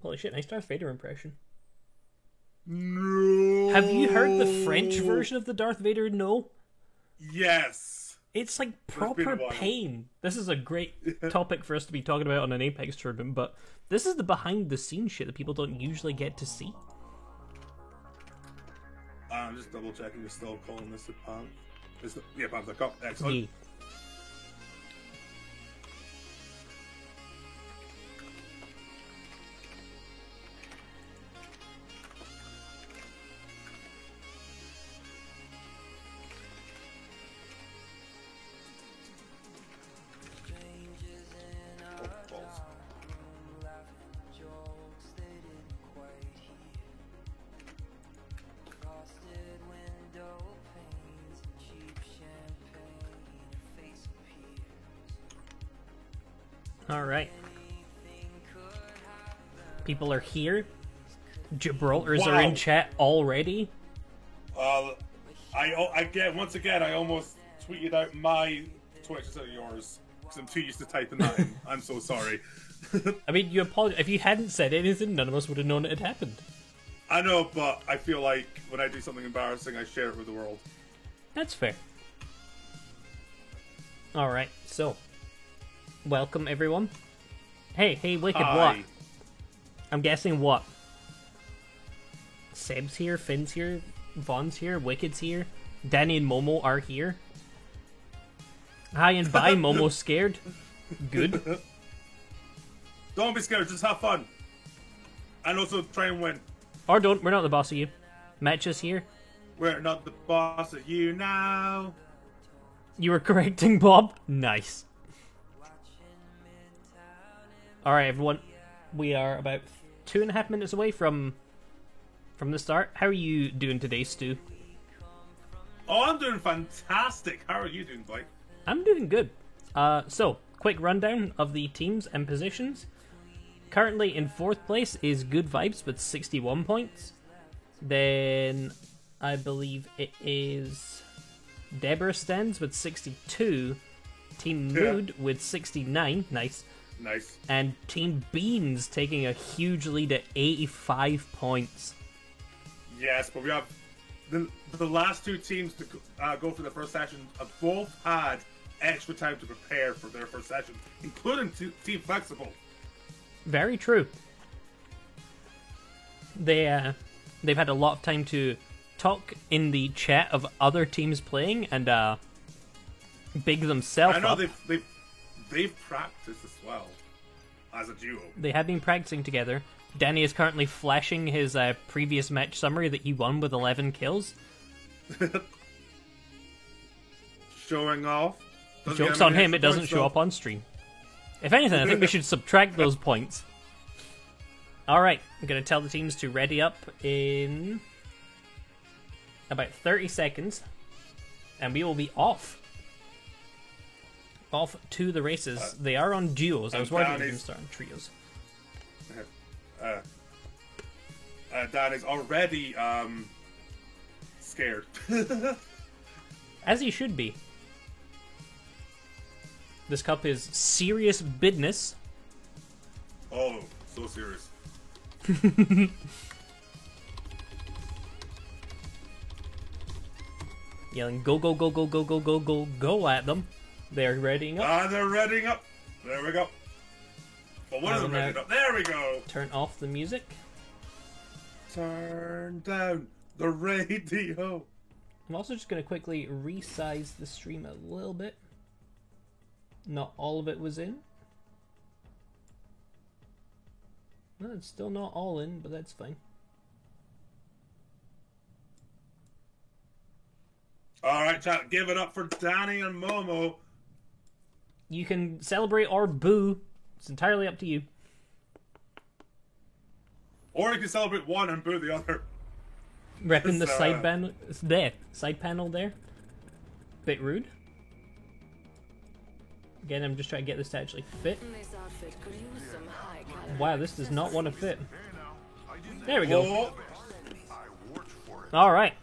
Holy shit, nice Darth Vader impression. No. Have you heard the French version of the Darth Vader No? Yes. It's like It's been proper a while. pain. This is a great topic for us to be talking about on an Apex tournament, but this is the behind the scenes shit that people don't usually get to see. I'm just double checking you're still calling this a pump. Yeah, pump the cup. Excellent. Yeah. Oh, balls. Alright. People are here. Gibraltars are Wow. in chat already. Once again, I almost tweeted out my Twitch instead of yours because I'm too used to typing that in. I'm so sorry. I mean, you apologize. If you hadn't said anything, none of us would have known it had happened. I know, but I feel like when I do something embarrassing, I share it with the world. That's fair. Alright, so. Welcome, everyone. Hey, Wicked, Hi. what? I'm guessing what? Seb's here, Finn's here, Vaughn's here, Wicked's here, Danny and Momo are here. Hi and bye, Momo scared. Good. Don't be scared, just have fun. And also try and win. Or don't, we're not the boss of you. Match us here. We're not the boss of you now. You were correcting Bob? Nice. Alright, everyone. We are about 2.5 minutes away from the start. How are you doing today, Stu? Oh, I'm doing fantastic. How are you doing, Blake? I'm doing good. So, quick rundown of the teams and positions. Currently in 4th place is Good Vibes with 61 points. Then, I believe it is Deborah Stands with 62. Team Mood with 69. Nice. Nice. And Team Beans taking a huge lead at 85 points. Yes, but we have the last two teams to go for the first session have both had extra time to prepare for their first session, including Team Flexible. Very true. They've had a lot of time to talk in the chat of other teams playing and big themselves I know up. they've practiced as well as a duo. They have been practicing together. Danny is currently flashing his previous match summary that he won with 11 kills. Showing off. Doesn't Joke's get on any him, it extra doesn't points, show though. up on stream. If anything, I think we should subtract those points. Alright, I'm going to tell the teams to ready up in about 30 seconds. And we will be off. Off to the races. They are on duos. I was worried they were going to start on trios. Danny's already scared. As he should be. This cup is serious business. Oh, so serious. Yelling go, go, go, go, go, go, go, go, go at them. They're readying up. They're readying up. There we go. Well, one of them readying up. There we go. Turn off the music. Turn down the radio. I'm also just going to quickly resize the stream a little bit. Not all of it was in. No, it's still not all in, but that's fine. Alright, chat, give it up for Danny and Momo. You can celebrate or boo. It's entirely up to you. Or you can celebrate one and boo the other. Repping the So, side panel there. Side panel there. Bit rude. Again, I'm just trying to get this to actually fit. Wow, this does not want to fit. There we go. Oh, Alright.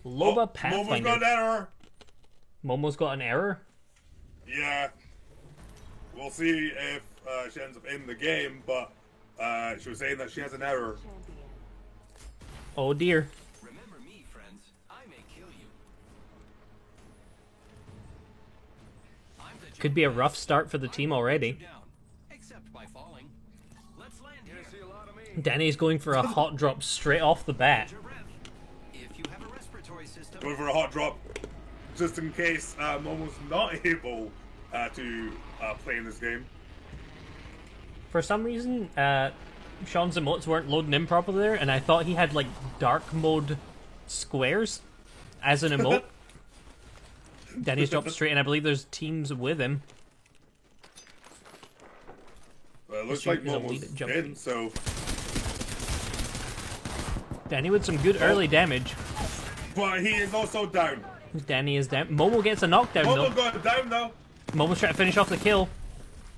Loba Momo's Pathfinder. got an error. Momo's got an error. Yeah. We'll see if she ends up in the game, but She was saying that she has an error. Oh dear. Remember me, friends. I may kill you. I'm the Could be a rough start for the team already. down, except by falling. Let's land here. See a lot of me. Danny's going for a hot drop straight off the bat. If you have a respiratory system, Going for a hot drop, just in case Momo's not able to play in this game. For some reason, Sean's emotes weren't loading in properly there, and I thought he had like dark mode squares as an emote. Danny's dropped straight, and I believe there's teams with him. Well, it looks Sure like is a lead Momo's at jump. in, so Danny with some good early damage. but he is also down. Danny is down. Momo gets a knockdown though. Momo got down though. Momo's trying to finish off the kill.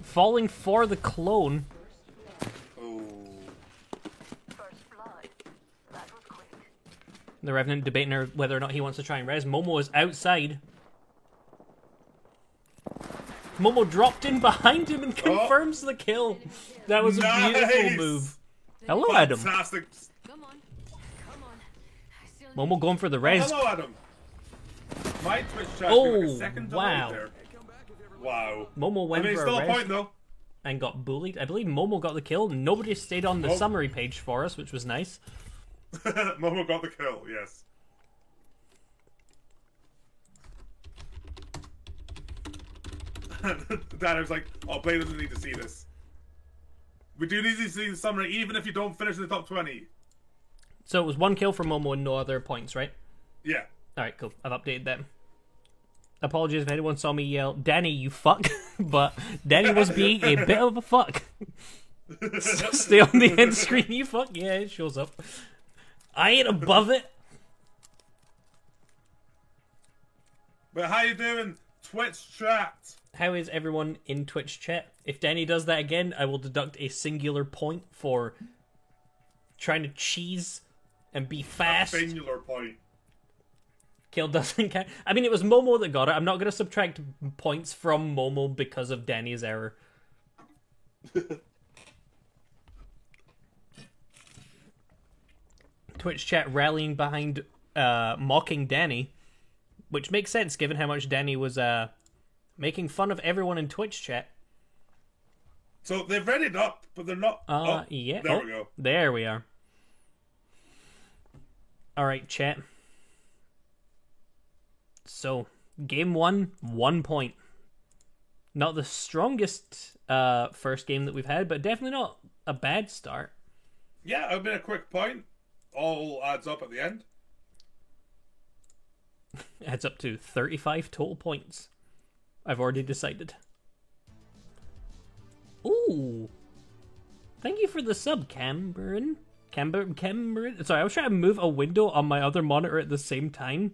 Falling for the clone. Oh, First blood. That was quick. The Revenant debating whether or not he wants to try and res. Momo is outside. Momo dropped in behind him and confirms the kill. That was a beautiful Nice! move. Hello, Adam. fantastic. Come on. Come on. I still Momo going for the res. Hello, Adam. My Twitch chat Oh, like a second delay wow. there. Wow. Momo I went mean, for still a a res point though. and got bullied. I believe Momo got the kill. Nobody stayed on the Oh. summary page for us, which was nice. Momo got the kill. Yes. Dad, I was like, "Oh, Blade doesn't need to see this. We do need to see the summary, even if you don't finish in the top 20." So it was one kill for Momo and no other points, right? Yeah. Alright, cool. I've updated them. Apologies if anyone saw me yell, Danny, you fuck. But Danny was being a bit of a fuck. Stay on the end screen, you fuck. Yeah, it shows up. I ain't above it. But how you doing, Twitch chat? How is everyone in Twitch chat? If Danny does that again, I will deduct a singular point for trying to cheese and be fast. Singular point. Kill doesn't count. I mean, it was Momo that got it. I'm not going to subtract points from Momo because of Danny's error. Twitch chat rallying behind mocking Danny, which makes sense given how much Danny was making fun of everyone in Twitch chat. So they've read it up, but they're not. Yeah. There we go. There we are. Alright, chat. So, game 1, 1 point. Not the strongest first game that we've had, but definitely not a bad start. Yeah, I've been a quick point. All adds up at the end. Adds up to 35 total points. I've already decided. Ooh. Thank you for the sub, Cameron. Cameron. Sorry, I was trying to move a window on my other monitor at the same time,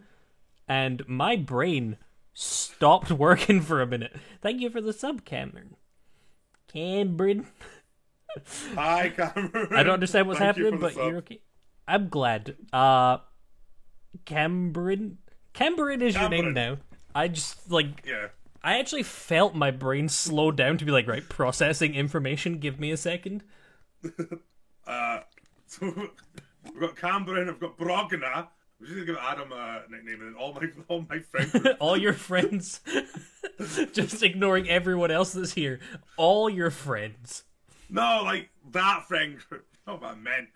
and my brain stopped working for a minute. Thank you for the sub, Cameron. Cameron. Hi, Cameron. I don't understand what's Thank you happening, for the but you're sub. okay. I'm glad. Cameron. Cameron is your name Cameron. now. I just, like... Yeah. I actually felt my brain slow down to be like, right, processing information, give me a second. So we've got Cameron, I've got Brogna. We're just gonna give Adam a nickname, and all my friends. All your friends. Just ignoring everyone else that's here. All your friends. No, like that friend group. Not what I meant.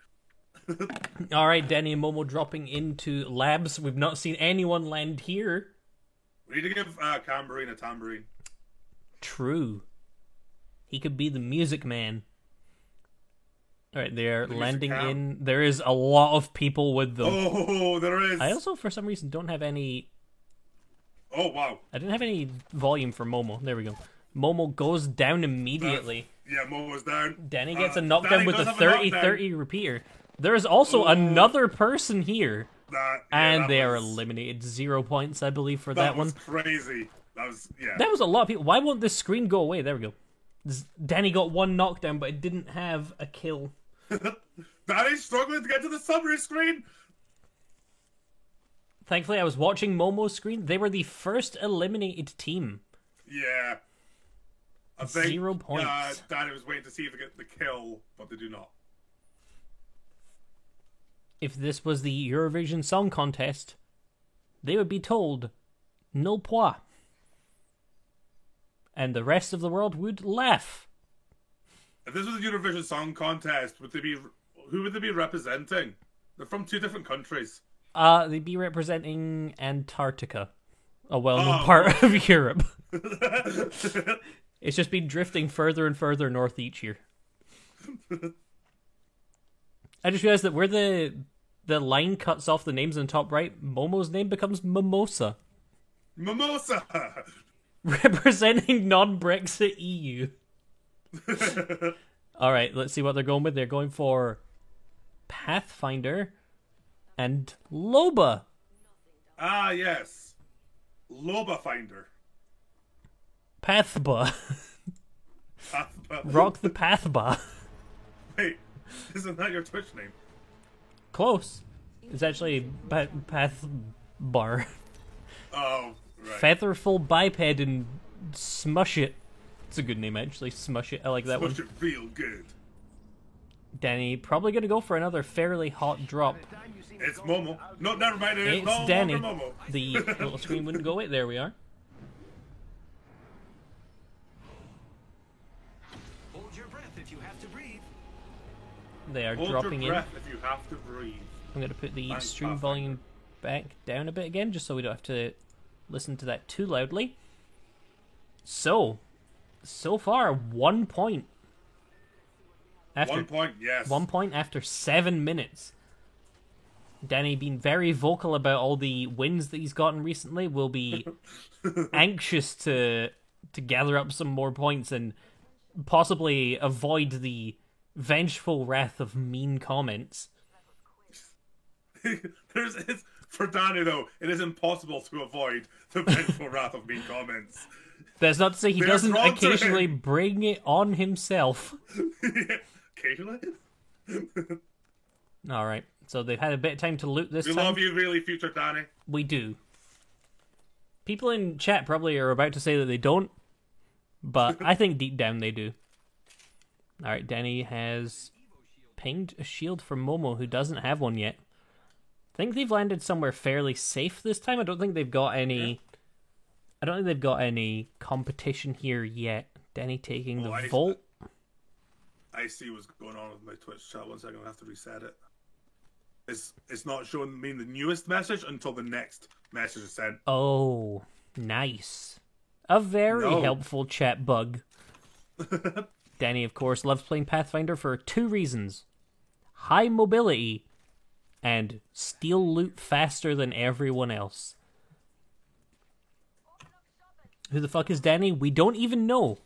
Alright, Danny and Momo dropping into labs. We've not seen anyone land here. We need to give Camberine a tambourine. True. He could be the music man. Alright, they're music landing cam. in. There is a lot of people with them. Oh, there is. I also, for some reason, don't have any... Oh, wow. I didn't have any volume for Momo. There we go. Momo goes down immediately. Yeah, Mo was down. Danny gets a Danny knockdown with does a have a knockdown. 30-30 repeater. There is also another person here. Yeah, And that they are was- eliminated. 0 points, I believe, for That that was one. crazy. That was, yeah. That was a lot of people. Why won't this screen go away? There we go. Danny got one knockdown, but it didn't have a kill. Danny's struggling to get to the summary screen. Thankfully, I was watching Momo's screen. They were the first eliminated team. Yeah. I think 0 points. Danny was waiting to see if they get the kill, but they do not. If this was the Eurovision Song Contest, they would be told, nul point. And the rest of the world would laugh. If this was a Eurovision Song Contest, who would they be representing? They're from 2 different countries. They'd be representing Antarctica, a well-known part of Europe. It's just been drifting further and further north each year. I just realized that where the line cuts off the names in the top right, Momo's name becomes Mimosa. Mimosa! Representing non-Brexit EU. Alright, let's see what they're going with. They're going for Pathfinder and Loba. Ah, yes. Loba Finder. Pathba. Rock the Pathba. Wait, isn't that your Twitch name? Close. It's actually Pathbar. Oh, right. Featherful Biped and Smush It. It's a good name, actually. Smush It. I like that Smush one. it real good. Danny, probably going to go for another fairly hot drop. It's Momo. No, never mind. It's It's no Danny. longer Momo. The little screen wouldn't go away. There we are. Hold your breath if you have to breathe. They are Hold dropping your in. breath if you have to breathe. I'm going to put the Thanks, stream Pathfinder. volume back down a bit again, just so we don't have to listen to that too loudly. So far, 1 point. After 1 point, yes. 1 point after 7 minutes. Danny being very vocal about all the wins that he's gotten recently will be anxious to gather up some more points and possibly avoid the vengeful wrath of mean comments. For Danny, though, it is impossible to avoid the vengeful wrath of mean comments. That's not to say he They're doesn't drawn to occasionally him. bring it on himself. Occasionally. Alright, so they've had a bit of time to loot this We time. love you, really, future Danny. We do. People in chat probably are about to say that they don't, but I think deep down they do. Alright, Danny has pinged a shield for Momo, who doesn't have one yet. I think they've landed somewhere fairly safe this time. I don't think they've got any... I don't think they've got any competition here yet. Danny taking the Volt. I see what's going on with my Twitch chat. 1 second, I have to reset it. It's not showing me the newest message until the next message is sent. Oh, nice. A very No. helpful chat bug. Danny, of course, loves playing Pathfinder for 2 reasons. High mobility and steal loot faster than everyone else. Who the fuck is Danny? We don't even know.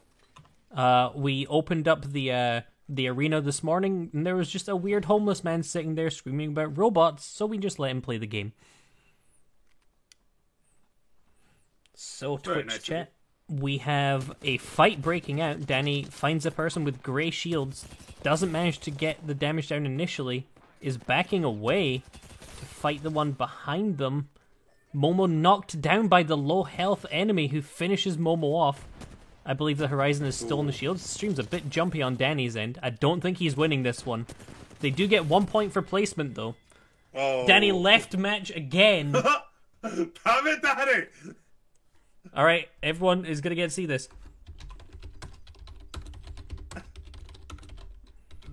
We opened up the arena this morning, and there was just a weird homeless man sitting there screaming about robots, so we just let him play the game. So, Very Twitch nice of chat, we have a fight breaking out. Danny finds a person with grey shields, doesn't manage to get the damage down initially, is backing away to fight the one behind them. Momo knocked down by the low health enemy who finishes Momo off. I believe the Horizon has stolen the shield. Stream's a bit jumpy on Danny's end. I don't think he's winning this one. They do get 1 point for placement, though. Oh. Danny left match again. Damn it, Danny! Alright, everyone is going to get to see this.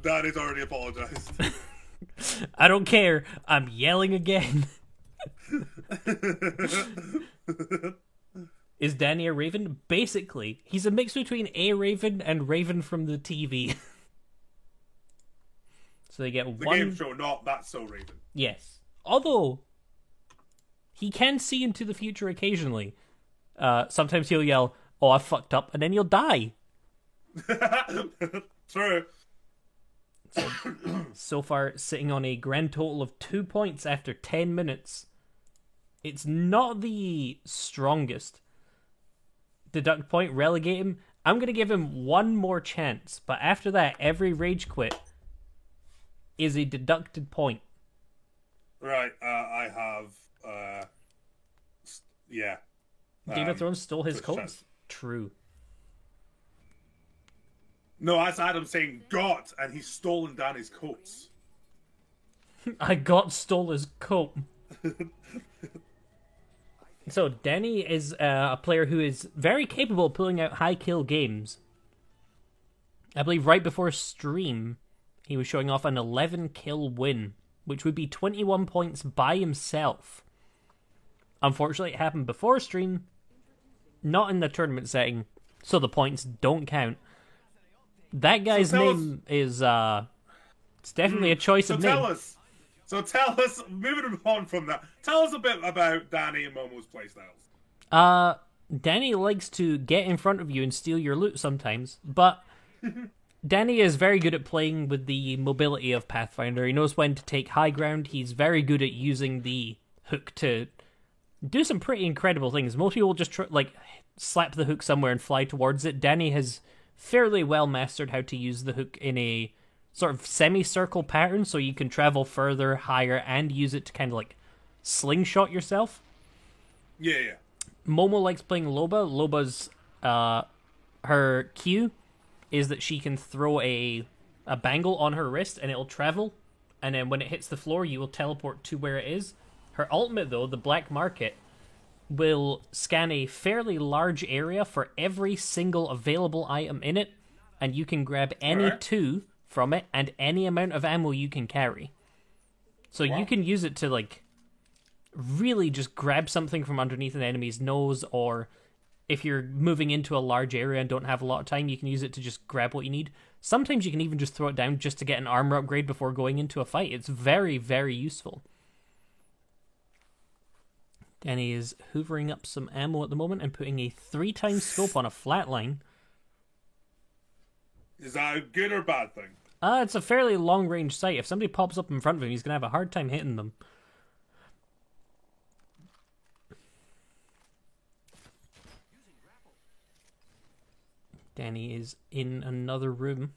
Danny's already apologized. I don't care. I'm yelling again. Is Danny a Raven? Basically, he's a mix between a Raven and Raven from the TV. So they get The one. game show, not That's So Raven. Yes. Although, he can see into the future occasionally. Sometimes he'll yell, "Oh, I fucked up," and then he'll die. True. So far, sitting on a grand total of 2 points after 10 minutes. It's not the strongest. Deduct point, relegate him. I'm going to give him one more chance, but after that, every rage quit is a deducted point. Right, I have, yeah. Game of Thrones stole his Twitch codes? chance. True. No, that's Adam saying got, and he's stolen Danny's coats. I got stole his coat. So Danny is a player who is very capable of pulling out high kill games. I believe right before stream, he was showing off an 11 kill win, which would be 21 points by himself. Unfortunately, it happened before stream, not in the tournament setting, so the points don't count. That guy's name is, it's definitely a choice of name. Tell us, moving on from that, tell us a bit about Danny and Momo's playstyles. Danny likes to get in front of you and steal your loot sometimes, but Danny is very good at playing with the mobility of Pathfinder. He knows when to take high ground. He's very good at using the hook to do some pretty incredible things. Most people just slap the hook somewhere and fly towards it. Danny has fairly well mastered how to use the hook in a sort of semicircle pattern, so you can travel further, higher, and use it to kind of like slingshot yourself. Yeah. Momo likes playing Loba. Loba's her Q is that she can throw a bangle on her wrist and it'll travel, and then when it hits the floor, you will teleport to where it is. Her ultimate, though, the Black Market, will scan a fairly large area for every single available item in it, and you can grab any two from it and any amount of ammo you can carry. So you can use it to, like, really just grab something from underneath an enemy's nose, or if you're moving into a large area and don't have a lot of time, you can use it to just grab what you need. Sometimes you can even just throw it down just to get an armor upgrade before going into a fight. It's very, very useful. Danny is hoovering up some ammo at the moment and putting a 3x scope on a flatline. Is that a good or bad thing? It's a fairly long-range sight. If somebody pops up in front of him, he's going to have a hard time hitting them. Danny is in another room.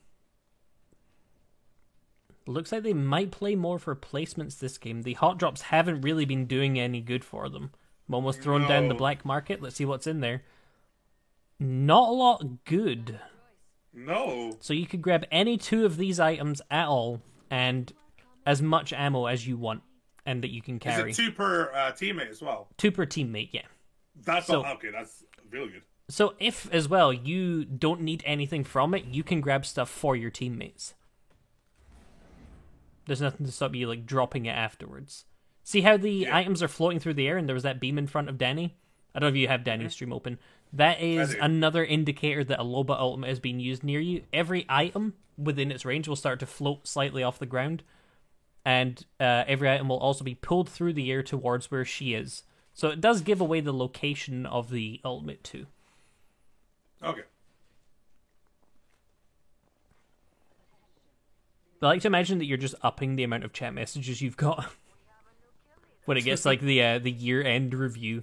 Looks like they might play more for placements this game. The hot drops haven't really been doing any good for them. Momo's thrown down the Black Market. Let's see what's in there. Not a lot good. No. So you could grab any two of these items at all, and as much ammo as you want, and that you can carry. Is it 2 per teammate as well? 2 per teammate, yeah. That's okay. That's really good. So if, as well, you don't need anything from it, you can grab stuff for your teammates. There's nothing to stop you, like, dropping it afterwards. See how the items are floating through the air and there was that beam in front of Danny? I don't know if you have Danny's stream open. That is another indicator that a Loba ultimate is being used near you. Every item within its range will start to float slightly off the ground, and every item will also be pulled through the air towards where she is. So it does give away the location of the ultimate too. Okay. I like to imagine that you're just upping the amount of chat messages you've got when it gets like the year-end review.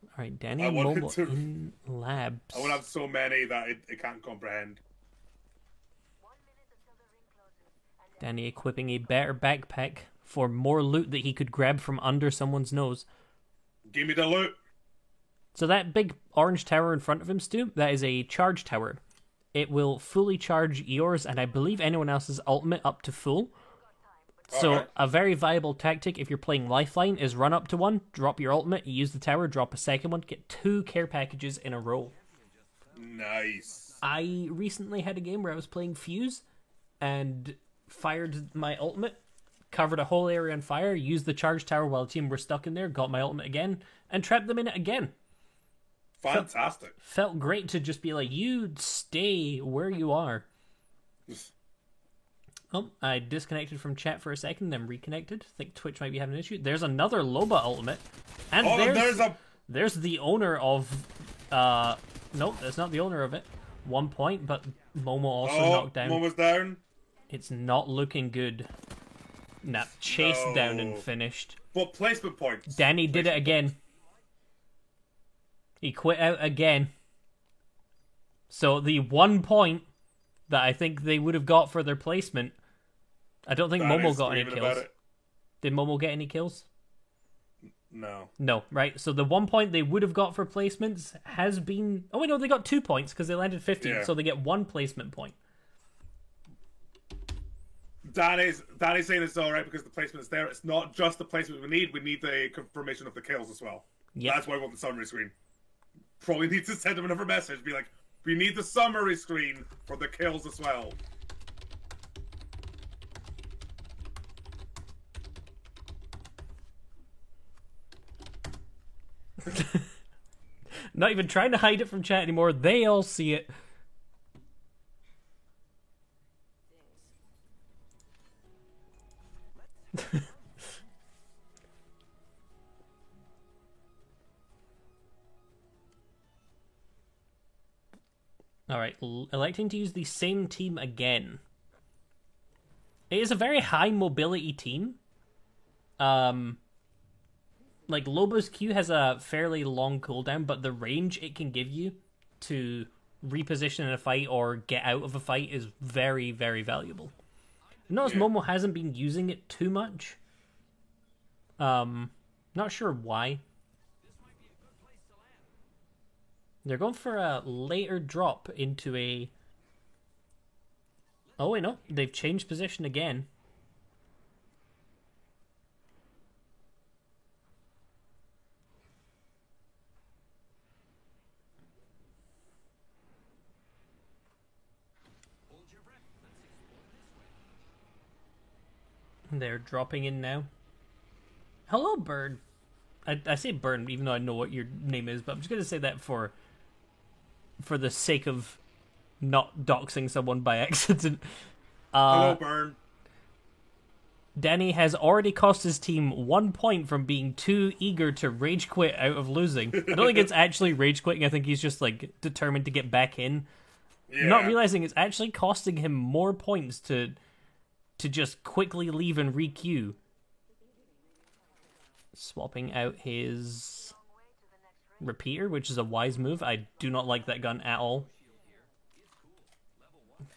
All right, Danny Mobile in labs. I would have so many that it can't comprehend. Danny equipping a better backpack for more loot that he could grab from under someone's nose. Give me the loot. So that big orange tower in front of him, Stu, that is a charge tower. It will fully charge yours and I believe anyone else's ultimate up to full. So a very viable tactic if you're playing Lifeline is run up to one, drop your ultimate, you use the tower, drop a second one, get 2 care packages in a row. Nice. I recently had a game where I was playing Fuse and fired my ultimate, covered a whole area on fire, used the charge tower while the team were stuck in there, got my ultimate again, and trapped them in it again. Fantastic. Felt great to just be like, you stay where you are. Oh, I disconnected from chat for a second, then reconnected. I think Twitch might be having an issue. There's another Loba ultimate. And there's the owner of... Nope, that's not the owner of it. 1 point, but Momo also knocked down. Momo's down. It's not looking good. Nah, chased down and finished. But placement points. Danny did it again. He quit out again. So the 1 point that I think they would have got for their placement... I don't think Momo got any kills. Did Momo get any kills? No. No, right? So the 1 point they would have got for placements has been... Oh, wait, no, they got 2 points because they landed 15, Yeah. so they get 1 placement point. Danny's saying it's alright because the placement is there. It's not just the placement we need the confirmation of the kills as well. Yep. That's why I want the summary screen. Probably need to send them another message. Be like, we need the summary screen for the kills as well. Not even trying to hide it from chat anymore. They all see it. Alright, electing to use the same team again. It is a very high mobility team. Like, Lobo's Q has a fairly long cooldown, but the range it can give you to reposition in a fight or get out of a fight is very, very valuable. Notice Momo hasn't been using it too much. Not sure why. They're going for a later drop into a... Oh, wait, no. They've changed position again. They're dropping in now. Hello, Bird. I say Bird, even though I know what your name is, but I'm just going to say that for the sake of not doxing someone by accident. Hello, Burn. Danny has already cost his team 1 point from being too eager to rage quit out of losing. I don't think it's actually rage quitting. I think he's just like determined to get back in. Yeah. Not realizing it's actually costing him more points to just quickly leave and re-queue. Swapping out his repeater, which is a wise move. I do not like that gun at all.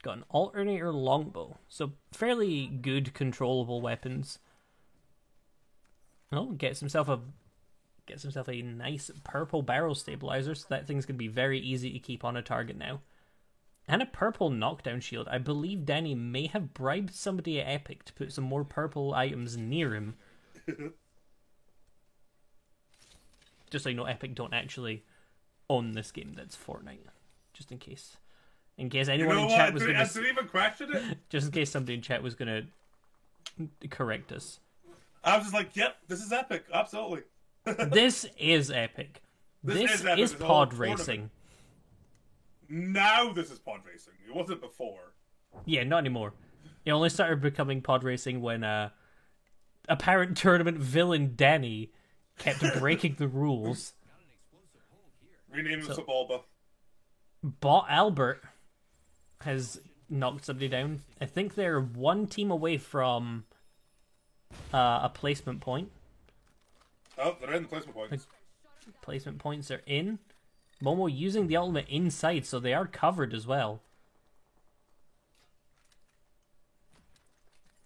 Got an alternator longbow, so fairly good controllable weapons. Oh, gets himself a nice purple barrel stabilizer, so that thing's gonna be very easy to keep on a target now. And a purple knockdown shield. I believe Danny may have bribed somebody at Epic to put some more purple items near him. Just so you know, Epic don't actually own this game. That's Fortnite. Just in case. In case anyone in chat was going to... I didn't even question it. Just in case somebody in chat was going to correct us. I was just like, yep, this is Epic. Absolutely. This is Epic. This is pod racing. Now this is pod racing. It wasn't before. Yeah, not anymore. It only started becoming pod racing when apparent tournament villain Danny kept breaking the rules. Rename him Sabalba. Bot Albert has knocked somebody down. I think they're one team away from a placement point. Oh, they're in the placement points. Placement points are in. Momo using the ultimate inside, so they are covered as well.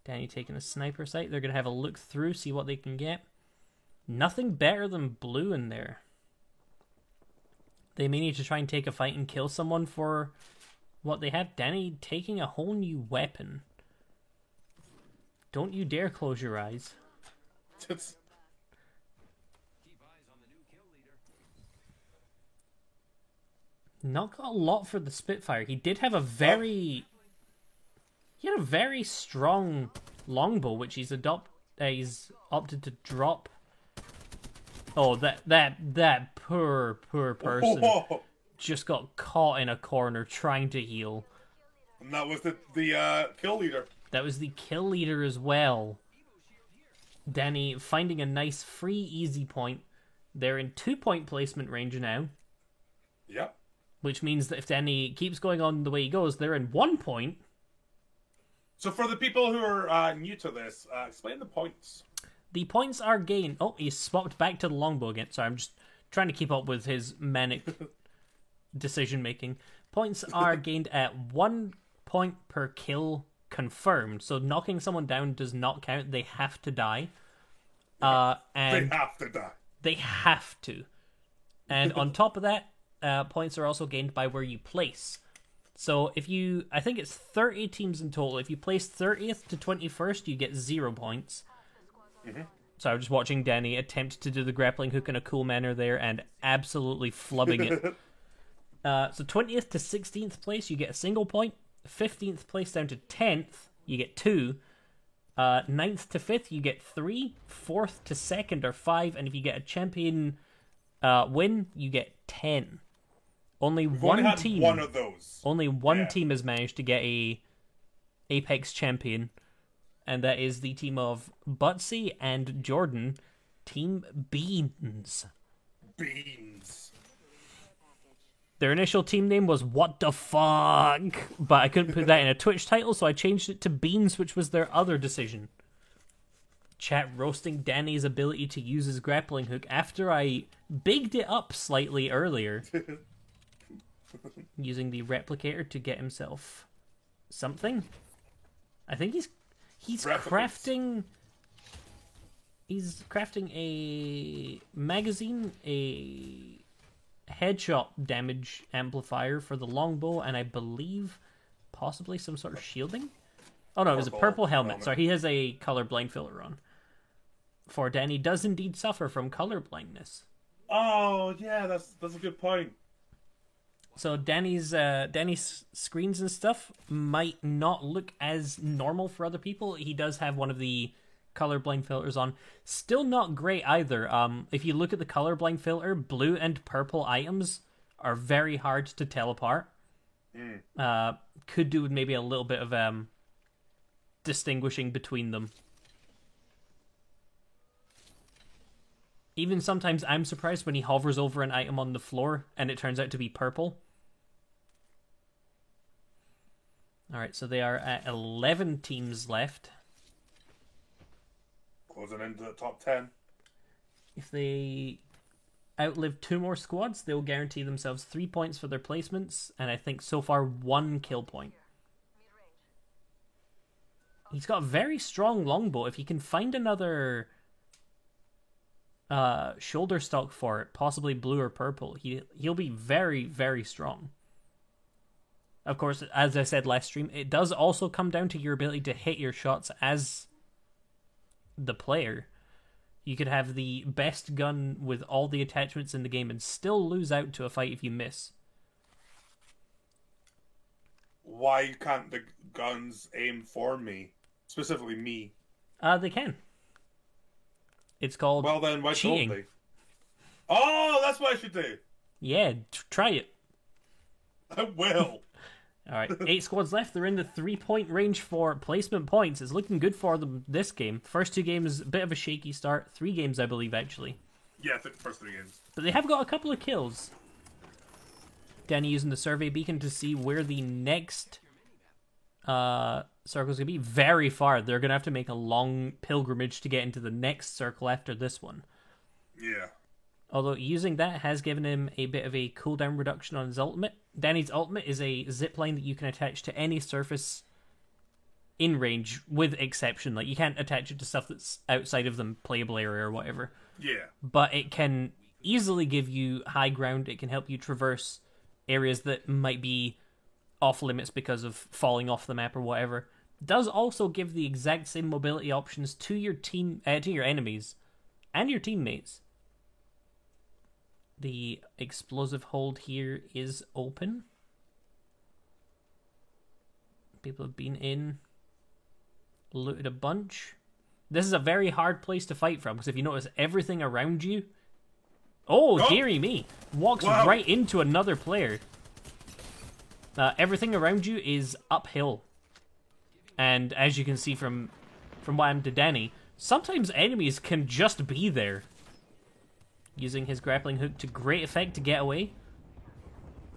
Danny taking a sniper sight. They're going to have a look through, see what they can get. Nothing better than blue in there. They may need to try and take a fight and kill someone for what they have. Danny taking a whole new weapon. Don't you dare close your eyes. Not got a lot for the Spitfire. He did have a very... He had a very strong longbow, which he's opted to drop. Oh, that poor person just got caught in a corner trying to heal. And that was the kill leader. That was the kill leader as well. Danny finding a nice free easy point. They're in 2-point placement range now. Yep. Which means that if Danny keeps going on the way he goes, they're in 1 point. So for the people who are new to this, explain the points. The points are gained... Oh, he's swapped back to the longbow again. Sorry, I'm just trying to keep up with his manic decision-making. Points are gained at 1 point per kill confirmed. So knocking someone down does not count. They have to die. And they have to die. They have to. And on top of that, points are also gained by where you place. So if you, I think it's 30 teams in total. If you place 30th to 21st, you get 0 points. Mm-hmm. So I was just watching Danny attempt to do the grappling hook in a cool manner there and absolutely flubbing it. So 20th to 16th place, you get a single point. 15th place down to 10th, you get 2. 9th to 5th, you get 3. 4th to 2nd are 5. And if you get a champion win, you get 10. Only We've one only had team. one of those. Only one team has managed to get a Apex champion, and that is the team of Butsy and Jordan, Team Beans. Beans. Their initial team name was What the Fuck, but I couldn't put that in a Twitch title, so I changed it to Beans, which was their other decision. Chat roasting Danny's ability to use his grappling hook after I bigged it up slightly earlier. Using the replicator to get himself something. I think he's crafting. He's crafting a magazine, a headshot damage amplifier for the longbow, and I believe possibly some sort of shielding. Oh no, it was a purple helmet. Sorry, he has a colorblind filter on. For Danny does indeed suffer from color blindness. Oh yeah, that's a good point. So Danny's screens and stuff might not look as normal for other people. He does have one of the colorblind filters on. Still not great either. If you look at the colorblind filter, blue and purple items are very hard to tell apart. Could do with maybe a little bit of distinguishing between them. Even sometimes I'm surprised when he hovers over an item on the floor and it turns out to be purple. Alright, so they are at 11 teams left. Closing into the top 10. If they outlive 2 more squads, they'll guarantee themselves 3 points for their placements, and I think so far 1 kill point. He's got a very strong longbow. If he can find another shoulder stock for it, possibly blue or purple, he'll be very, very strong. Of course, as I said last stream, it does also come down to your ability to hit your shots as the player. You could have the best gun with all the attachments in the game and still lose out to a fight if you miss. Why can't the guns aim for me? Specifically me. They can. It's called Well then, why cheating. don't they? Oh, that's what I should do. Yeah, try it. I will. Alright, 8 squads left. They're in the 3-point range for placement points. It's looking good for them this game. First 2 games, a bit of a shaky start. 3 games, I believe, actually. Yeah, I think the first 3 games. But they have got a couple of kills. Danny using the survey beacon to see where the next circle's going to be. Very far. They're going to have to make a long pilgrimage to get into the next circle after this one. Yeah. Although using that has given him a bit of a cooldown reduction on his ultimate. Danny's ultimate is a zipline that you can attach to any surface in range, with exception. Like, you can't attach it to stuff that's outside of the playable area or whatever. Yeah. But it can easily give you high ground. It can help you traverse areas that might be off limits because of falling off the map or whatever. It does also give the exact same mobility options to your team, to your enemies, and your teammates. The explosive hold here is open. People have been in, looted a bunch. This is a very hard place to fight from, because if you notice, everything around you... Oh, dearie me! Walks right into another player. Everything around you is uphill. And as you can see from what happened to Danny, sometimes enemies can just be there. Using his grappling hook to great effect to get away.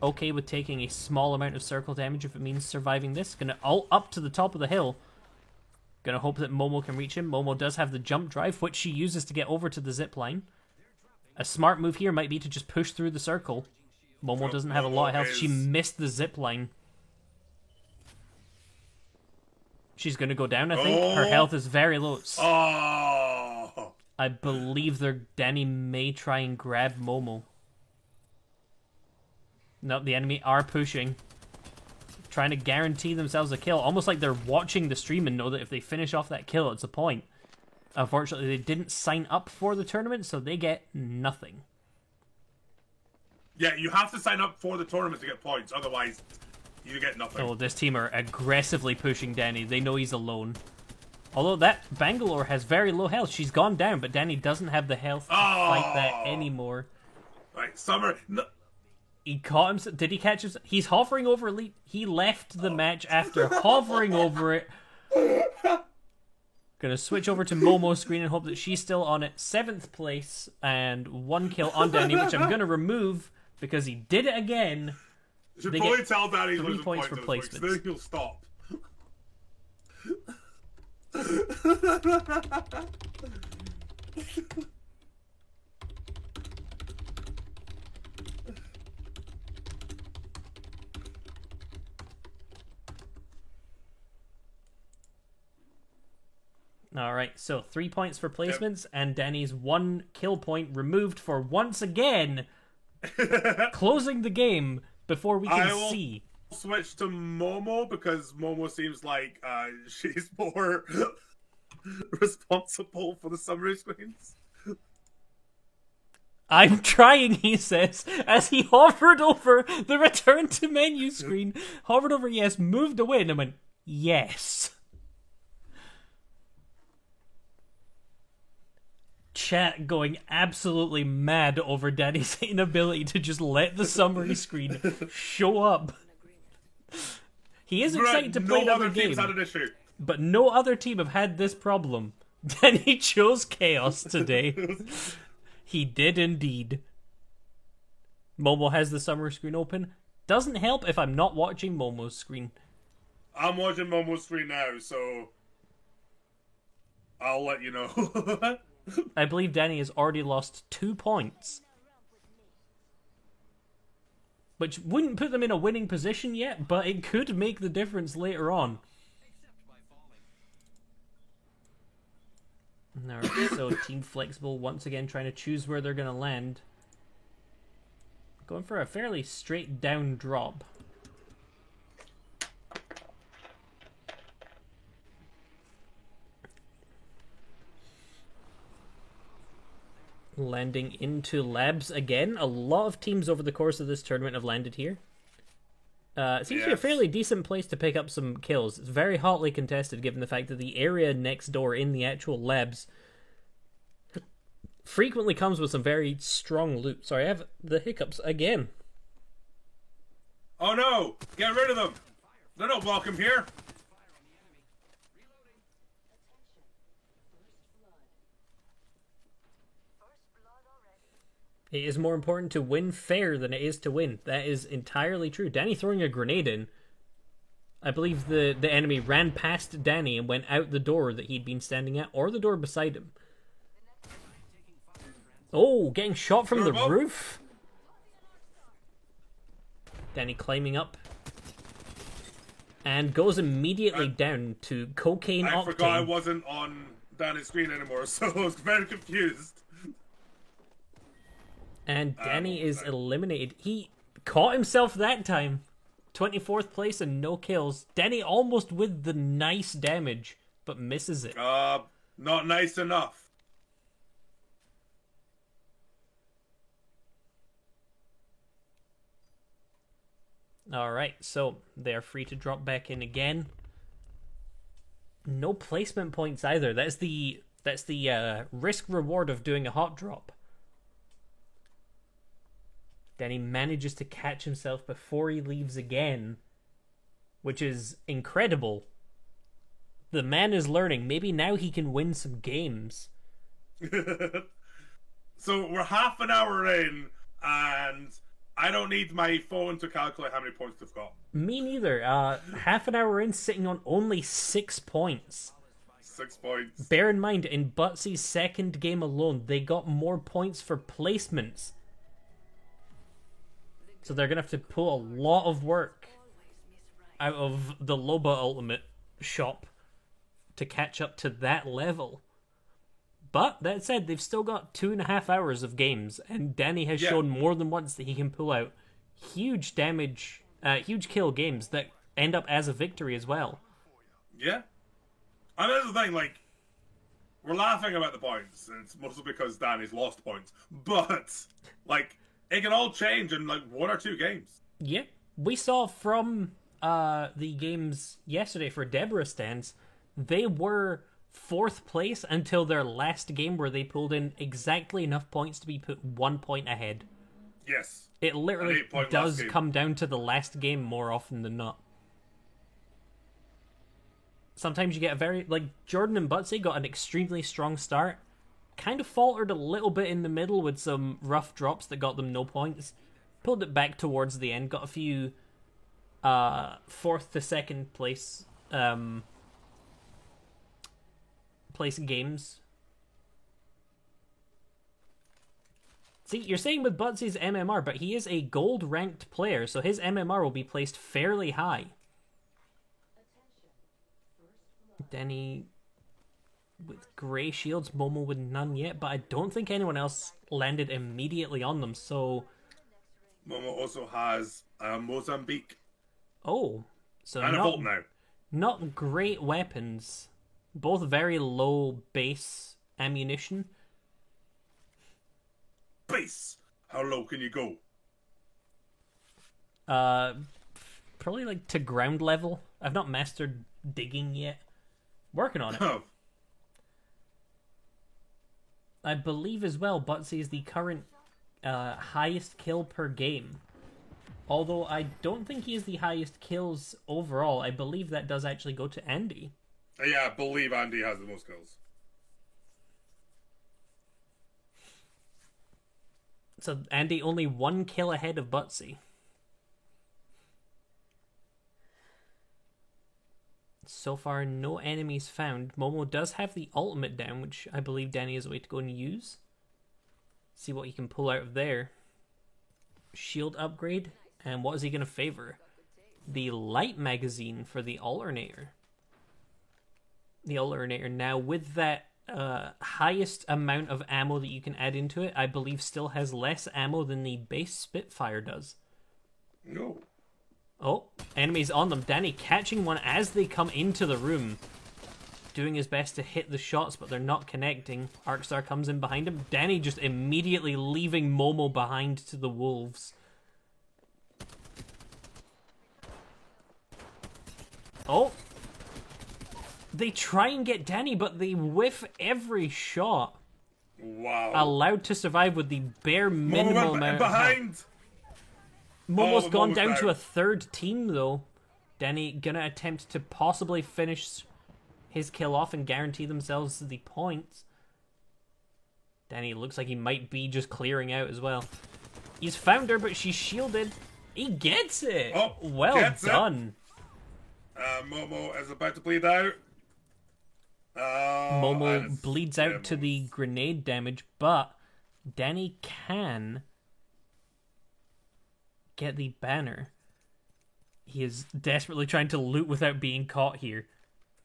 Okay with taking a small amount of circle damage if it means surviving this. Gonna ult up to the top of the hill. Gonna hope that Momo can reach him. Momo does have the jump drive, which she uses to get over to the zip line. A smart move here might be to just push through the circle. Momo doesn't have a lot of health. She missed the zip line. She's gonna go down, I think. Her health is very low. Oh! I believe Danny may try and grab Momo. Nope, the enemy are pushing. Trying to guarantee themselves a kill. Almost like they're watching the stream and know that if they finish off that kill, it's a point. Unfortunately, they didn't sign up for the tournament, so they get nothing. Yeah, you have to sign up for the tournament to get points. Otherwise, you get nothing. Oh, this team are aggressively pushing Danny. They know he's alone. Although that Bangalore has very low health. She's gone down, but Danny doesn't have the health to fight that anymore. Right, Summer... No. He caught himself. Did he catch himself? He's hovering over Elite. He left the match after hovering over it. Gonna switch over to Momo's screen and hope that she's still on it. 7th place and 1 kill on Danny, which I'm gonna remove because he did it again. You should They probably get tell Danny 3 losing points for this week, so placements. then he'll stop. Alright, so 3 points for placements, and Danny's 1 kill point removed for once again closing the game before we can see. Switch to Momo because Momo seems like she's more responsible for the summary screens. I'm trying, he says, as he hovered over the return to menu screen. Hovered over yes, moved away, and I went, yes. Chat going absolutely mad over Danny's inability to just let the summary screen show up. He is excited to play another game, had an issue. but no other team have had this problem. Danny chose Chaos today. He did indeed. Momo has the summary screen open. Doesn't help if I'm not watching Momo's screen. I'm watching Momo's screen now, so I'll let you know. I believe Danny has already lost 2 points. Which wouldn't put them in a winning position yet, but it could make the difference later on. Alright, so Team Flexible once again trying to choose where they're going to land. Going for a fairly straight down drop. Landing into labs again. A lot of teams over the course of this tournament have landed here. It seems to be a fairly decent place to pick up some kills. It's very hotly contested given the fact that the area next door in the actual labs frequently comes with some very strong loot. Sorry, I have the hiccups again. Oh no! Get rid of them! They're not welcome here! It is more important to win fair than it is to win. That is entirely true. Danny throwing a grenade in. I believe the enemy ran past Danny and went out the door that he'd been standing at, or the door beside him. Oh, getting shot from the roof. Danny climbing up. And goes immediately down to Cocaine Octane. I forgot I wasn't on Danny's screen anymore, so I was very confused. And Danny is eliminated. He caught himself that time. 24th place and no kills. Danny almost with the nice damage, but misses it. Not nice enough. Alright, so they're free to drop back in again. No placement points either. That's the risk reward of doing a hot drop. Danny manages to catch himself before he leaves again, which is incredible. The man is learning. Maybe now he can win some games. So we're half an hour in, and I don't need my phone to calculate how many points they've got. Me neither. Half an hour in, sitting on only 6 points. 6 points. Bear in mind, in Butsy's second game alone, they got more points for placements. So they're going to have to pull a lot of work out of the Loba Ultimate shop to catch up to that level. But that said, they've still got 2.5 hours of games, and Danny has shown more than once that he can pull out huge damage, huge kill games that end up as a victory as well. Yeah. And that's the thing, like, we're laughing about the points, and it's mostly because Danny's lost points. But, like, it can all change in, like, 1 or 2 games. Yeah. We saw from the games yesterday for Deborah stands, they were 4th place until their last game where they pulled in exactly enough points to be put 1 point ahead. Yes. It literally does come down to the last game more often than not. Sometimes you get a very... Like, Jordan and Butsy got an extremely strong start. Kind of faltered a little bit in the middle with some rough drops that got them no points. Pulled it back towards the end. Got a few 4th to 2nd place games. See, you're saying with Butsy's MMR, but he is a gold-ranked player, so his MMR will be placed fairly high. Denny with grey shields, Momo with none yet, but I don't think anyone else landed immediately on them, so... Momo also has Mozambique. Oh, so and a Volt now. Not great weapons. Both very low base ammunition. Base? How low can you go? Probably like to ground level. I've not mastered digging yet. Working on it. Oh. I believe as well Butsy is the current highest kill per game. Although I don't think he is the highest kills overall. I believe that does actually go to Andy. Yeah, I believe Andy has the most kills. So Andy only 1 kill ahead of Butsy. So far, no enemies found. Momo does have the ultimate down, which I believe Danny is a way to go and use. See what he can pull out of there. Shield upgrade. And what is he going to favor? The light magazine for the alternator. The alternator now with that highest amount of ammo that you can add into it, I believe still has less ammo than the base Spitfire does. No. Oh, enemies on them. Danny catching one as they come into the room. Doing his best to hit the shots, but they're not connecting. Arcstar comes in behind him. Danny just immediately leaving Momo behind to the wolves. Oh. They try and get Danny, but they whiff every shot. Wow. Allowed to survive with the bare minimal amount of health. Momo's gone down to a 3rd team, though. Danny gonna attempt to possibly finish his kill off and guarantee themselves the points. Danny looks like he might be just clearing out as well. He's found her, but she's shielded. He gets it! Oh, well done. Momo is about to bleed out. Momo bleeds out to the grenade damage, but Danny can get the banner. He is desperately trying to loot without being caught here.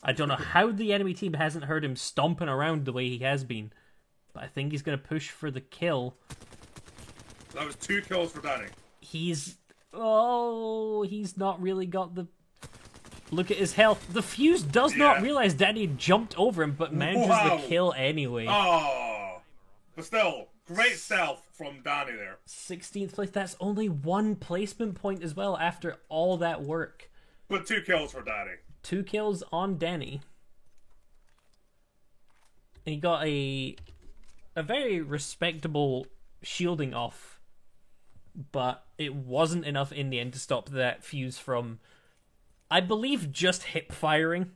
I don't know how the enemy team hasn't heard him stomping around the way he has been, but I think he's going to push for the kill. That was 2 kills for Danny. He's not really got the... Look at his health. The Fuse does not realize Danny jumped over him, but manages the kill anyway. Oh, but still, great stealth from Danny there. 16th place. That's only 1 placement point as well after all that work. But 2 kills for Danny. 2 kills on Danny. And he got a very respectable shielding off, but it wasn't enough in the end to stop that Fuse from, I believe, just hip firing.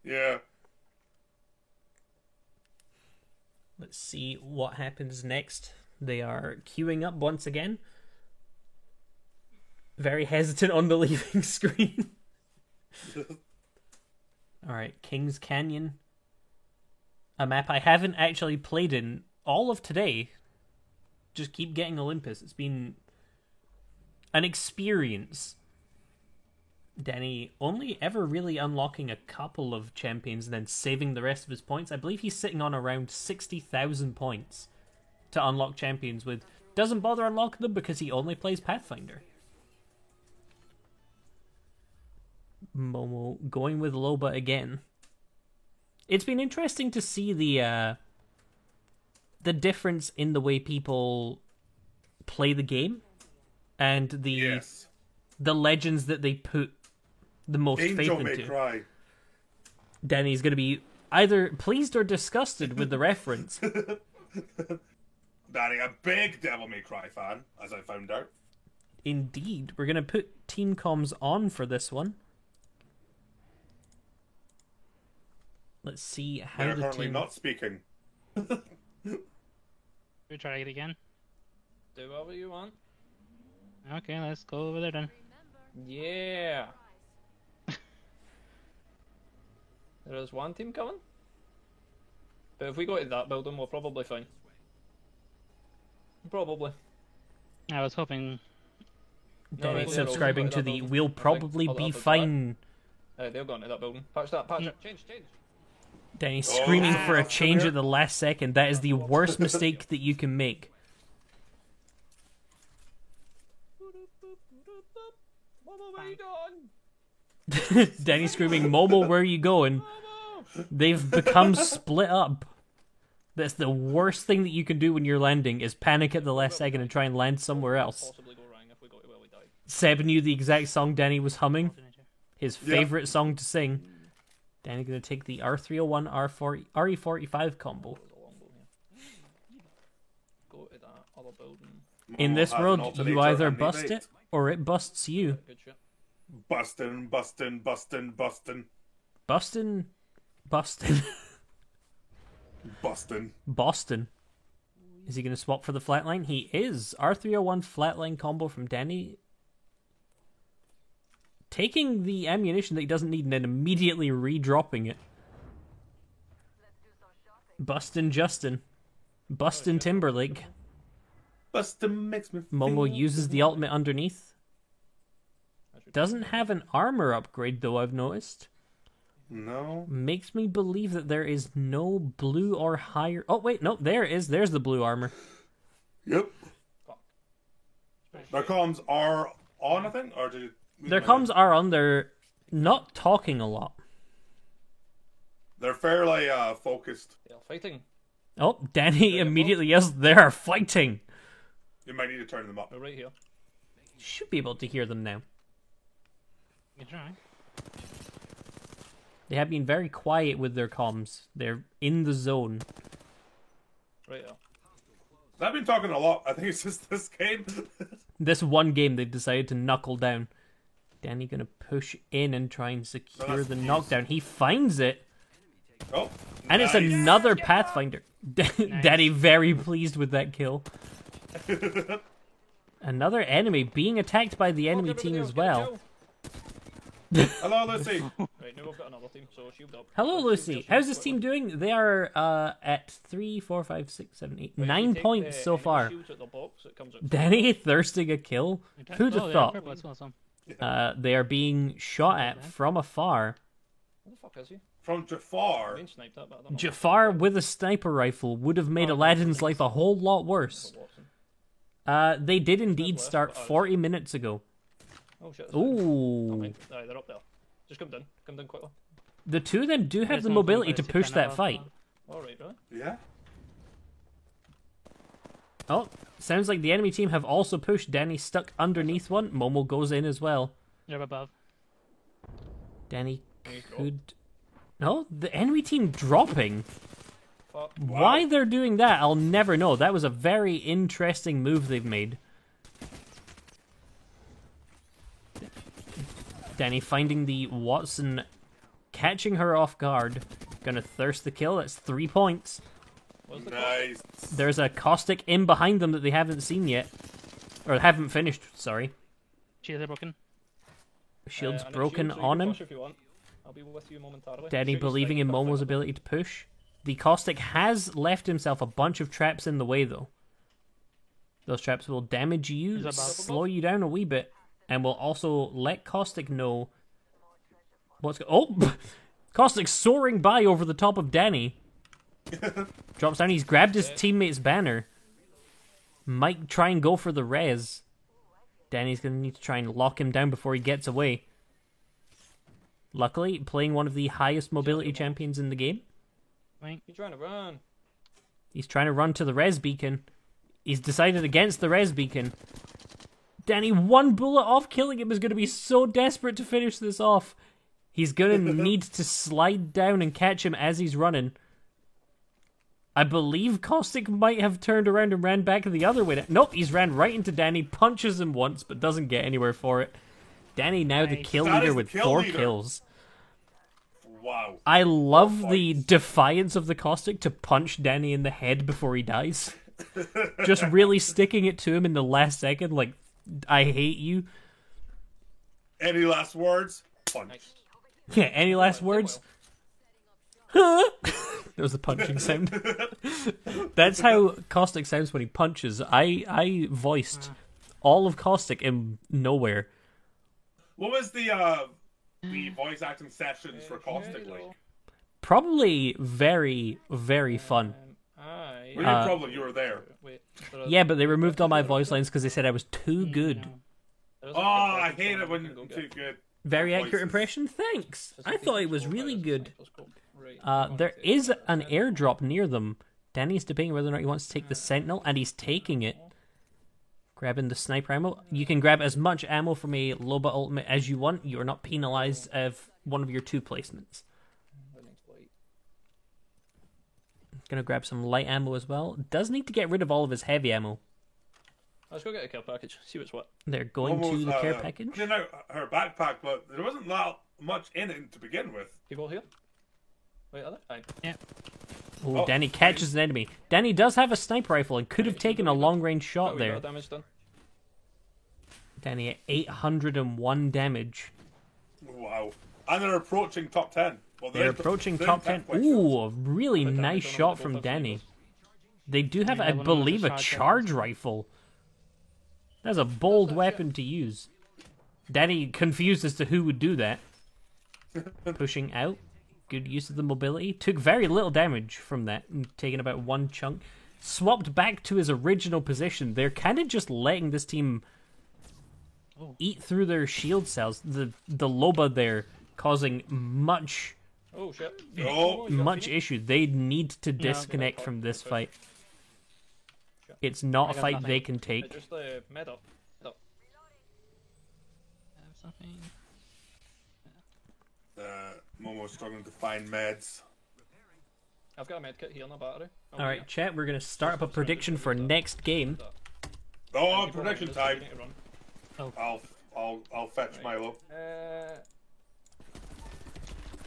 Yeah. Let's see what happens next. They are queuing up once again. Very hesitant on the leaving screen. Alright, Kings Canyon. A map I haven't actually played in all of today. Just keep getting Olympus. It's been an experience. Danny only ever really unlocking a couple of champions and then saving the rest of his points. I believe he's sitting on around 60,000 points to unlock champions with. Doesn't bother unlocking them because he only plays Pathfinder. Momo going with Loba again. It's been interesting to see the difference in the way people play the game and the legends that they put the most Angel faith may into. cry. Danny's going to be either pleased or disgusted with the reference. Danny, a big Devil May Cry fan, as I found out. Indeed. We're going to put team comms on for this one. Let's see how They're the currently team... not speaking. We try it again. Do whatever you want. Okay, let's go over there then. Yeah. There is one team coming. But if we go to that building, we're probably fine. Probably. I was hoping. Danny right, subscribing to that the building. "We'll I think probably I'll be have a fine." They're going to that building. Patch that, patch it. Change. Danny screaming for a come change here. at the last second. That is the worst mistake that you can make. Mama, where you going? Danny screaming, "Momo, where are you going?" They've become split up. That's the worst thing that you can do when you're landing, is panic at the last second and try and land somewhere else. Possibly go wrong if we go to where we died. Seb knew the exact song Danny was humming. His Yeah. favorite song to sing. Danny gonna take the R301 RE45 combo. There's a longbow here. Go to that other building. In Momo this has an world, alternator you either and bust evade. it or it busts you. Good shit. Bustin'. Bustin'. Boston. Is he going to swap for the flatline? He is. R301 flatline combo from Danny. Taking the ammunition that he doesn't need and then immediately re-dropping it. Bustin' Justin. Bustin' Timberlake. Bustin' makes me Momo feel uses the ultimate underneath. Doesn't have an armor upgrade though, I've noticed. No. Makes me believe that there is no blue or higher... Oh, wait, no, there it is. There's the blue armor. Yep. Their comms are on, I think, or did you... Their comms are on. They're not talking a lot. They're fairly focused. They are fighting. Oh, Danny immediately yells, "They are fighting!" You might need to turn them up. They're right here. Should be able to hear them now. You try. They have been very quiet with their comms. They're in the zone. Right here. I've been talking a lot. I think it's just this game. This one game they've decided to knuckle down. Danny gonna push in and try and secure that's the fuse. knockdown. He finds it, Oh. and it's nice. another Pathfinder. Danny very pleased with that kill. Another enemy being attacked by the enemy team as well. Hello, Lucy. Right, now we've got another team, so shield up. Hello, Shield Lucy. yourself How's this quickly. team doing? They are at 3, 4, 5, 6, 7, 8, Right, if you 9 take points the so enemy far. shields at the box, it comes out Danny thirsting a kill. Who'd have thought? Purple as well, so. They are being shot at from afar. Where the fuck is he? From Jafar. Being sniped at, but I don't know. Jafar with a sniper rifle would have made Aladdin's life a whole lot worse. Watson. They did indeed start 40 minutes ago. Oh shit. Ooh. Aye, they're up there. Just come down. Come down quickly. The two of them do have There's the one mobility thing to where push it's that above, fight. Alright, really? Yeah. Oh, sounds like the enemy team have also pushed. Danny stuck underneath one. Momo goes in as well. They're above. Danny Nice drop. could... No, the enemy team dropping. Fuck. Why they're doing that, I'll never know. That was a very interesting move they've made. Danny finding the Watson, catching her off guard. Gonna thirst the kill. That's 3 points. What's the Nice. There's a caustic in behind them that they haven't seen yet. Or haven't finished, sorry. Shields are broken. Shield's I need broken shield, so you on can him. push if you want. I'll be with you momentarily. Danny Shoot your believing in sniper, Momo's fire. ability to push. The caustic has left himself a bunch of traps in the way, though. Those traps will damage you, Is that bad? slow you down a wee bit, and will also let Caustic know Oh! Caustic soaring by over the top of Danny. Drops down. He's grabbed his teammate's banner. Might try and go for the res. Danny's going to need to try and lock him down before he gets away. Luckily, playing one of the highest mobility champions in the game. You're trying to run. He's trying to run to the res beacon. He's decided against the res beacon. Danny, one bullet off killing him, is going to be so desperate to finish this off. He's going to need to slide down and catch him as he's running. I believe Caustic might have turned around and ran back the other way. Nope, he's ran right into Danny, punches him once, but doesn't get anywhere for it. Danny now the kill That leader is the with kill 4 leader. kills. Wow. I love the points. defiance of the Caustic to punch Danny in the head before he dies. Just really sticking it to him in the last second, like, I hate you. Any last words? Punch. Yeah, any last words? Huh? There was the punching sound. That's how Caustic sounds when he punches. I voiced all of Caustic in Nowhere. What was the voice acting sessions for Caustic like? Probably very, very fun. Really, probably you were there. Wait. Yeah, but they removed all my voice lines because they said I was too good. Oh, I hate it when too good. Very accurate voices. impression, thanks. I thought it was really good. Right. There is an airdrop near them. Danny's debating whether or not he wants to take the Sentinel, and he's taking it. Grabbing the sniper ammo. You can grab as much ammo from a Loba ultimate as you want. You are not penalized of one of your 2 placements. Gonna grab some light ammo as well. Does need to get rid of all of his heavy ammo. Let's go get a care package. See what's what. They're going to Almost, the care package. cleaning out her backpack, but there wasn't that much in it to begin with. People here? Wait, are there? Aye. Oh, Oh, Danny catches an enemy. Danny does have a sniper rifle and could have taken a long-range Got shot a wee bit there. of damage done. Danny at 801 damage. Wow. And they're approaching top 10. Well, They're approaching top 10. Ooh, a really But nice don't know shot what from both Danny. snipers. They do have, Yeah, I one of them is a believe, a charge charge rifle. That's a bold weapon to use. Danny confused as to who would do that. Pushing out. Good use of the mobility. Took very little damage from that, taking about 1 chunk. Swapped back to his original position. They're kind of just letting this team eat through their shield cells. The Loba there causing much Oh shit. Oh, much issue. They need to disconnect from this fight. It's not a got fight nothing. they can take. Just med up. Med up. Something. Momo's struggling to find meds. I've got a med kit here in the battery. All right, chat. We're gonna start up a prediction for next game. Oh, prediction time. Oh. I'll fetch Milo.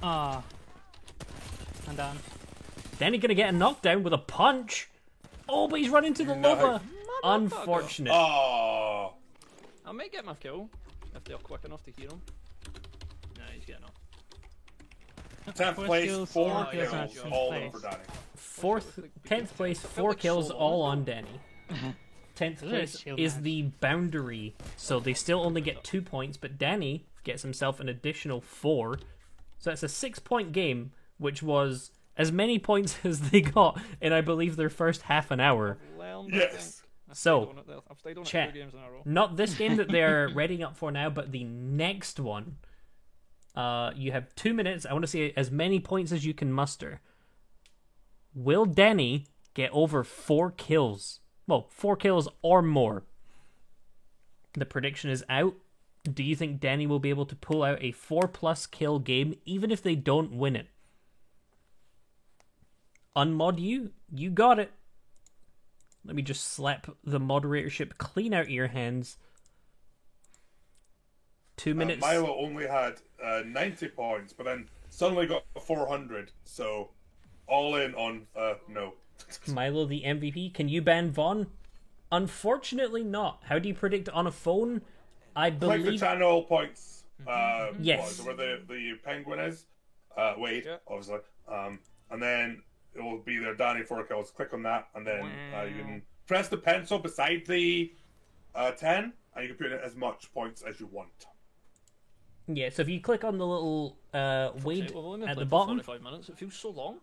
Ah. I'm down. Danny gonna get a knockdown with a punch. Oh, but he's run into the No. Loba. Unfortunate. Oh, I might get my kill if they're quick enough to hear him. Nah, he's getting up. 10th Four place, kills, 4 four kills, kills, that's all of place. them for Danny. 10th place, 4 like kills, so long all ago. on Danny. 10th It place is shield is match. the boundary, so they still only get 2 points, but Danny gets himself an additional 4. So that's a 6-point game, which was as many points as they got in, I believe, their first half an hour. Learned, Yes. So, I've stayed on it chat. 2 games in a row. Not this game that they're readying up for now, but the next one. You have 2 minutes. I want to see as many points as you can muster. Will Danny get over 4 kills? Well, 4 kills or more. The prediction is out. Do you think Danny will be able to pull out a 4+ kill game, even if they don't win it? Unmod you? You got it. Let me just slap the moderatorship clean out of your hands. 2 minutes. Milo only had 90 points, but then suddenly got 400. So, all in on no. Milo the MVP. Can you ban Vaughn? Unfortunately not. How do you predict on a phone? I Click the believe channel points. Yes. Where the penguin is. Wade, Yeah. obviously. And then it will be there, Danny 4 kills. Click on that, and then you can press the pencil beside the 10, and you can put in as much points as you want. Yeah, so if you click on the little Wade We've only been at the playing for bottom, 45 minutes. It feels so long.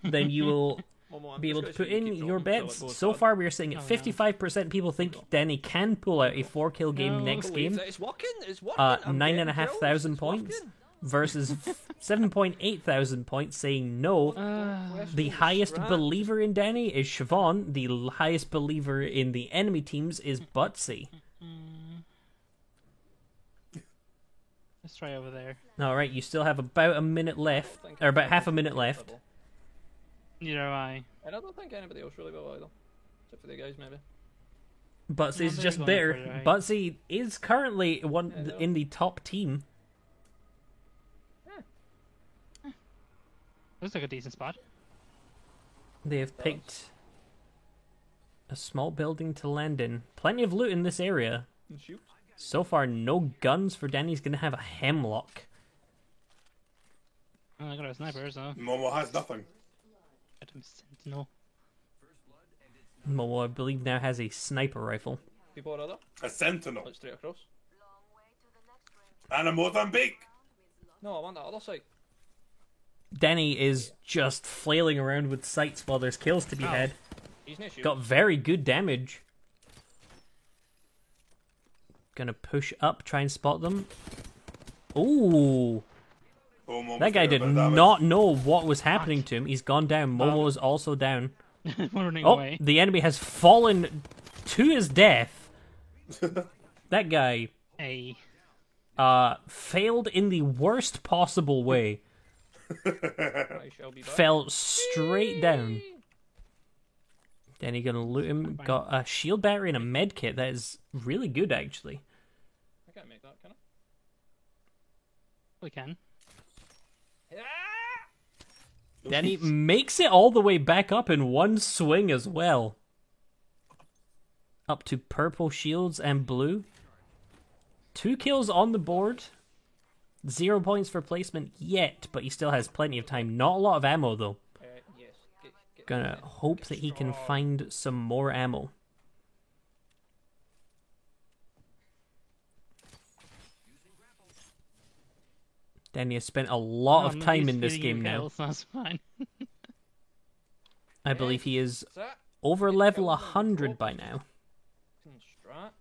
then you will Momo, I'm be able just to gonna put see you in keep your dropping, bets. so it goes So bad. far, we're saying Oh, no. 55% people think Danny can pull out a 4-kill game No. next Believe game that it's working. It's working. I'm getting 9,500 kills, it's points working. versus 7,800 points saying no. The highest Strat. believer in Danny is Siobhan. The highest believer in the enemy teams is Butsy. Let's try over there. Alright, you still have about a minute left, or about half a minute left. Neither do I. And I don't think anybody else really will either. Except for the guys, maybe. Butsy's they're just going bitter. for it, right? Butsy is currently one I know. in the top team. Looks like a decent spot. They have picked a small building to land in. Plenty of loot in this area. And shoot. So far, no guns for Danny's gonna have a hemlock. Oh, I got a sniper, so Momo has nothing. get him sentinel. Momo, I believe, now has a sniper rifle. People are other. A sentinel. Like straight across. And a Mozambique. No, I want that other side. Danny is just flailing around with sights while there's kills to be had. He's not shooting. Got very good damage. Gonna push up, try and spot them. Ooh, Oh, Momo's that guy got a did bit of damage. not know what was happening to him. He's gone down. Momo's also down. Running Oh, away. the enemy has fallen to his death. That guy Hey. failed in the worst possible way. I shall be back. Fell straight down. Then he gonna loot him. Got a shield battery and a med kit. That is really good, actually. I can't make that, can I? We can. Then he makes it all the way back up in one swing as well. Up to purple shields and blue. 2 kills on the board. 0 points for placement yet, but he still has plenty of time. Not a lot of ammo though. Yes. Get Gonna hope that he can find some more ammo. Danny has spent a lot of time in this game now. That's fine. I believe he is What's that? over level 100 by now. Strat.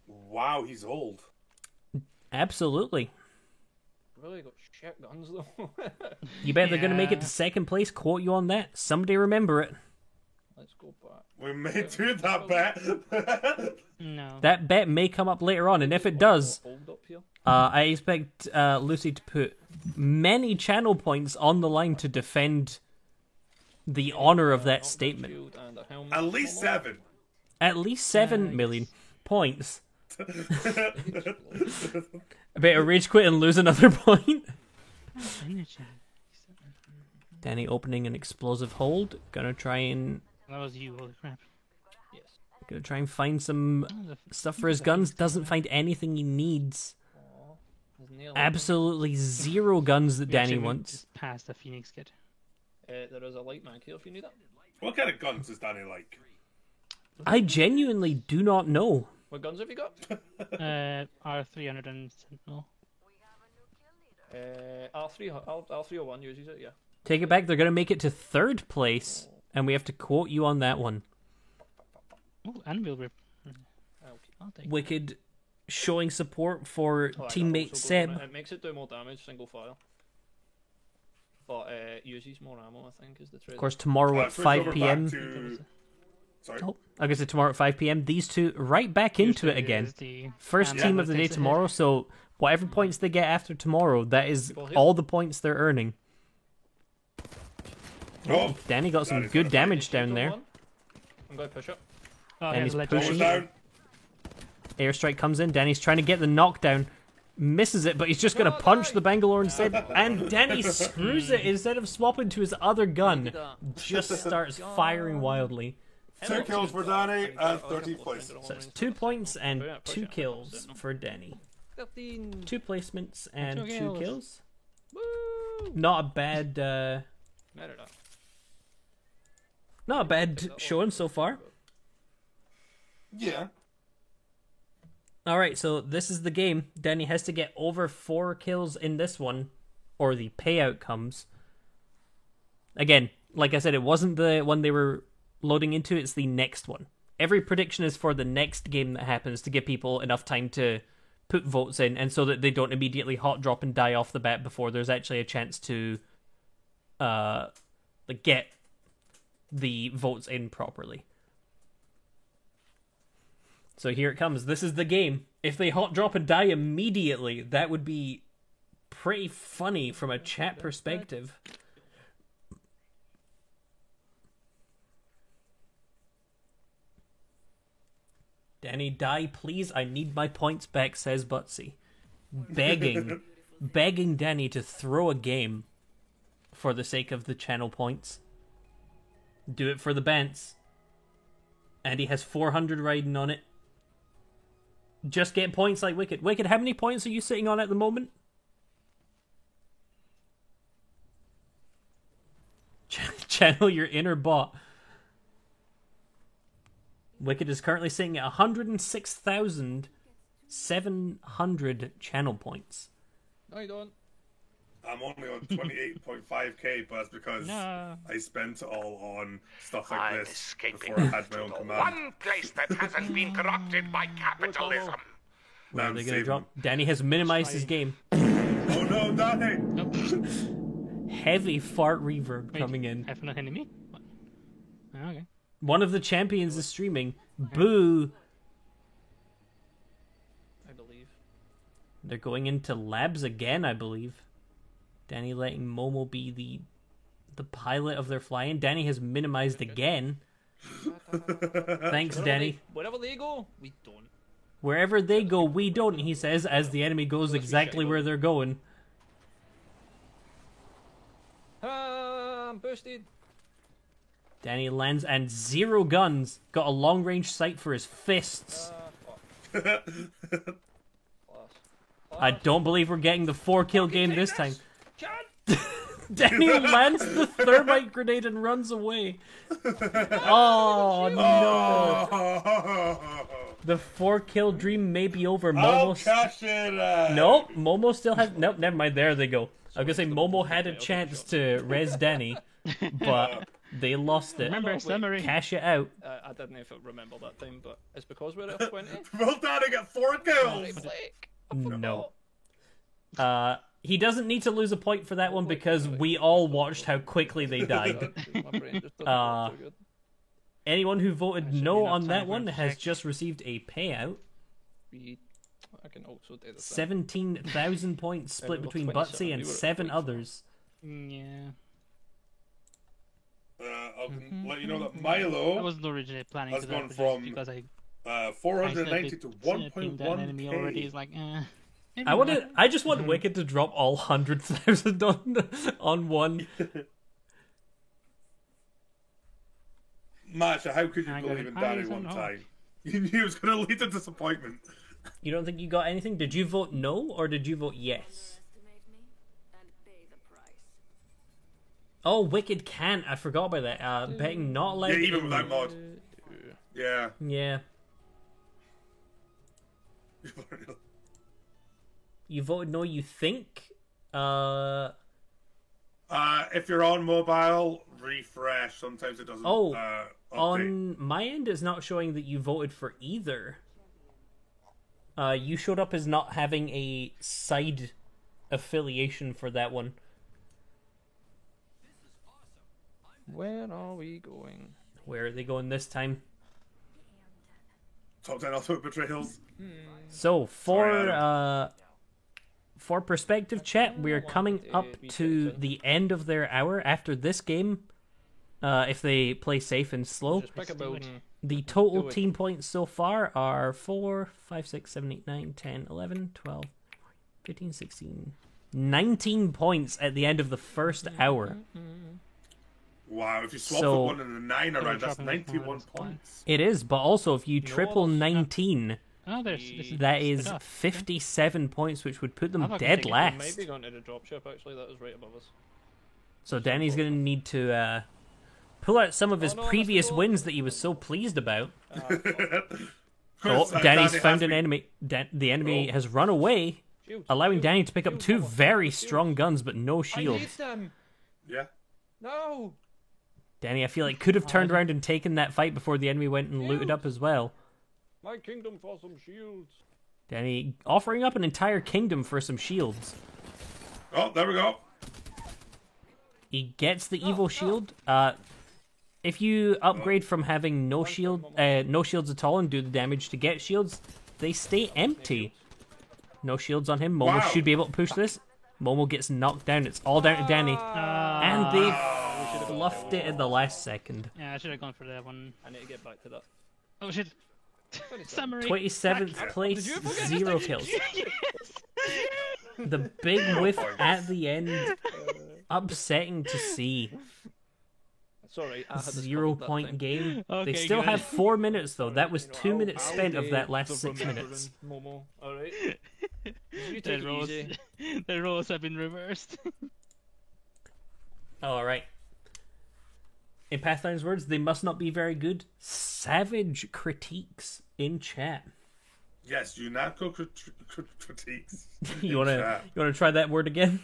Wow, he's old. Absolutely. Really got shit guns though. You bet they're going to make it Yeah. to second place. Quote you on that. Somebody remember it. Let's go back. We may do that bet. No. That bet may come up later on, and if it does, Hold up here. I expect Lucy to put many channel points on the line to defend the honor of that Knockdown statement. shield and a helmet. At least 7. At least 7 million points. I better rage quit and lose another point. Energy. Danny opening an explosive hold. Gonna try and That was you, holy crap. Yes. find some Oh, the stuff for his guns. Doesn't find anything he needs. There's nail. Absolutely 0 guns that we Danny actually went wants. just past the Phoenix kit. There is a light mag here if you need it. What kind of guns does Danny like? I genuinely do not know. What guns have you got? R300 and Sentinel. R301 uses it, yeah. Take it back. They're gonna make it to 3rd place, and we have to quote you on that one. Oh, Anvil Rip. Okay. I'll take it. Wicked showing support for Oh, I got teammate also goes on Seb. it. It makes it do more damage, single file. But uses more ammo, I think, is the trade. Of course, tomorrow at Switch 5 over p.m. back to... Sorry. Oh, like I said, tomorrow at 5 p.m. These two right back into it again. Is the First Anvil team that of the day takes a hit. tomorrow. So whatever points they get after tomorrow, that is People here? all the points they're earning. Oh, Danny got some Danny's good gonna damage Shield down on there. one. I'm going to push up. Oh, And yeah, he's the ledge. pushing. Momo's down. Airstrike comes in. Danny's trying to get the knockdown. Misses it, but he's just going to punch the Bangalore instead. And Danny screws it instead of swapping to his other gun. Just starts firing wildly. 2 kills for Danny and 13th place. So it's 2 points and 2 kills for Danny. 13. 2 placements and 2 kills. kills. Woo! Not a bad, Matter that. not a bad showing so far. Yeah. All right, so this is the game. Danny has to get over 4 kills in this one, or the payout comes. Again, like I said, it wasn't the one they were loading into, it's the next one. Every prediction is for the next game that happens to give people enough time to put votes in, and so that they don't immediately hot drop and die off the bat before there's actually a chance to get the votes in properly. So here it comes. This is the game. If they hot drop and die immediately, that would be pretty funny from a chat perspective. Danny, die, please. I need my points back, says Butsy. Begging Danny to throw a game for the sake of the channel points. Do it for the Bants. And he has 400 riding on it. Just get points like Wicked. Wicked, how many points are you sitting on at the moment? Channel your inner bot. Wicked is currently sitting at 106,700 channel points. No, you don't. I'm only on 28.5k, but that's because No. I spent it all on stuff like I'm this escaping before I had my own to the command. one place that hasn't been corrupted by capitalism. Where are I'm they going to saving. drop? Danny has minimized his game. Oh no, Danny! Heavy fart reverb Wait, coming in. Have an enemy? What? Oh, okay. One of the champions is streaming. Boo! I believe. They're going into labs again, I believe. Danny letting Momo be the pilot of their flying. Danny has minimized again. Thanks, Danny. Wherever they go, we don't. Wherever they go, we don't, he says, as the enemy goes exactly where they're going. I'm boosted. Danny lands and 0 guns. Got a long-range sight for his fists. I don't believe we're getting the 4-kill game this time. Danny lands the thermite grenade and runs away. Oh, no. The 4-kill dream may be over. I'll Momo... cash it! Nope, Momo still has... Nope, never mind. There they go. I was going to say Momo had a chance to res Danny, but they lost it. Remember, summary. Cash it out. I didn't even remember that time, but it's because we're at 20. Will Danny get 4 kills? Blake. No. He doesn't need to lose a point for that one because we all watched how quickly they died. My brain just doesn't work too good. Anyone who voted Should no be enough on time that for one him to has check. just received a payout. I can also do the 17,000 points split we were between 27, Butsy and we were at 7 44. others. Yeah. I'll let you know that I Milo wasn't originally planning has to gone that, but from just because I 490 to pinged that enemy already 1.1k. is like, I just want Wicked to drop all 100,000 on one. Masha, how could you I believe in got Danny it. one I don't time? You knew it was going to lead to disappointment. You don't think you got anything? Did you vote no or did you vote yes? Estimate me and pay the price. Oh, Wicked can't. I forgot about that. Betting not allowed. Yeah, even in- without mod. Yeah. Yeah. You voted no, you think? If you're on mobile, refresh. Sometimes it doesn't. Oh, update. on my end, it's not showing that you voted for either. You showed up as not having a side affiliation for that one. Where are we going? Where are they going this time? Top 10 ultimate betrayals. So Sorry, for perspective chat, we are coming up to the end of their hour after this game. If they play safe and slow, Just pick a Let's do it. building. the total Do it. team points so far are 4, 5, 6, 7, 8, 9, 10, 11, 12, 15, 16, 19 points at the end of the first hour. Wow, if you swap So- the 1 and the 9 Don't around, that's drop him, 91 that's fine. points. It is, but also if you triple what's- 19, Oh, this is that is split off. 57 points, which would put them I'm not gonna dead take it. We last. might be going to the dropship actually, that was right above us. So Danny's going to need to pull out some of his Oh, no, previous Mr. wins that he was so pleased about. Oh, Danny Danny's has found an been- enemy. The enemy Oh. has run away, Shield. allowing Shield. Danny to pick up Shield, two Momo. very Shield. strong guns, but no I shield. need them. Yeah. No. Danny, I feel like, could have turned around and taken that fight before the enemy went and looted up as well. My kingdom for some shields. Danny offering up an entire kingdom for some shields. Oh, there we go. He gets the evil shield. If you upgrade from having no shields at all and do the damage to get shields, they stay empty. No shields on him. Momo Wow. should be able to push this. Momo gets knocked down. It's all down to Danny. And they fluffed it at the last second. Yeah, I should have gone for that one. I need to get back to that. Oh shit. Summary. 27th place, Did you forget 0 kills. The big whiff at the end. Upsetting to see. Sorry, I had to 0 stop that point thing. game. Okay, They still good. have 4 minutes though. That was 2 I'll- minutes I'll spent of be that last the 6 minutes. remembering Momo. All right. You The take it roles, easy. the roles have been reversed. Alright. In Pathfinder's words, they must not be very good. Savage critiques in chat. Yes, Unatco critiques. You wanna chat. try that word again?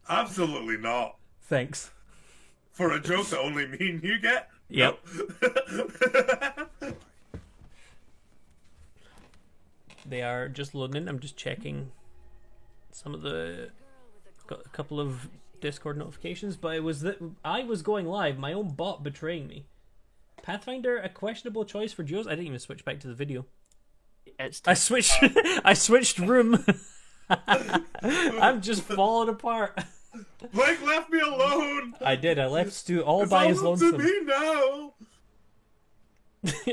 Absolutely not. Thanks. For a joke that only me and you get? Yep. No. They are just loading in. I'm just checking some of the... Got a couple of Discord notifications, but it was that I was going live, my own bot betraying me. Pathfinder, a questionable choice for duos? I didn't even switch back to the video. I switched I switched room. I'm just falling apart. Blake left me alone. I did. I left Stu all It's by his all up to lonesome. me now.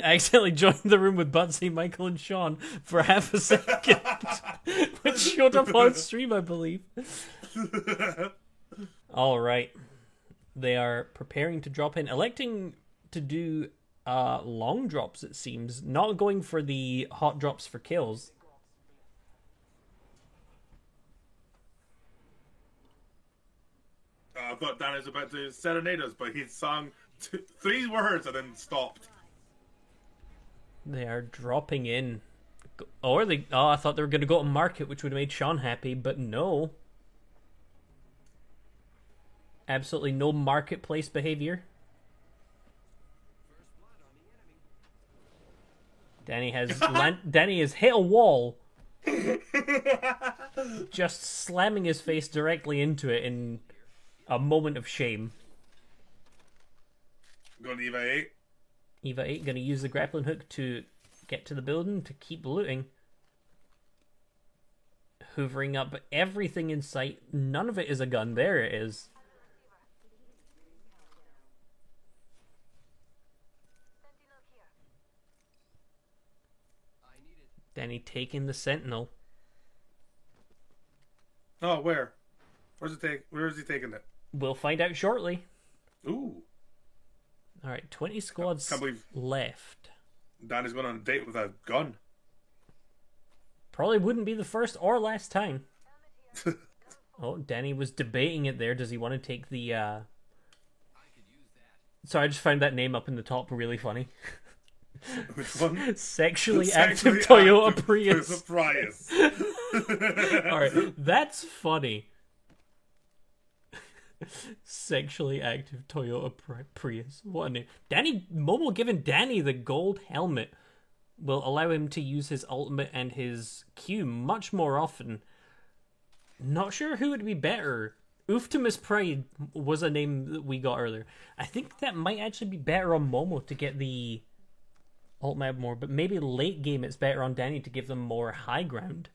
I accidentally joined the room with Butsy, Michael, and Sean for half a second, which showed up on stream, I believe. All right, they are preparing to drop in, electing to do long drops. It seems not going for the hot drops for kills. I thought Dan was about to serenade us, but he sung 3 words and then stopped. They are dropping in. Or they... Oh, I thought they were going to go to market, which would have made Sean happy, but no. Absolutely no marketplace behavior. Danny has Danny has hit a wall. Just slamming his face directly into it in a moment of shame. Going to Eva 8. Eva 8 going to use the grappling hook to get to the building to keep looting. Hoovering up everything in sight. None of it is a gun. There it is. Danny taking the Sentinel. Oh, where? Where is he taking it? We'll find out shortly. Ooh. Alright, 20 squads Can't believe- left. Dan is going on a date with a gun. Probably wouldn't be the first or last time. Oh, Danny was debating it there. Does he want to take the, Sorry, I just found that name up in the top really funny. Which one? Sexually active Toyota active Prius. Prius. Alright, that's funny. Sexually active Toyota Prius. What a name. Danny Momo giving Danny the gold helmet will allow him to use his ultimate and his Q much more often. Not sure who would be better. Optimus Pride was a name that we got earlier. I think that might actually be better on Momo to get the ultimate more, but maybe late game it's better on Danny to give them more high ground.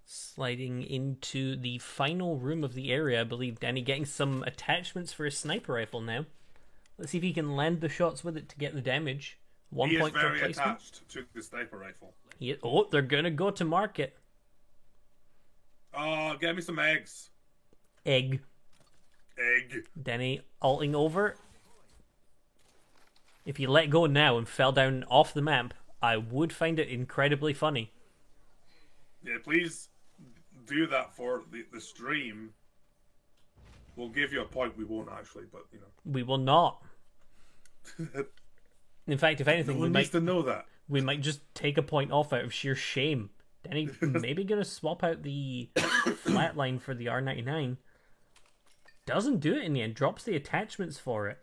Sliding into the final room of the area, I believe. Danny getting some attachments for his sniper rifle now. Let's see if he can land the shots with it to get the damage. 1 He is point for very placement. attached to the sniper rifle. Oh, they're gonna go to market. Oh, get me some eggs. Egg. Egg. Danny alting over. If you let go now and fell down off the map, I would find it incredibly funny. Yeah, please do that for the stream. We'll give you a point. We won't actually, but you know. We will not. In fact, if No anything, one needs to know that. we might just take a point off out of sheer shame. Danny maybe gonna swap out the flatline for the R99. Doesn't do it in the end. Drops the attachments for it.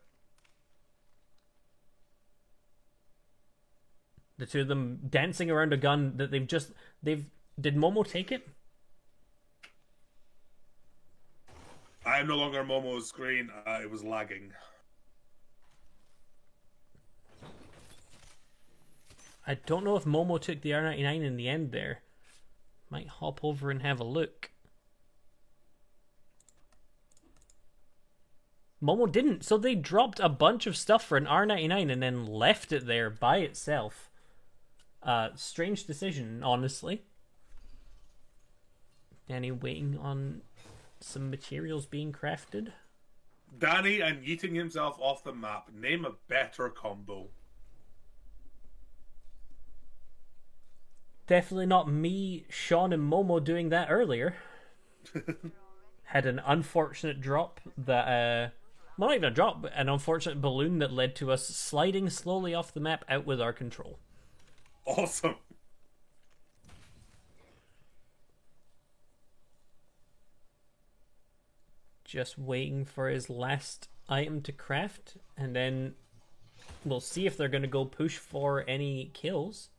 The two of them dancing around a gun that they've. Did Momo take it? I am no longer Momo's screen. It was lagging. I don't know if Momo took the R99 in the end there. Might hop over and have a look. Momo didn't, so they dropped a bunch of stuff for an R99 and then left it there by itself. Strange decision, honestly. Danny waiting on some materials being crafted. Danny and yeeting himself off the map. Name a better combo. Definitely not me, Sean, and Momo doing that earlier. Had an unfortunate drop that, well, not even a drop, but an unfortunate balloon that led to us sliding slowly off the map out with our control. Awesome. Just waiting for his last item to craft, and then we'll see if they're going to go push for any kills.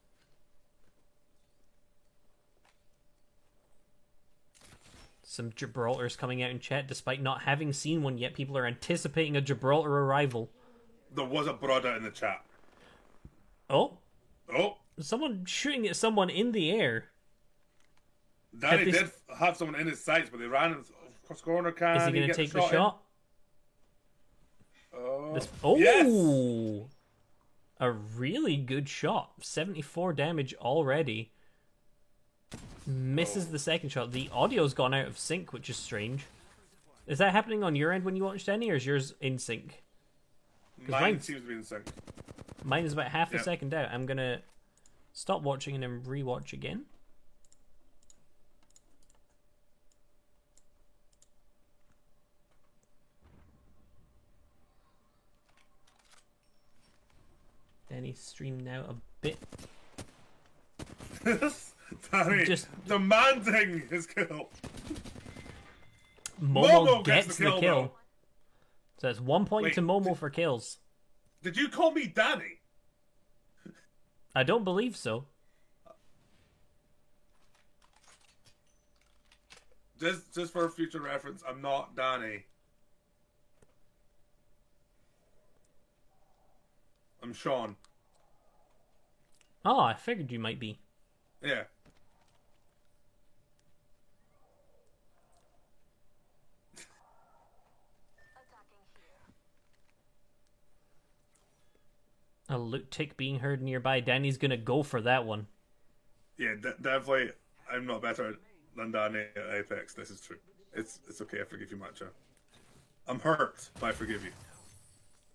Some Gibraltars coming out in chat despite not having seen one yet. People are anticipating a Gibraltar arrival. There was a brother in the chat. Oh, Oh, someone shooting at someone in the air. Danny Have they- did have someone in his sights, but they ran across corner. Can Is he going to get take the in? shot? Oh, Yes! A really good shot. 74 damage already. Misses the second shot. The audio's gone out of sync, which is strange. Is that happening on your end when you watched any, or is yours in sync? Mine mine- seems to be in sync. Mine is about half a Yep. second out. I'm gonna stop watching and then rewatch again. Danny's stream now a bit. Danny Just- demanding his kill. Momo Momo gets the kill. though. So it's 1 point Wait, to Momo for kills. Did you call me Danny? I don't believe so. Just for future reference, I'm not Danny. I'm Sean. Oh, I figured you might be. Yeah. A loot tick being heard nearby. Danny's gonna go for that one. Yeah, definitely. I'm not better than Danny at Apex. This is true. It's okay. I forgive you, Matcha. I'm hurt, but I forgive you.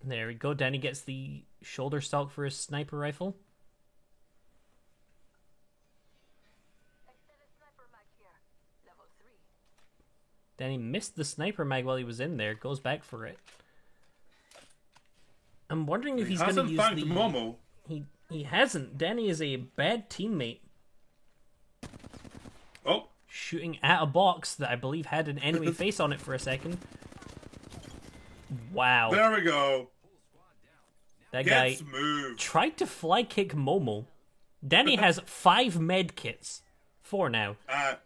There we go. Danny gets the shoulder stock for his sniper rifle. Extended sniper mag here. Level 3. Danny missed the sniper mag while he was in there. Goes back for it. I'm wondering if He he's going to hasn't use thanked the... Momo. He hasn't. Danny is a bad teammate. Oh, Shooting at a box that I believe had an enemy face on it for a second. Wow. there we go. That Get guy smooth. tried to fly kick Momo. Danny has 5 med kits. 4 now. And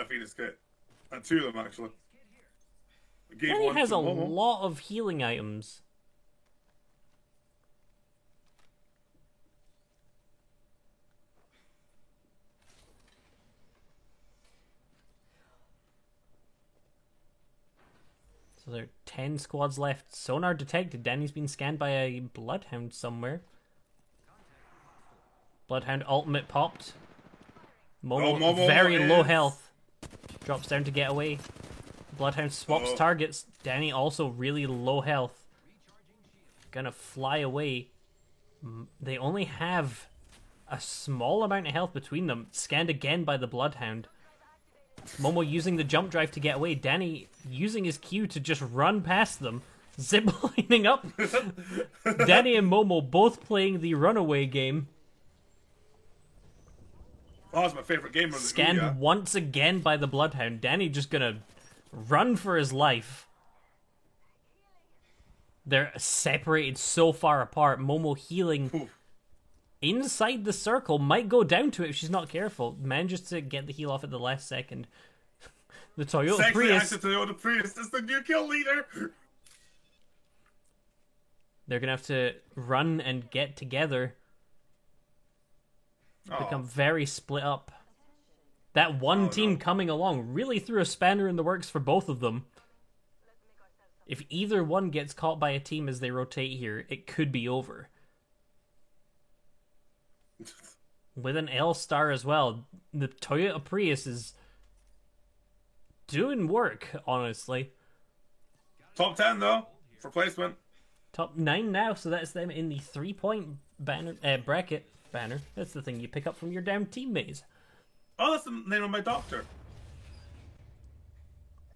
a Phoenix kit. And 2 of them, actually. I gave Danny one has to a Momo. lot of healing items. So there are 10 squads left. Sonar detected. Danny's been scanned by a Bloodhound somewhere. Bloodhound ultimate popped. Momo, Momo very low is- health. Drops down to get away. Bloodhound swaps Oh. targets. Danny also really low health. Gonna fly away. They only have a small amount of health between them. Scanned again by the Bloodhound. Momo using the jump drive to get away. Danny using his Q to just run past them. Ziplining up. Danny and Momo both playing the runaway game. Oh, that's my favorite game on the Scanned Ouya. once again by the Bloodhound. Danny just gonna run for his life. They're separated so far apart. Momo healing Oof. inside the circle. Might go down to it if she's not careful. Manages to get the heal off at the last second. The Toyota Sexy Prius. active Toyota Prius is the new kill leader. They're gonna have to run and get together. Become very split up. That one team coming along really threw a spanner in the works for both of them. If either one gets caught by a team as they rotate here, it could be over. With an L-Star as well, the Toyota Prius is doing work, honestly. Top 10 though for placement. Top 9 now, so that's them in the 3-point banner bracket. Banner. That's the thing you pick up from your damn teammates. Oh, that's the name of my doctor.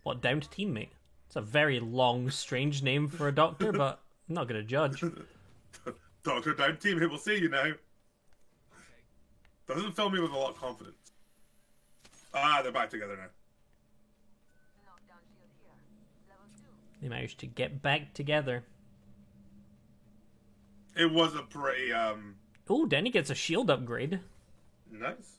What, down to teammate? It's a very long, strange name for a doctor, but I'm not gonna judge. Doctor down teammate will see you now. Doesn't fill me with a lot of confidence. Ah, they're back together now. Knockdown shield here. Level 2. They managed to get back together. It was a pretty Oh, Denny gets a shield upgrade. nice.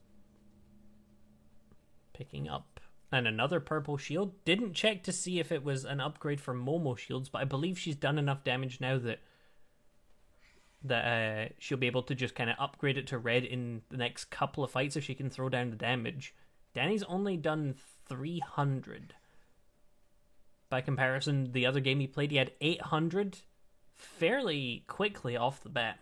Picking up and another purple shield. Didn't check to see if it was an upgrade for Momo shields, but I believe she's done enough damage now that she'll be able to just kind of upgrade it to red in the next couple of fights if she can throw down the damage. Danny's only done 300. By comparison, the other game he played, he had 800 fairly quickly off the bat.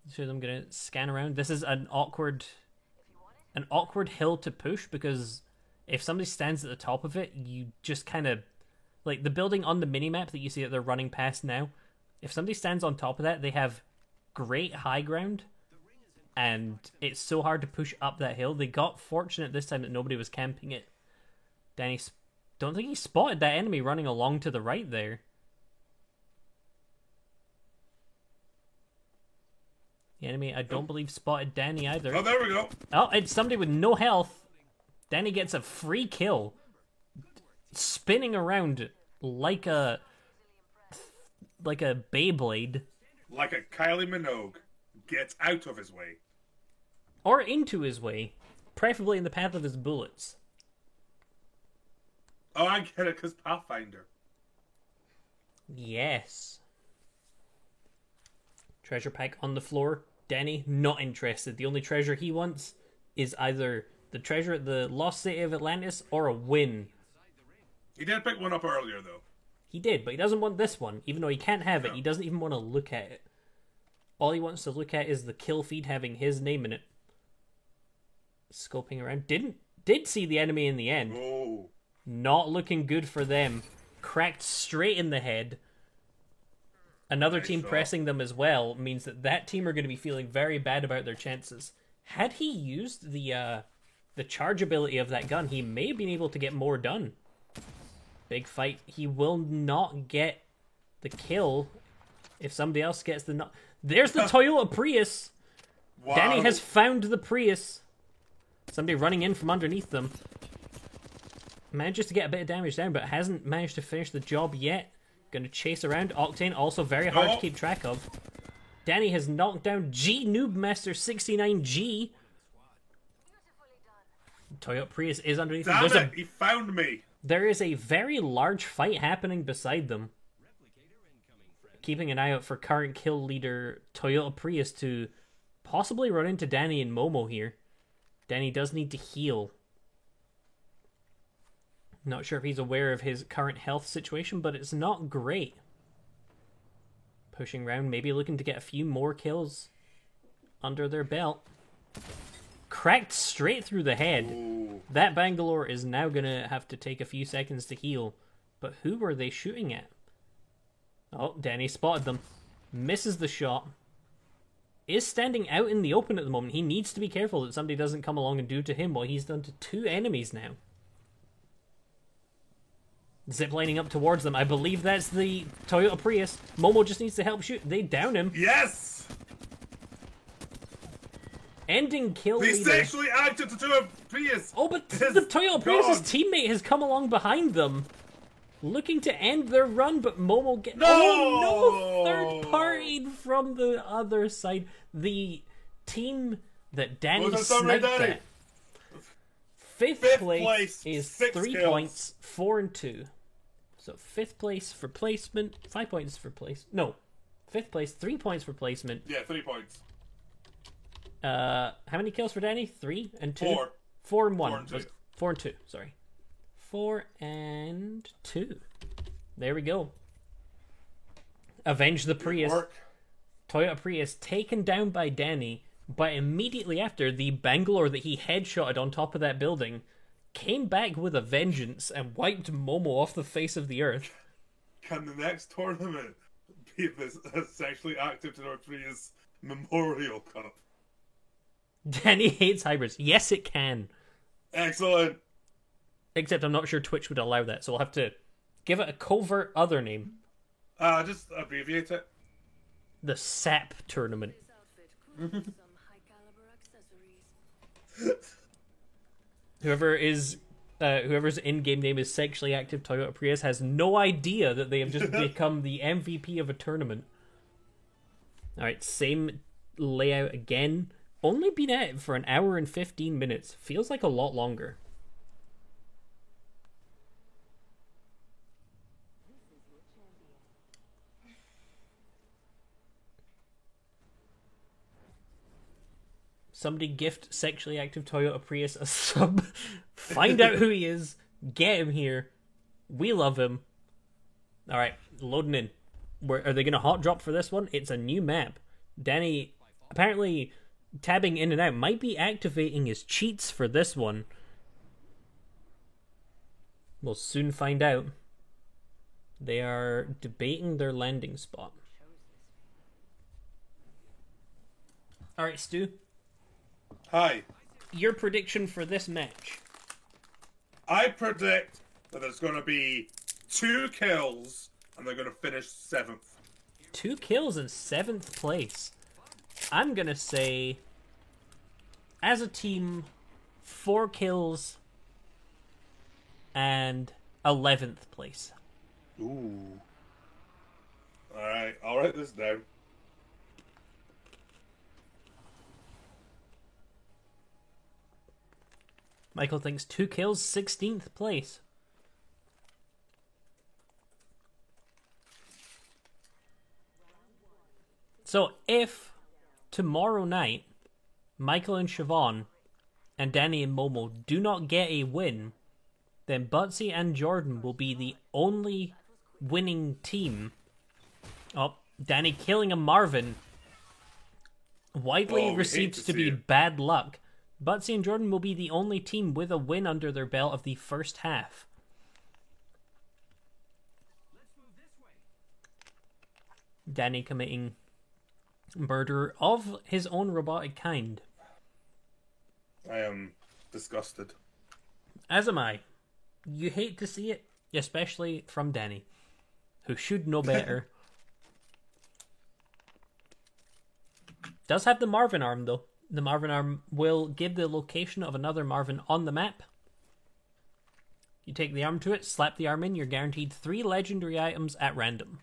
So I'm gonna scan around. This is an awkward hill to push, because if somebody stands at the top of it, you just kind of like the building on the minimap that you see that they're running past now. If somebody stands on top of that, they have great high ground, and it's so hard to push up that hill. They got fortunate this time that nobody was camping it. Danny, don't think he spotted that enemy running along to the right there. The enemy, I don't believe, spotted Danny either. Oh, there we go. Oh, it's somebody with no health. Danny gets a free kill. Spinning around like a Beyblade. Like a Kylie Minogue gets out of his way. Or into his way. Preferably in the path of his bullets. Oh, I get it, because Pathfinder. Yes. Treasure pack on the floor. Danny, not interested. The only treasure he wants is either the treasure at the lost city of Atlantis or a win. He did pick one up earlier, though. He did, but he doesn't want this one. Even though he can't have it, he doesn't even want to look at it. All he wants to look at is the kill feed having his name in it. Scoping around. Did see the enemy in the end. Oh. Not looking good for them. Cracked straight in the head. Another Nice team shot. pressing them as well means that team are going to be feeling very bad about their chances. Had he used the charge ability of that gun, he may have been able to get more done. Big fight. He will not get the kill if somebody else gets the... There's the Toyota Prius! Wow. Danny has found the Prius. Somebody running in from underneath them. Manages to get a bit of damage down, but hasn't managed to finish the job yet. Gonna chase around. Octane, also very hard to keep track of. Danny has knocked down G Noobmaster 69G. Toyota Prius is underneath him. Damn it, he found me. There is a very large fight happening beside them. Keeping an eye out for current kill leader Toyota Prius to possibly run into Danny and Momo here. Danny does need to heal. Not sure if he's aware of his current health situation, but it's not great. Pushing around, maybe looking to get a few more kills under their belt. Cracked straight through the head. Ooh. That Bangalore is now going to have to take a few seconds to heal. But who were they shooting at? Oh, Danny spotted them. Misses the shot. is standing out in the open at the moment. He needs to be careful that somebody doesn't come along and do to him what he's done to 2 enemies now. Ziplining up towards them. I believe that's the Toyota Prius. Momo just needs to help shoot. They down him. Yes! Ending kill They leader. sexually acted to a Prius! Oh, but His the Toyota Prius' God. teammate has come along behind them, looking to end their run, but Momo get No! Oh no! Third party from the other side. The team that Danny Was it Samurai sniped Danny? at. Fifth Fifth place place, is 6 3 kills. points, 4 and 2. So 5th place for placement, 5 points for place. No, 5th place, 3 points for placement. Yeah, 3 points. How many kills for Danny? 3 and 2? 4. 4 and 1. 4 and 2. 4 and 2, sorry. 4 and 2. There we go. Avenge the Prius. Work. Toyota Prius taken down by Danny, but immediately after, the Bangalore that he headshotted on top of that building came back with a vengeance and wiped Momo off the face of the earth. Can the next tournament be this sexually active to our Prius Memorial Cup? Danny hates hybrids. Yes, it can. Excellent. Except I'm not sure Twitch would allow that, so we'll have to give it a covert other name. Just abbreviate it. The SAP tournament. This outfit could use some high caliber accessories. Whoever's in-game name is sexually active Toyota Prius has no idea that they have just become the MVP of a tournament. Alright, same layout again. Only been at it for 1 hour and 15 minutes. Feels like a lot longer. Somebody gift sexually active Toyota Prius a sub. Find out who he is. Get him here. We love him. Alright, loading in. Are they going to hot drop for this one? It's a new map. Danny, apparently, tabbing in and out, might be activating his cheats for this one. We'll soon find out. They are debating their landing spot. Alright, Stu. Hi. Your prediction for this match. I predict that there's going to be 2 kills and they're going to finish 7th. 2 kills in 7th place. I'm going to say, as a team, 4 kills and 11th place. Ooh. Alright, I'll write this down. Michael thinks 2 kills, 16th place. So if tomorrow night Michael and Siobhan and Danny and Momo do not get a win, then Butsy and Jordan will be the only winning team. Oh, Danny killing a Marvin. Widely Oh, we hate received to to see be it. bad luck. Butsy and Jordan will be the only team with a win under their belt of the first half. Danny committing murder of his own robotic kind. I am disgusted. As am I. You hate to see it, especially from Danny, who should know better. Does have the Marvin arm, though. The Marvin arm will give the location of another Marvin on the map. You take the arm to it, slap the arm in, you're guaranteed 3 legendary items at random.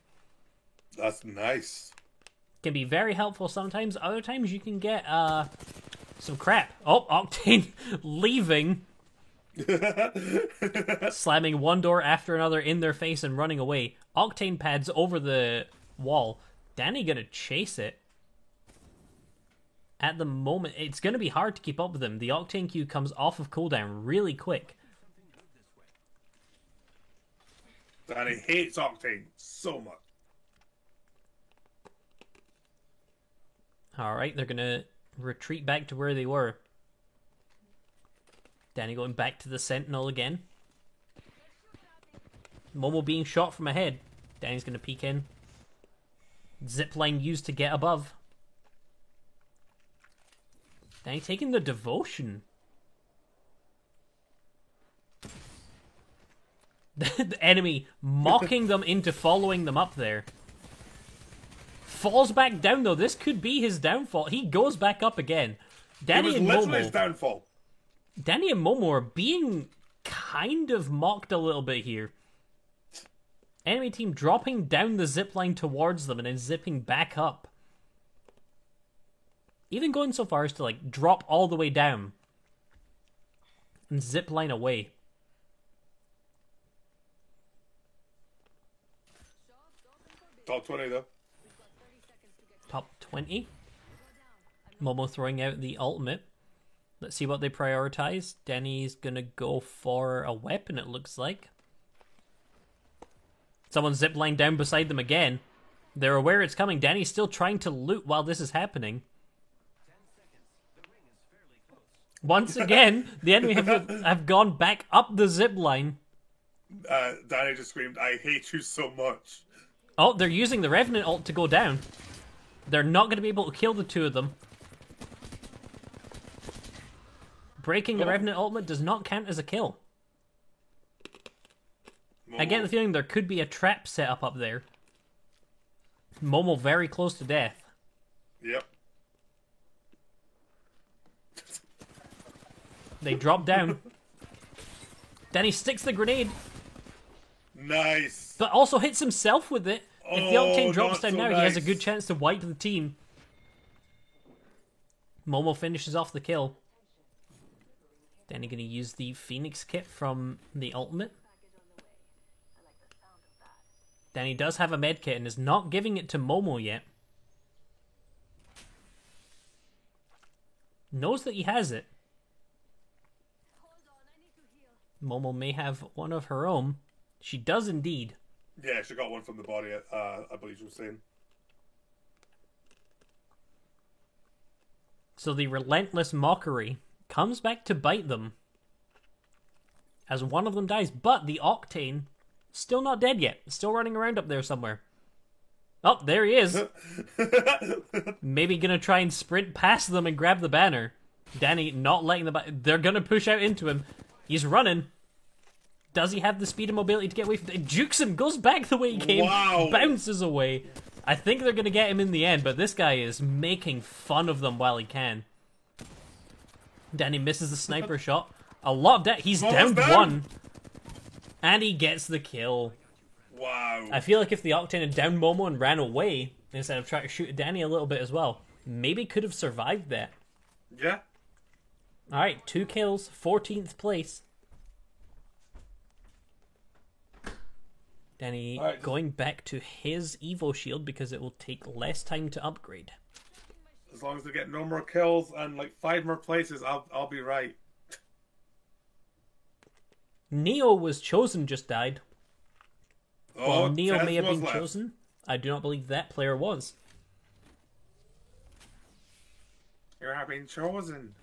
That's nice. Can be very helpful sometimes. Other times you can get some crap. Oh, Octane leaving. Slamming one door after another in their face and running away. Octane pads over the wall. Danny gonna chase it. At the moment, it's gonna be hard to keep up with him. The Octane Q comes off of cooldown really quick. Danny hates Octane so much. Alright, they're gonna retreat back to where they were. Danny going back to the Sentinel again. Momo being shot from ahead. Danny's gonna peek in. Zipline used to get above. Danny taking the devotion. The enemy mocking them into following them up there. Falls back down though. This could be his downfall. He goes back up again. It was literally his downfall. Danny and Momo are being kind of mocked a little bit here. Enemy team dropping down the zipline towards them and then zipping back up. Even going so far as to like drop all the way down and zipline away. Top 20 though. Top 20. Momo throwing out the ultimate. Let's see what they prioritize. Danny's gonna go for a weapon, it looks like. Someone ziplined down beside them again. They're aware it's coming. Danny's still trying to loot while this is happening. Once again, the enemy have gone back up the zipline. Danny just screamed, "I hate you so much." Oh, they're using the Revenant ult to go down. They're not going to be able to kill the two of them. Breaking the Revenant ultimate does not count as a kill. I get the feeling there could be a trap set up there. Momo very close to death. Yep. They drop down. Danny sticks the grenade, Nice. but also hits himself with it. If the Octane drops not down so now, he has a nice. good chance to wipe the team. Momo finishes off the kill. Danny going to use the Phoenix kit from the ultimate. Danny does have a med kit and is not giving it to Momo yet. Knows that he has it. Momo may have one of her own. She does indeed. Yeah, she got one from the body, I believe she was saying. So the relentless mockery comes back to bite them as one of them dies, but the Octane still not dead yet. Still running around up there somewhere. Oh, there he is. Maybe gonna try and sprint past them and grab the banner. Danny not letting them. They're gonna push out into him. He's running. Does he have the speed and mobility to get away from it? Jukes him, goes back the way he came, Wow. bounces away. I think they're gonna get him in the end, but this guy is making fun of them while he can. Danny misses the sniper shot. A lot of that. He's Almost down down. one. And he gets the kill. Wow. I feel like if the Octane had downed Momo and ran away, instead of trying to shoot at Danny a little bit as well, maybe could have survived that. Yeah. Alright, 2 kills, 14th place. Danny Alright. going back to his Evo shield because it will take less time to upgrade. As long as they get no more kills and like 5 more places, I'll be right. Neo was chosen, just died. Oh, While Neo Tez may have was been left. chosen, I do not believe that player was. You have been chosen.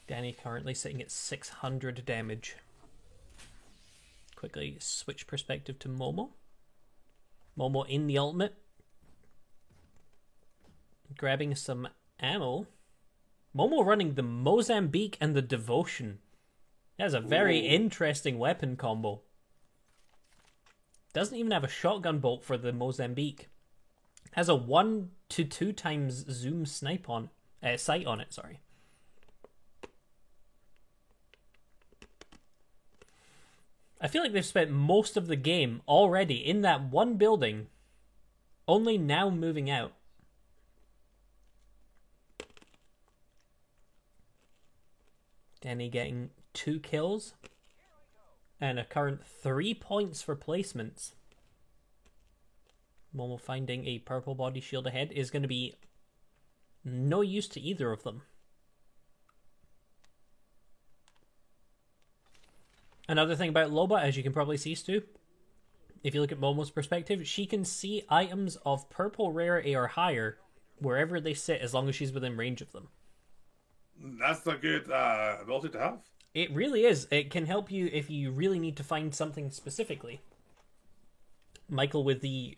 Danny currently sitting at 600 damage. Quickly switch perspective to Momo. Momo in the ultimate. Grabbing some ammo. Momo running the Mozambique and the Devotion. That's a very interesting weapon combo. Doesn't even have a shotgun bolt for the Mozambique. Has a 1 to 2 times zoom sight on it, sorry. I feel like they've spent most of the game already in that one building, only now moving out. Danny getting 2 kills and a current 3 points for placements. Momo finding a purple body shield ahead is going to be no use to either of them. Another thing about Loba, as you can probably see, Stu, if you look at Momo's perspective, she can see items of purple rarity or higher wherever they sit as long as she's within range of them. That's a good ability to have. It really is. It can help you if you really need to find something specifically. Michael with the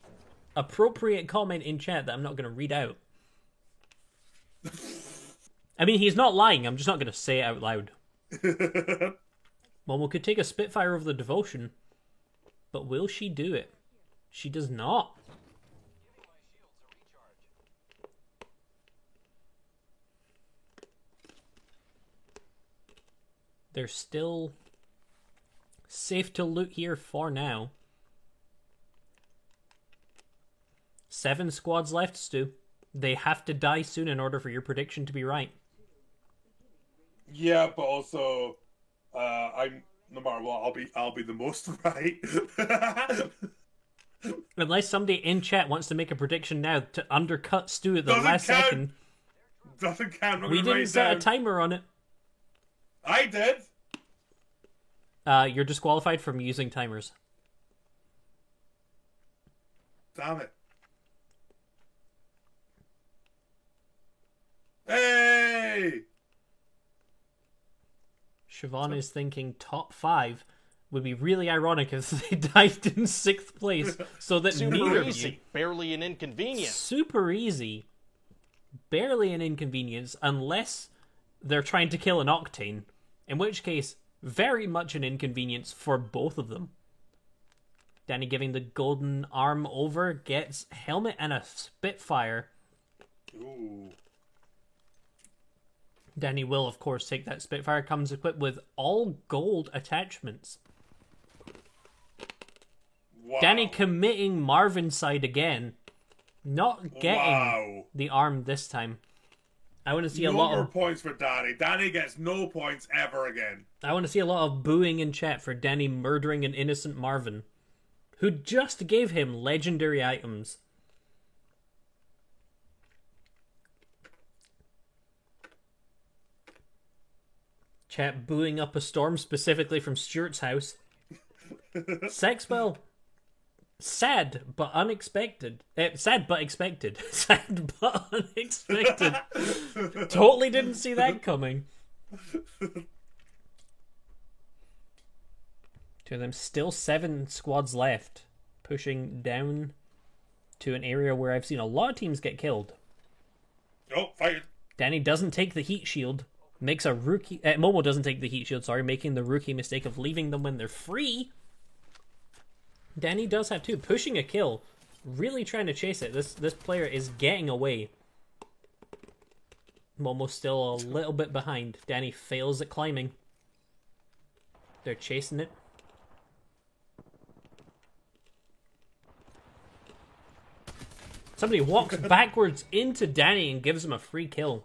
appropriate comment in chat that I'm not going to read out. I mean, he's not lying. I'm just not going to say it out loud. Momo could take a Spitfire over the Devotion, but will she do it? She does not. They're still safe to loot here for now. 7 squads left, Stu. They have to die soon in order for your prediction to be right. Yeah, but also, I'm no matter what, I'll be the most right. Unless somebody in chat wants to make a prediction now to undercut Stu at the Doesn't last count. second. Doesn't count. We didn't set a timer on it. I did. You're disqualified from using timers. Damn it. Hey! Siobhan is thinking top 5 would be really ironic if they died in 6th place, so that neither Super of you... easy. Barely an inconvenience. Super easy. Barely an inconvenience, unless they're trying to kill an Octane, in which case, very much an inconvenience for both of them. Danny giving the golden arm over, gets helmet and a Spitfire. Ooh. Danny will, of course, take that Spitfire. Comes equipped with all gold attachments. Wow. Danny committing Marvin's side again. Not getting the arm this time. I want to see a lot more of points for Danny. Danny gets no points ever again. I want to see a lot of booing in chat for Danny murdering an innocent Marvin, who just gave him legendary items. Chat booing up a storm specifically from Stuart's house. Sexwell, sad but unexpected. Sad but expected. Sad but unexpected. Totally didn't see that coming. Two of them, still 7 squads left. Pushing down to an area where I've seen a lot of teams get killed. Oh, fired. Danny doesn't take the heat shield. Makes a rookie... Momo doesn't take the heat shield, sorry. Making the rookie mistake of leaving them when they're free. Danny does have 2. Pushing a kill. Really trying to chase it. This player is getting away. Momo's still a little bit behind. Danny fails at climbing. They're chasing it. Somebody walks backwards into Danny and gives him a free kill.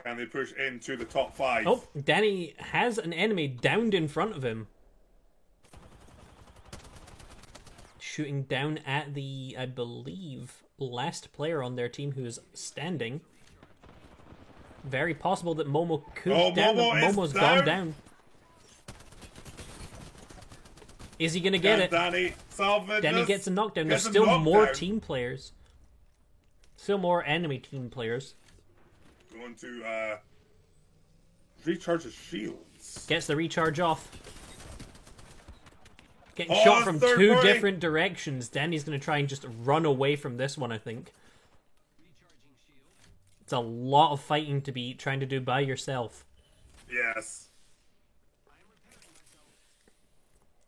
Can they push into the top 5? Oh, Danny has an enemy downed in front of him. Shooting down at the, I believe, last player on their team who is standing. Very possible that Momo could down. Momo's gone down. Is he going to get it? Danny salvage. Danny gets a knockdown. There's still more team players. Still more enemy team players. Going to recharge his shields. Gets the recharge off. Getting shot from 2 different directions. Danny's going to try and just run away from this one, I think. It's a lot of fighting to be trying to do by yourself. Yes.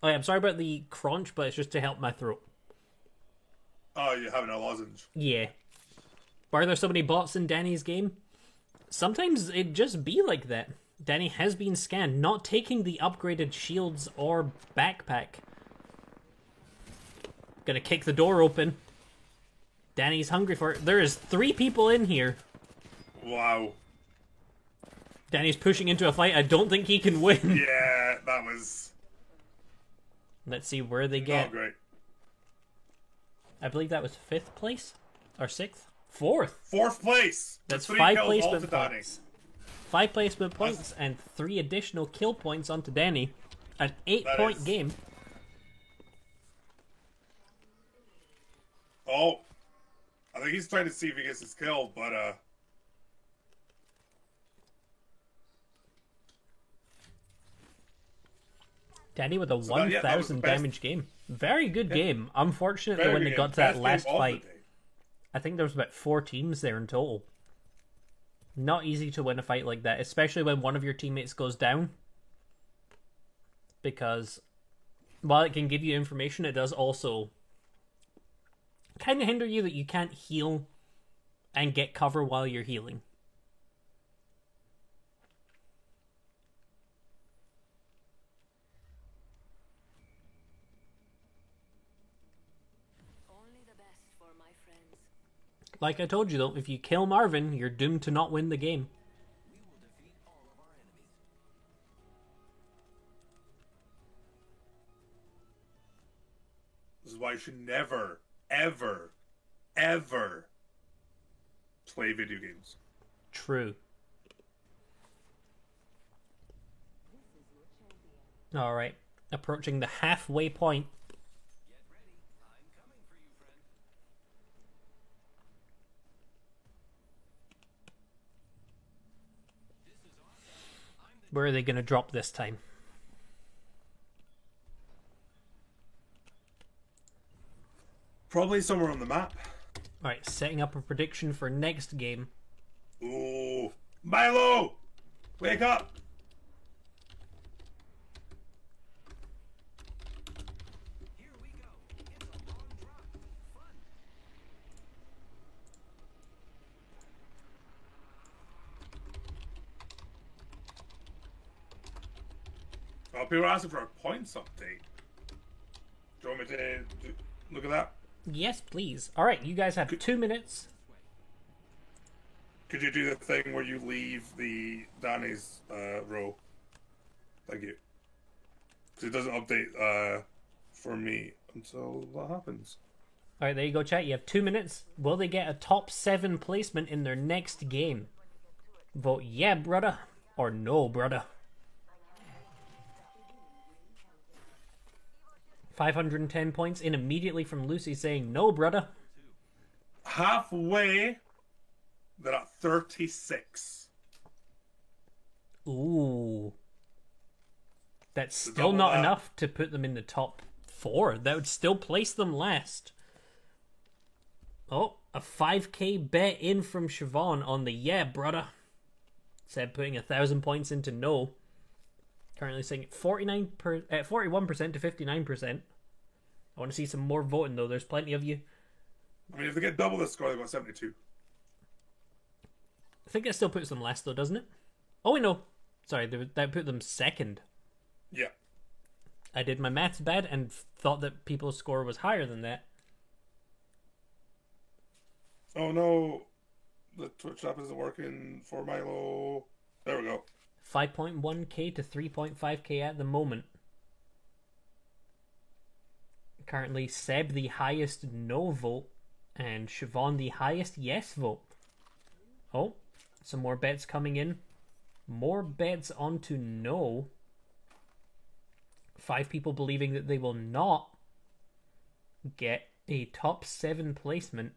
Oh, yeah, I'm sorry about the crunch, but it's just to help my throat. Oh, you're having a lozenge. Yeah. Are there so many bots in Danny's game? Sometimes it just be like that. Danny has been scanned, not taking the upgraded shields or backpack. Gonna kick the door open. Danny's hungry for it. There is 3 people in here. Wow. Danny's pushing into a fight I don't think he can win. Yeah, that was... Let's see where they get. Not great. I believe that was 5th place? Or 6th? 4th. 4th place. That's 3 5 kills placement to Danny. points. 5 placement points and 3 additional kill points onto Danny. An 8-point game. Oh. I think he's trying to see if he gets his kill, but Danny with a 1,000 damage game. Very good game. Unfortunately, very when they good got to game. that Best last game of the fight, day. I think there was about 4 teams there in total. Not easy to win a fight like that, especially when one of your teammates goes down. Because while it can give you information, it does also kind of hinder you that you can't heal and get cover while you're healing. Only the best for my friends. Like I told you though, if you kill Marvin, you're doomed to not win the game. This is why you should never, ever, ever play video games. True. Alright, approaching the halfway point. Where are they going to drop this time? Probably somewhere on the map. Alright, setting up a prediction for next game. Ooh. Milo! Wake up! Here we go. It's a long drop. Fun. Oh, people are asking for a points update. Do you want me to look at that? Yes, please. Alright, you guys have 2 minutes. Could you do the thing where you leave the Danny's row? Thank you. Because it doesn't update for me until that happens. Alright, there you go, chat. You have 2 minutes. Will they get a top 7 placement in their next game? Vote yeah, brother, or no, brother. 510 points in immediately from Lucy saying no, brother. Halfway, they're at 36. Ooh. That's So still double not that. enough to put them in the top 4. That would still place them last. Oh, a 5k bet in from Siobhan on the yeah, brother. Said putting 1,000 points into no. Currently saying 41% to 59%. I want to see some more voting though. There's plenty of you. I mean, if they get double the score, they've got 72. I think that still puts them last though, doesn't it? Oh, wait, no. Sorry, that put them second. Yeah. I did my maths bad and thought that people's score was higher than that. Oh no, the Twitch app isn't working for Milo. There we go. 5.1k to 3.5k at the moment. Currently, Seb the highest no vote, and Siobhan the highest yes vote. Oh, some more bets coming in. More bets onto no. 5 people believing that they will not get a top 7 placement.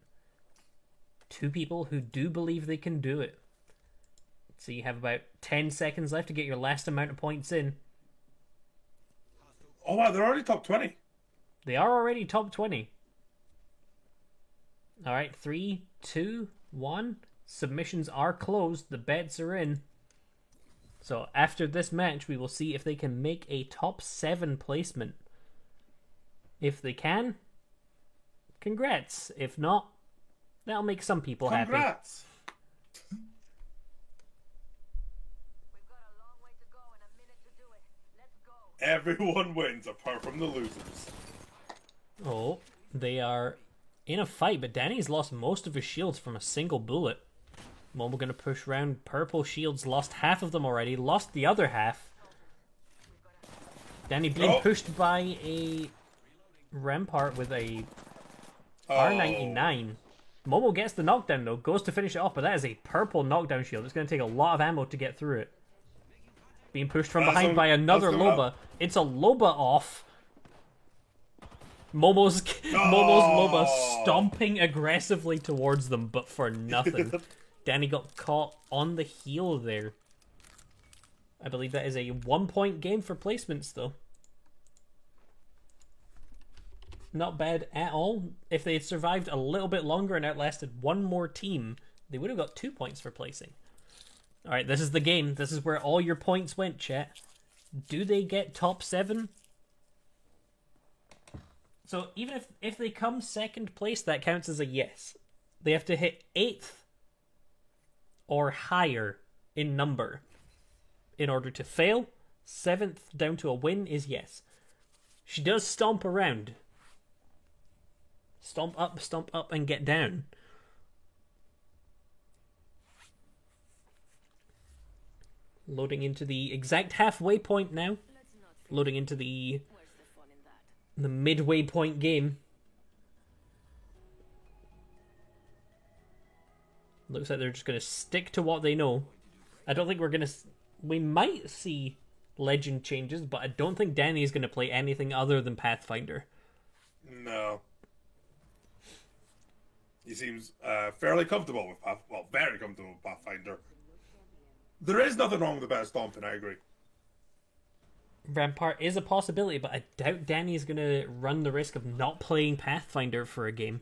2 people who do believe they can do it. So you have about 10 seconds left to get your last amount of points in. Oh wow, they're already top 20. They are already top 20. Alright, 3, 2, 1. Submissions are closed. The bets are in. So after this match, we will see if they can make a top 7 placement. If they can, congrats. If not, that'll make some people happy. Congrats. We've got a long way to go and a minute to do it. Let's go. Everyone wins apart from the losers. Oh, they are in a fight, but Danny's lost most of his shields from a single bullet. Momo going to push round. Purple shields lost half of them already. Lost the other half. Danny being pushed by a Rampart with a R99. Momo gets the knockdown though. Goes to finish it off, but that is a purple knockdown shield. It's going to take a lot of ammo to get through it. Being pushed from behind by another Loba. It's a Loba off. Momo's Loba stomping aggressively towards them, but for nothing. Danny got caught on the heel there. I believe that is a 1-point game for placements, though. not bad at all. If they had survived a little bit longer and outlasted one more team, they would have got 2 points for placing. Alright, this is the game. This is where all your points went, chat. Do they get top 7? So even if they come second place, that counts as a yes. They have to hit 8th or higher in number in order to fail. 7th down to a win is yes. She does stomp around. Stomp up, and get down. Loading into the exact halfway point now. Loading into the midway point game. Looks like they're just going to stick to what they know. I don't think we're going to... We might see legend changes, but I don't think Danny is going to play anything other than Pathfinder. No. He seems fairly comfortable with very comfortable with Pathfinder. There is nothing wrong with the best stomping, I agree. Rampart is a possibility, but I doubt Danny is going to run the risk of not playing Pathfinder for a game.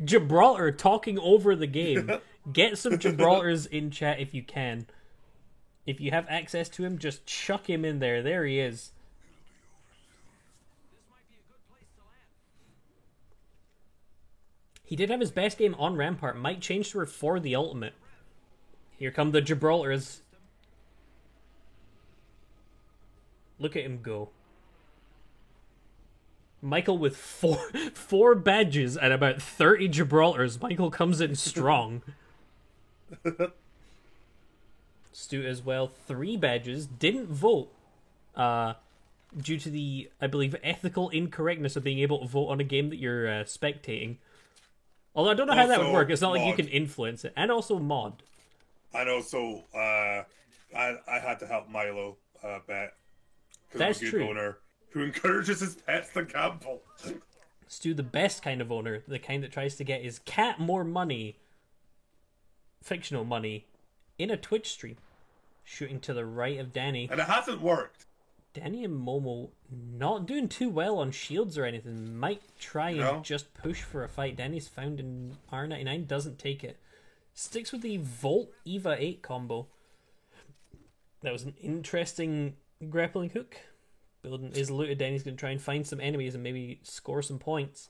Gibraltar talking over the game. Get some Gibraltars in chat if you can. If you have access to him, just chuck him in there. There he is. He did have his best game on Rampart. Might change to her for the ultimate. Here come the Gibraltars. Look at him go. Michael with four badges and about 30 Gibraltars. Michael comes in strong. Stu as well, 3 badges. Didn't vote. Due to the, I believe, ethical incorrectness of being able to vote on a game that you're spectating. Although I don't know how that would work. It's not like you can influence it. And also mod. And also, I had to help Milo bet. That's I'm a good true. owner who encourages his pets to gamble. Stu, the best kind of owner, the kind that tries to get his cat more money, fictional money, in a Twitch stream. Shooting to the right of Danny. And it hasn't worked. Danny and Momo not doing too well on shields or anything. Might try and just push for a fight. Danny's found in R99, doesn't take it. Sticks with the Volt Eva 8 combo. That was an interesting grappling hook. Building is looted. Danny's going to try and find some enemies and maybe score some points.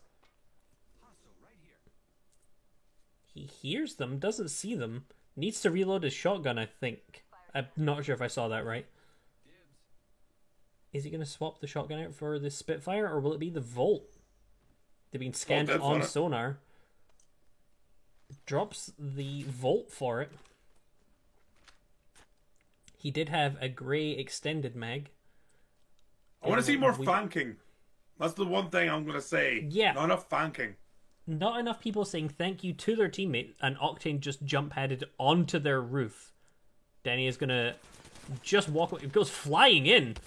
He hears them, doesn't see them. Needs to reload his shotgun, I think. I'm not sure if I saw that right. Is he going to swap the shotgun out for the Spitfire, or will it be the Volt? They've been scanned on sonar. Drops the Volt for it. He did have a grey extended mag. I want to see more fanking. That's the one thing I'm going to say. Yeah. Not enough fanking. Not enough people saying thank you to their teammate, and Octane just jump-headed onto their roof. Danny is going to just walk away. It goes flying in.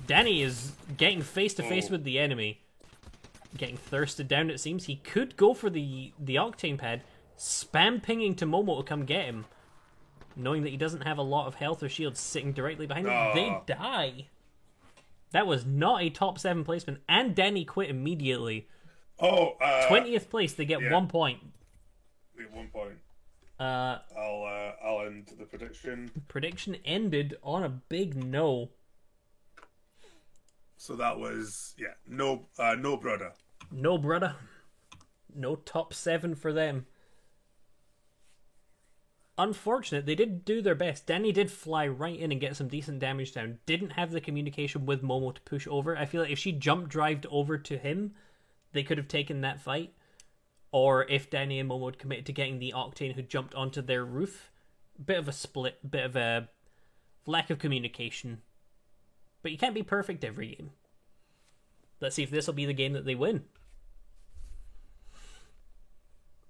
Danny is getting face-to-face with the enemy. Getting thirsted down, it seems. He could go for the Octane pad. Spam pinging to Momo to come get him. Knowing that he doesn't have a lot of health or shields sitting directly behind him. They die. That was not a top 7 placement. And Danny quit immediately. 20th place, they get 1 point. They get 1 point. I'll end the prediction. Prediction ended on a big no. So that was no brother. No brother. No top 7 for them. Unfortunate, they did do their best. Danny did fly right in and get some decent damage down. Didn't have the communication with Momo to push over. I feel like if she jump drived over to him, they could have taken that fight. Or if Danny and Momo had committed to getting the Octane who jumped onto their roof. Bit of a split, bit of a lack of communication. But you can't be perfect every game. Let's see if this will be the game that they win.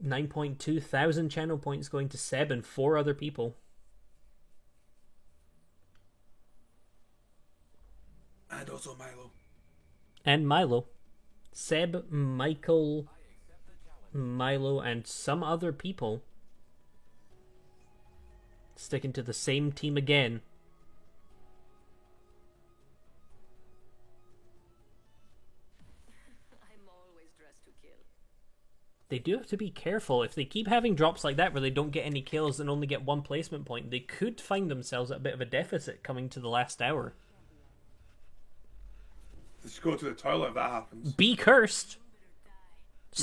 9.2 thousand channel points going to Seb and 4 other people. And also Milo. And Milo. Seb, Michael, Milo, and some other people. Sticking to the same team again. They do have to be careful. If they keep having drops like that where they don't get any kills and only get 1 placement point, they could find themselves at a bit of a deficit coming to the last hour. Just go to the toilet if that happens. Be cursed.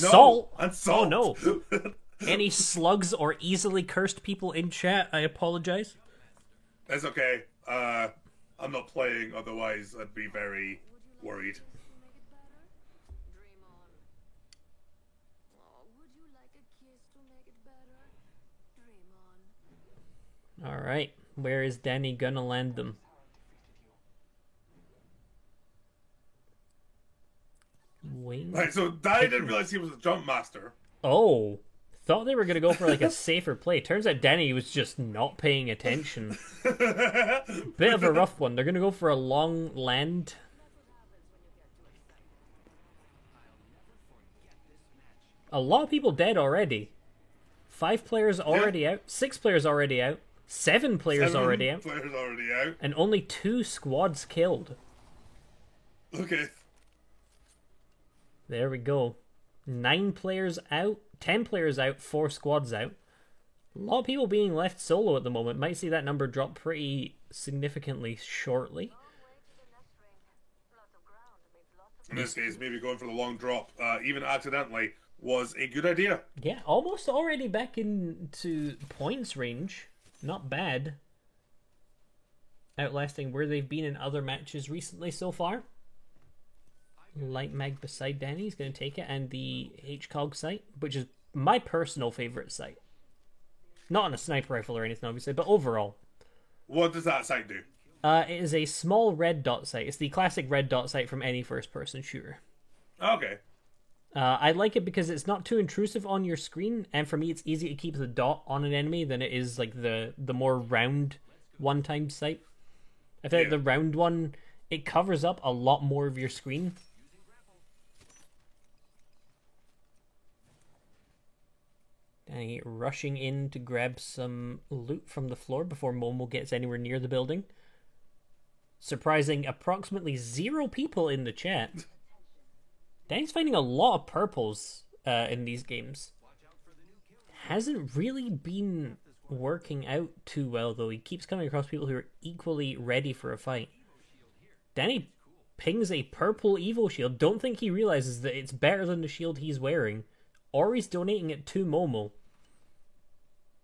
No, Salt. and salt. Oh no. Any slugs or easily cursed people in chat, I apologize. It's okay. I'm not playing, otherwise I'd be very worried. Dream on. Oh, would you like a kiss to make it better? Dream on. Alright, where is Danny gonna land them? Wing. Right, so Danny didn't realize he was a jump master. Oh, thought they were gonna go for like a safer play. Turns out Danny was just not paying attention. Bit of a rough one. They're gonna go for a long land. A lot of people dead already. 5 players already out. 6 players already out. 7 players already out. Players already out. And only 2 squads killed. Okay. There we go. 9 players out. 10 players out. 4 squads out. A lot of people being left solo at the moment. Might see that number drop pretty significantly shortly. In this case, maybe going for the long drop, even accidentally, was a good idea. Yeah, almost already back into points range. Not bad. Outlasting where they've been in other matches recently so far. Light mag beside Danny is going to take it, and the HCOG site, which is my personal favourite site. Not on a sniper rifle or anything, obviously, but overall. What does that site do? It is a small red dot site. It's the classic red dot site from any first-person shooter. Okay. I like it because it's not too intrusive on your screen, and for me it's easy to keep the dot on an enemy than it is like the more round one-time sight. I feel like the round one, it covers up a lot more of your screen. Danny rushing in to grab some loot from the floor before Momo gets anywhere near the building. Surprising approximately 0 people in the chat. Danny's finding a lot of purples in these games. Hasn't really been working out too well, though. He keeps coming across people who are equally ready for a fight. Danny pings a purple Evo shield. Don't think he realizes that it's better than the shield he's wearing. Or he's donating it to Momo.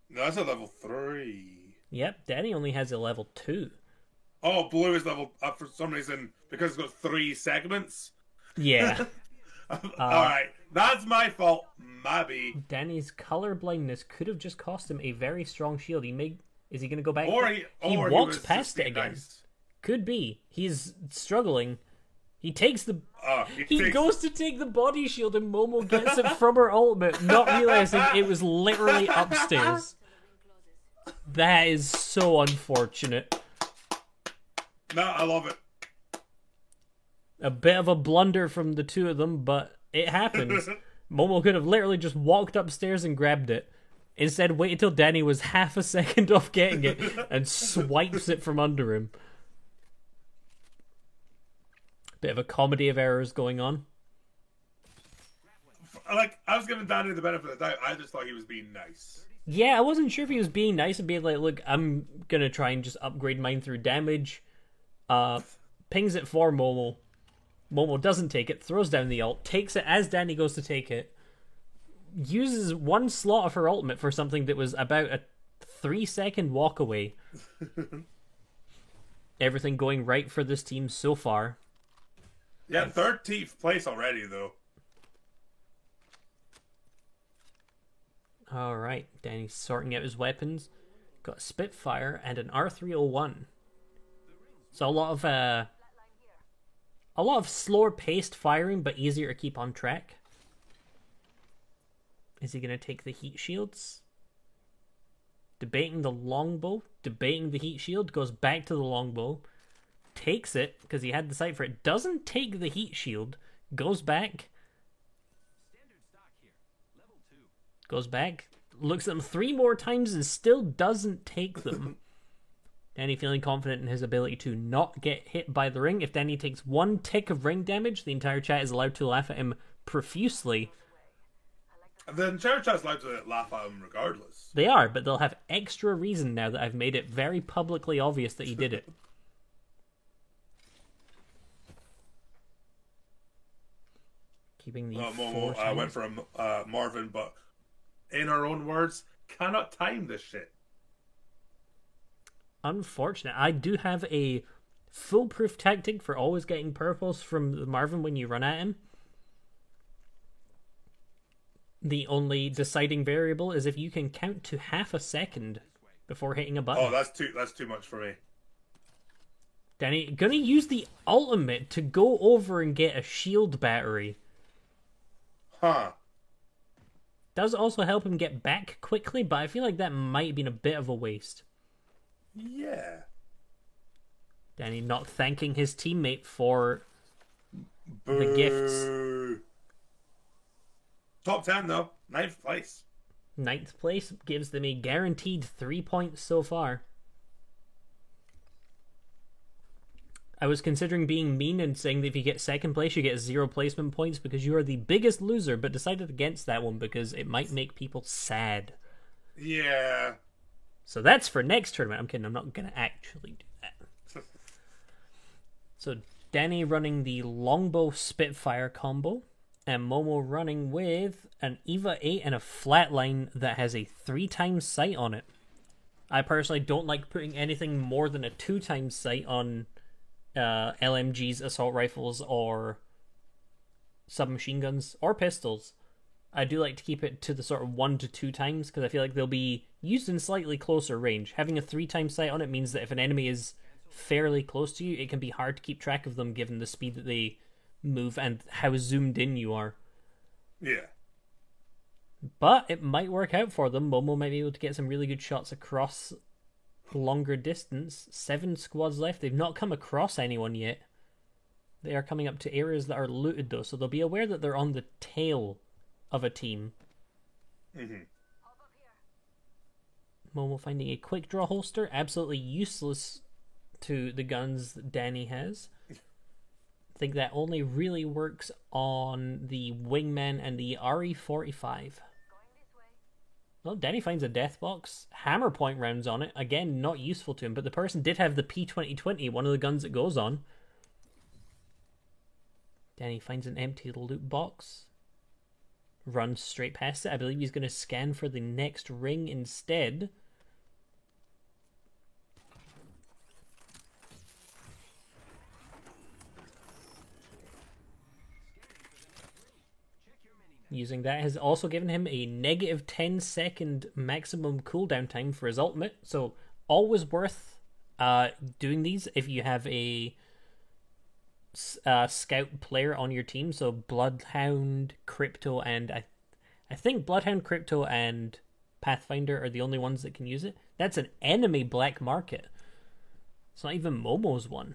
No, that's a level 3. Yep, Danny only has a level 2. Oh, blue is level up for some reason because it's got 3 segments. Yeah. Alright, that's my fault. Maybe. Danny's color blindness could have just cost him a very strong shield. Is he going to go back? Or he he walks was past just it being again. nice. Could be. He's struggling. He takes the... He takes- goes to take the body shield and Momo gets it from her ultimate, not realizing it was literally upstairs. That is so unfortunate. No, I love it. A bit of a blunder from the two of them, but it happens. Momo could have literally just walked upstairs and grabbed it. Instead, waited till Danny was half a second off getting it and swipes it from under him. Bit of a comedy of errors going on. Like, I was giving Danny the benefit of the doubt. I just thought he was being nice. Yeah, I wasn't sure if he was being nice and being like, look, I'm gonna try and just upgrade mine through damage. Pings it for Momo. Momo doesn't take it, throws down the ult, takes it as Danny goes to take it, uses 1 slot of her ultimate for something that was about a 3-second walk away. Everything going right for this team so far. Yeah, 13th place already, though. Alright, Danny's sorting out his weapons. Got a Spitfire and an R301. So a lot of slower paced firing, but easier to keep on track. Is he going to take the heat shields? Debating the longbow, debating the heat shield, goes back to the longbow, takes it, because he had the sight for it, doesn't take the heat shield, goes back, goes back, looks at them 3 more times and still doesn't take them. Danny feeling confident in his ability to not get hit by the ring. If Danny takes 1 tick of ring damage, the entire chat is allowed to laugh at him profusely Then Cherry Chat's allowed to laugh at him regardless. They are, but they'll have extra reason now that I've made it very publicly obvious that he did it. Keeping the Momo went for Marvin, but in her own words, cannot time this shit. Unfortunate. I do have a foolproof tactic for always getting purples from Marvin when you run at him. The only deciding variable is if you can count to half a second before hitting a button. Oh, that's too much for me. Danny, gonna use the ultimate to go over and get a shield battery. Huh. Does also help him get back quickly, but I feel like that might have been a bit of a waste. Yeah. Danny not thanking his teammate for Boo. the gifts. Top 10 though, 9th place. 9th place gives them a guaranteed 3 points so far. I was considering being mean and saying that if you get 2nd place, you get 0 placement points because you are the biggest loser, but decided against that one because it might make people sad. Yeah. So that's for next tournament. I'm kidding, I'm not going to actually do that. So Danny running the Longbow Spitfire combo, and Momo running with an EVA 8 and a flatline that has a 3x sight on it. I personally don't like putting anything more than a 2x sight on LMGs, assault rifles, or submachine guns, or pistols. I do like to keep it to the sort of 1 to 2 times, because I feel like they'll be used in slightly closer range. Having a 3x sight on it means that if an enemy is fairly close to you, it can be hard to keep track of them given the speed that they move and how zoomed in you are. Yeah. But it might work out for them. Momo might be able to get some really good shots across longer distance. 7 squads left. They've not come across anyone yet. They are coming up to areas that are looted though, so they'll be aware that they're on the tail of a team. Momo finding a quick draw holster, absolutely useless to the guns that Danny has. I think that only really works on the Wingman and the RE45. Well, Danny finds a death box. Hammer point rounds on it. Again, not useful to him, but the person did have the P2020, one of the guns it goes on. Danny finds an empty loot box. Runs straight past it. I believe he's going to scan for the next ring instead. Using that has also given him a negative 10-second maximum cooldown time for his ultimate, so always worth doing these if you have a scout player on your team. So Bloodhound, Crypto, and I think Bloodhound, Crypto, and Pathfinder are the only ones that can use it. That's an enemy black market. It's not even Momo's one.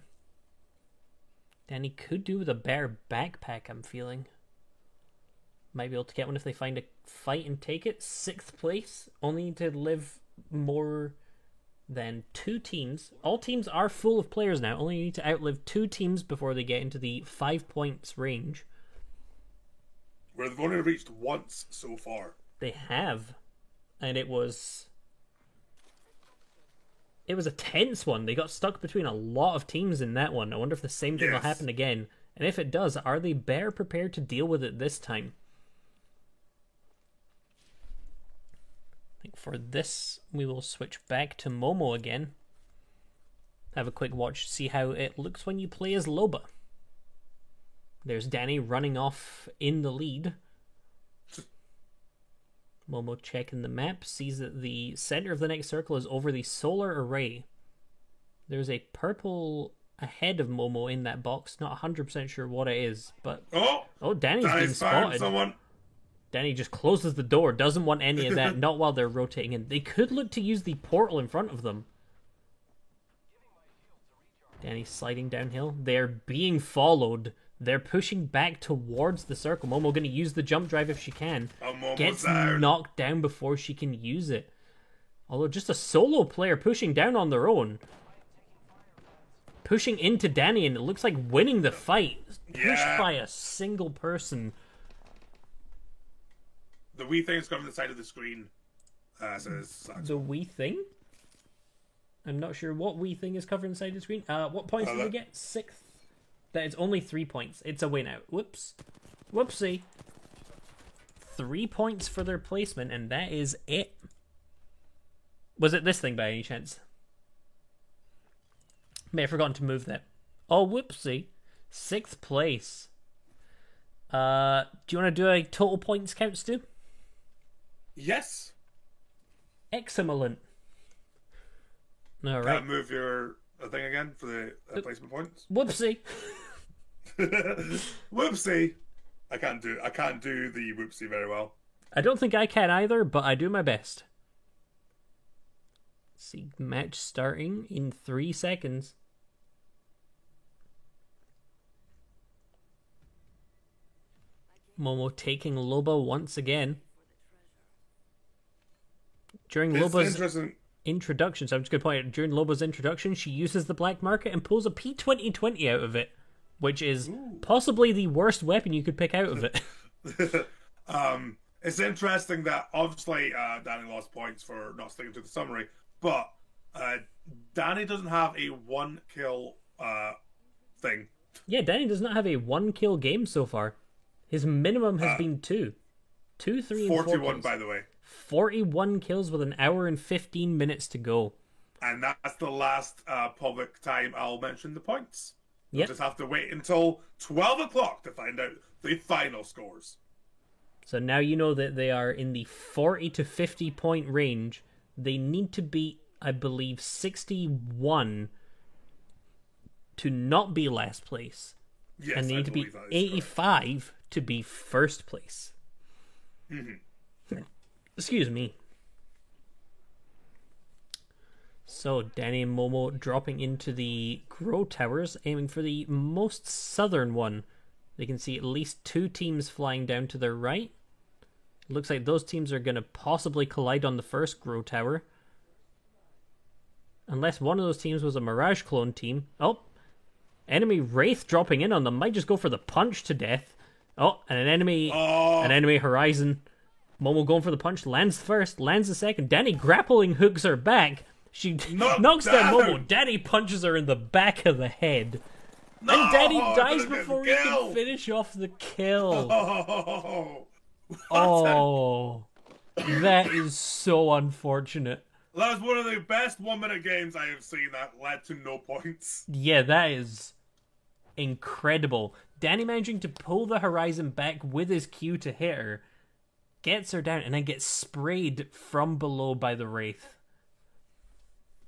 Danny could do with a bear backpack, I'm feeling. Might be able to get one if they find a fight and take it. 6th place. Only need to live more than 2 teams. All teams are full of players now. Only need to outlive 2 teams before they get into the 5 points range. Where they've only reached once so far. They have. And it was a tense one. They got stuck between a lot of teams in that one. I wonder if the same thing will happen again. And if it does, are they better prepared to deal with it this time? I think for this, we will switch back to Momo again. Have a quick watch to see how it looks when you play as Loba. There's Danny running off in the lead. Momo checking the map, sees that the center of the next circle is over the solar array. There's a purple ahead of Momo in that box. Not 100% sure what it is, but... Oh, Danny's been spotted. Someone. Danny just closes the door, doesn't want any of that, not while they're rotating in. They could look to use the portal in front of them. Danny's sliding downhill. They're being followed. They're pushing back towards the circle. Momo going to use the jump drive if she can. Gets knocked down before she can use it. Although just a solo player pushing down on their own. Pushing into Danny, and it looks like winning the fight. Pushed by a single person. The wee thing's got on the side of the screen. Says Saxon. The wee thing? I'm not sure what wee thing is covering inside the screen. What points did we get? 6th. That is only 3 points. It's a win out. Whoops. Whoopsie. 3 points for their placement, and that is it. Was it this thing by any chance? May have forgotten to move that. Oh, whoopsie. 6th place. Do you want to do a total points count, Stu? Yes. Excellent. All right. Move your thing again for the placement points. Whoopsie. Whoopsie. I can't do the whoopsie very well. I don't think I can either, but I do my best. See, match starting in 3 seconds. Momo taking Loba once again. During Loba's introduction, so I'm just going to point out, during Loba's introduction, she uses the black market and pulls a P2020 out of it, which is possibly the worst weapon you could pick out of it. It's interesting that obviously Danny lost points for not sticking to the summary, but Danny doesn't have a 1 kill thing. Yeah, Danny does not have a 1 kill game so far. His minimum has been 2. 2, 3, and 4 41, kills. by the way. 41 kills with an hour and 15 minutes to go. And that's the last public time I'll mention the points. Yep. You'll just have to wait until 12 o'clock to find out the final scores. So now you know that they are in the 40 to 50 point range. They need to beat, I believe, 61 to not be last place. Yes, and they need to be 85 to be first place. Mm-hmm. Excuse me. So, Danny and Momo dropping into the Grow Towers, aiming for the most southern one. They can see at least 2 teams flying down to their right. Looks like those teams are going to possibly collide on the first Grow Tower. Unless one of those teams was a Mirage clone team. Oh, enemy Wraith dropping in on them. Might just go for the punch to death. Oh, and an enemy Horizon. Momo going for the punch. Lands first, lands the second. Danny grappling hooks her back. She knocks down Momo. Danny punches her in the back of the head. No, and Danny dies before he can finish off the kill. Oh, that is so unfortunate. That was one of the best 1-minute games I have seen that led to no points. Yeah, that is incredible. Danny managing to pull the Horizon back with his Q to hit her, gets her down, and then gets sprayed from below by the Wraith.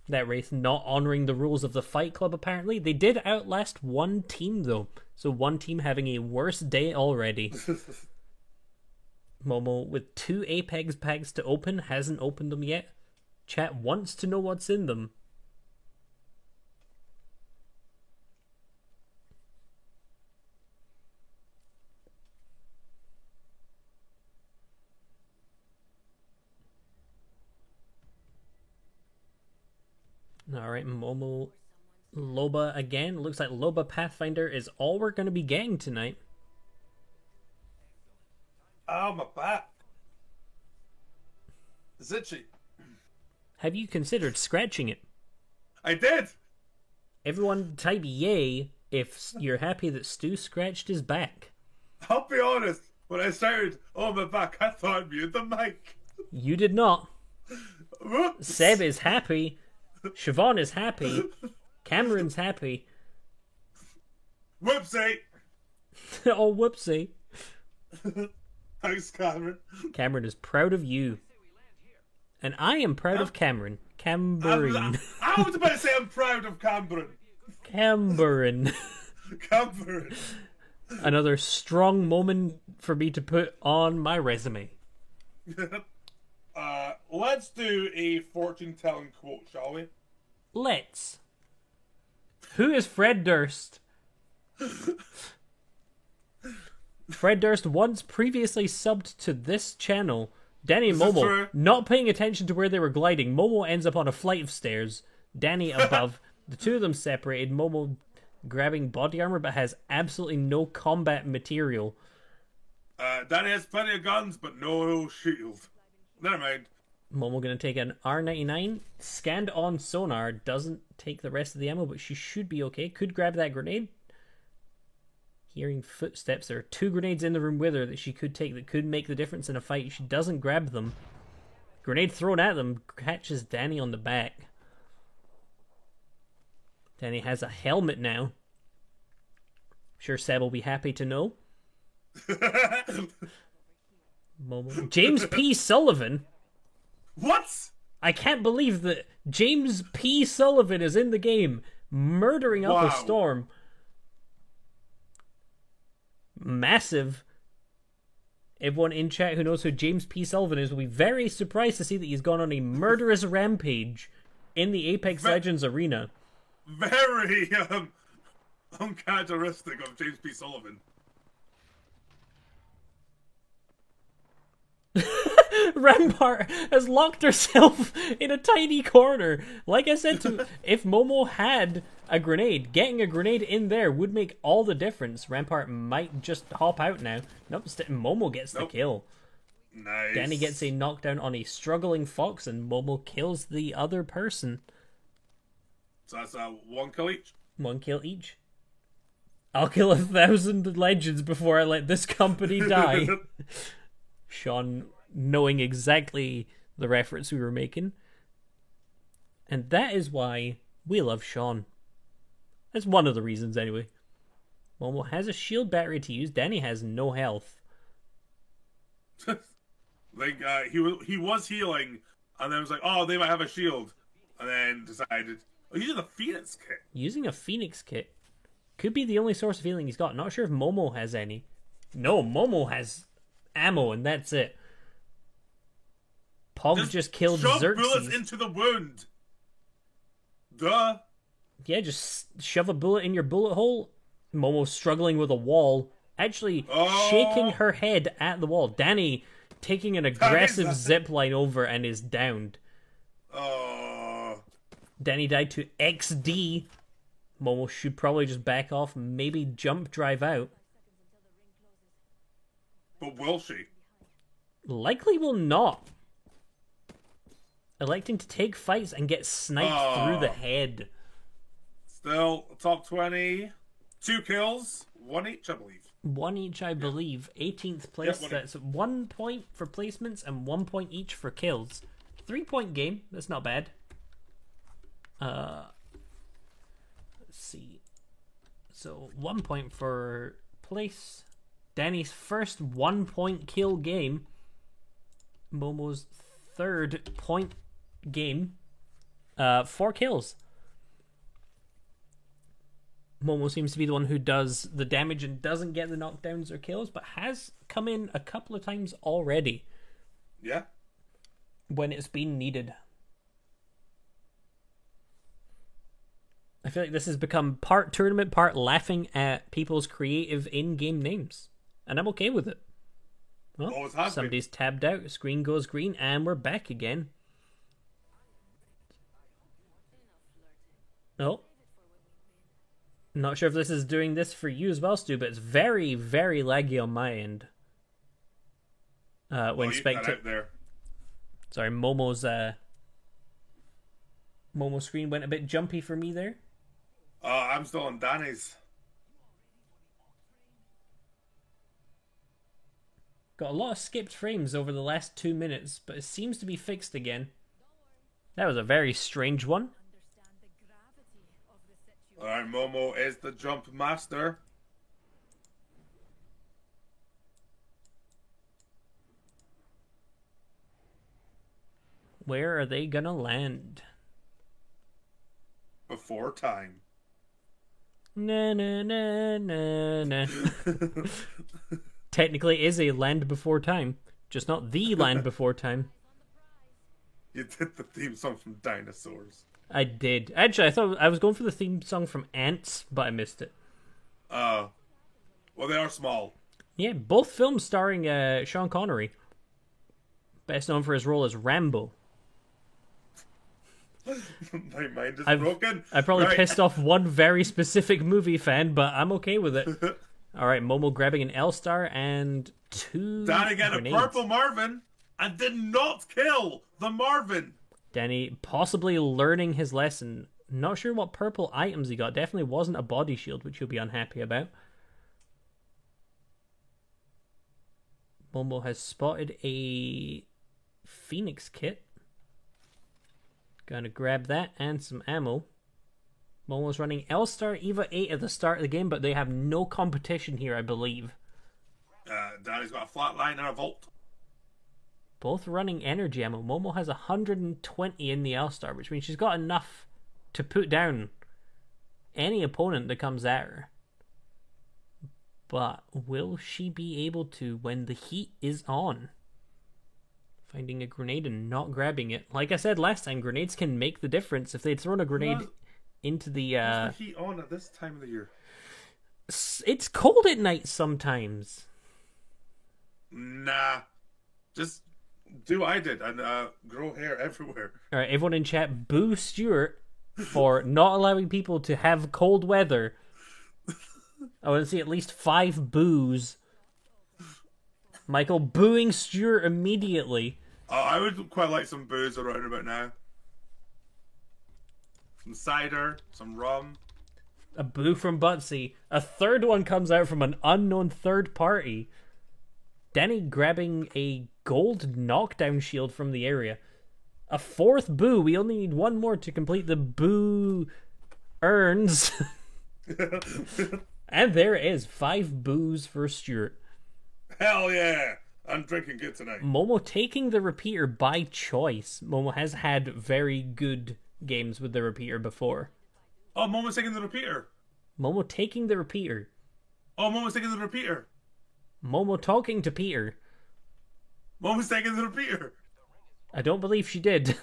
That Wraith not honouring the rules of the Fight Club, apparently. They did outlast one team, though. So one team having a worse day already. Momo, with 2 Apex packs to open, hasn't opened them yet. Chat wants to know what's in them. Alright, Momo, Loba again. Looks like Loba Pathfinder is all we're going to be getting tonight. Oh, my back. It's itchy. Have you considered scratching it? I did. Everyone type yay if you're happy that Stu scratched his back. I'll be honest. When I started on my back, I thought I'd mute the mic. You did not. Whoops. Seb is happy. Siobhan is happy. Cameron's happy. Whoopsie. Oh, whoopsie. Thanks, Cameron. Cameron is proud of you. And I am proud of Cameron. Camberine. I was about to say I'm proud of Cameron. Camberine. Cameron. Another strong moment for me to put on my resume. Let's do a fortune-telling quote, shall we? Let's. Who is Fred Durst? Fred Durst once previously subbed to this channel. Danny and Momo not paying attention to where they were gliding. Momo ends up on a flight of stairs. Danny above. The two of them separated. Momo grabbing body armor but has absolutely no combat material. Danny has plenty of guns, but no shield. Never mind. Momo gonna take an R99. Scanned on sonar. Doesn't take the rest of the ammo, but she should be okay. Could grab that grenade. Hearing footsteps. There are 2 grenades in the room with her that she could take that could make the difference in a fight. She doesn't grab them. Grenade thrown at them catches Danny on the back. Danny has a helmet now. Sure Seb will be happy to know. Momo. James P. Sullivan. What? I can't believe that James P. Sullivan is in the game, murdering up Wow. a storm. Massive. Everyone in chat who knows who James P. Sullivan is will be very surprised to see that he's gone on a murderous rampage in the Apex Legends arena. Very uncharacteristic of James P. Sullivan. Rampart has locked herself in a tiny corner. Like I said, if Momo had a grenade, getting a grenade in there would make all the difference. Rampart might just hop out now. Nope, Momo gets the kill. Nice. Danny gets a knockdown on a struggling Fox, and Momo kills the other person. So that's 1 kill each. 1 kill each. I'll kill 1,000 legends before I let this company die. Sean knowing exactly the reference we were making. And that is why we love Sean. That's one of the reasons, anyway. Momo has a shield battery to use. Danny has no health. Like, he was healing, and then was like, oh, they might have a shield. And then decided, oh, he's using the Phoenix kit. Using a Phoenix kit. Could be the only source of healing he's got. Not sure if Momo has any. No, Momo has ammo, and that's it. Pog just killed shove Xerxes. bullets into the wound. Duh. Yeah, just shove a bullet in your bullet hole. Momo's struggling with a wall. Actually, shaking her head at the wall. Danny taking an aggressive zip line over and is downed. Danny died to XD. Momo should probably just back off, maybe jump drive out. But will she? Likely will not. Electing to take fights and get sniped through the head. Still, top 20. 2 kills. 1 each, I believe. 1 each, I believe. 18th place. Yep, That's 1 point for placements and 1 point each for kills. 3-point game. That's not bad. Let's see. So 1 point for place. Danny's first 1 point kill game. Momo's 3rd point game. 4 kills. Momo seems to be the one who does the damage and doesn't get the knockdowns or kills, but has come in a couple of times already. Yeah. When it's been needed. I feel like this has become part tournament, part laughing at people's creative in-game names. And I'm okay with it. Well, Always has somebody's tabbed out, screen goes green, and we're back again. Oh. Not sure if this is doing this for you as well, Stu, but it's very, very laggy on my end. When out there. Sorry, Momo's screen went a bit jumpy for me there. I'm still on Danny's. Got a lot of skipped frames over the last 2 minutes, but it seems to be fixed again. That was a very strange one. Alright, Momo is the jump master. Where are they gonna land? Before time. Na na na na na. Technically is a Land Before Time, just not the Land Before Time. You did the theme song from Dinosaurs. I did. Actually, I thought I was going for the theme song from Ants, but I missed it. Well, they are small. Yeah, both films starring Sean Connery. Best known for his role as Rambo. My mind is I've broken. I probably Right. pissed off one very specific movie fan, but I'm okay with it. All right, Momo grabbing an L-Star and 2 Danny got grenades. a purple Marvin and did not kill the Marvin. Danny possibly learning his lesson. Not sure what purple items he got. Definitely wasn't a body shield, which you'll be unhappy about. Momo has spotted a Phoenix kit. Gonna grab that and some ammo. Momo's running L-Star Eva 8 at the start of the game, but they have no competition here, I believe. Danny's got a flatline and a Volt. Both running energy ammo. Momo has 120 in the L-Star, which means she's got enough to put down any opponent that comes at her. But will she be able to when the heat is on? Finding a grenade and not grabbing it. Like I said last time, grenades can make the difference. If they'd thrown a grenade into the... What's the heat on at this time of the year? It's cold at night sometimes. Nah. Just do what I did and grow hair everywhere. Alright, everyone in chat, boo Stuart for not allowing people to have cold weather. I want to see at least 5 boos. Michael booing Stuart immediately. I would quite like some booze around about now. Some cider, some rum. A boo from Butsy. A third one comes out from an unknown third party. Danny grabbing a gold knockdown shield from the area. A 4th boo. We only need 1 more to complete the boo earns. And there it is. 5 boos for Stuart. Hell yeah! I'm drinking good tonight. Momo taking the repeater by choice. Momo has had very good games with the repeater before. Oh, Momo's taking the repeater. Momo taking the repeater. Oh, Momo's taking the repeater. Momo talking to Peter. Momo's taking the repeater. I don't believe she did.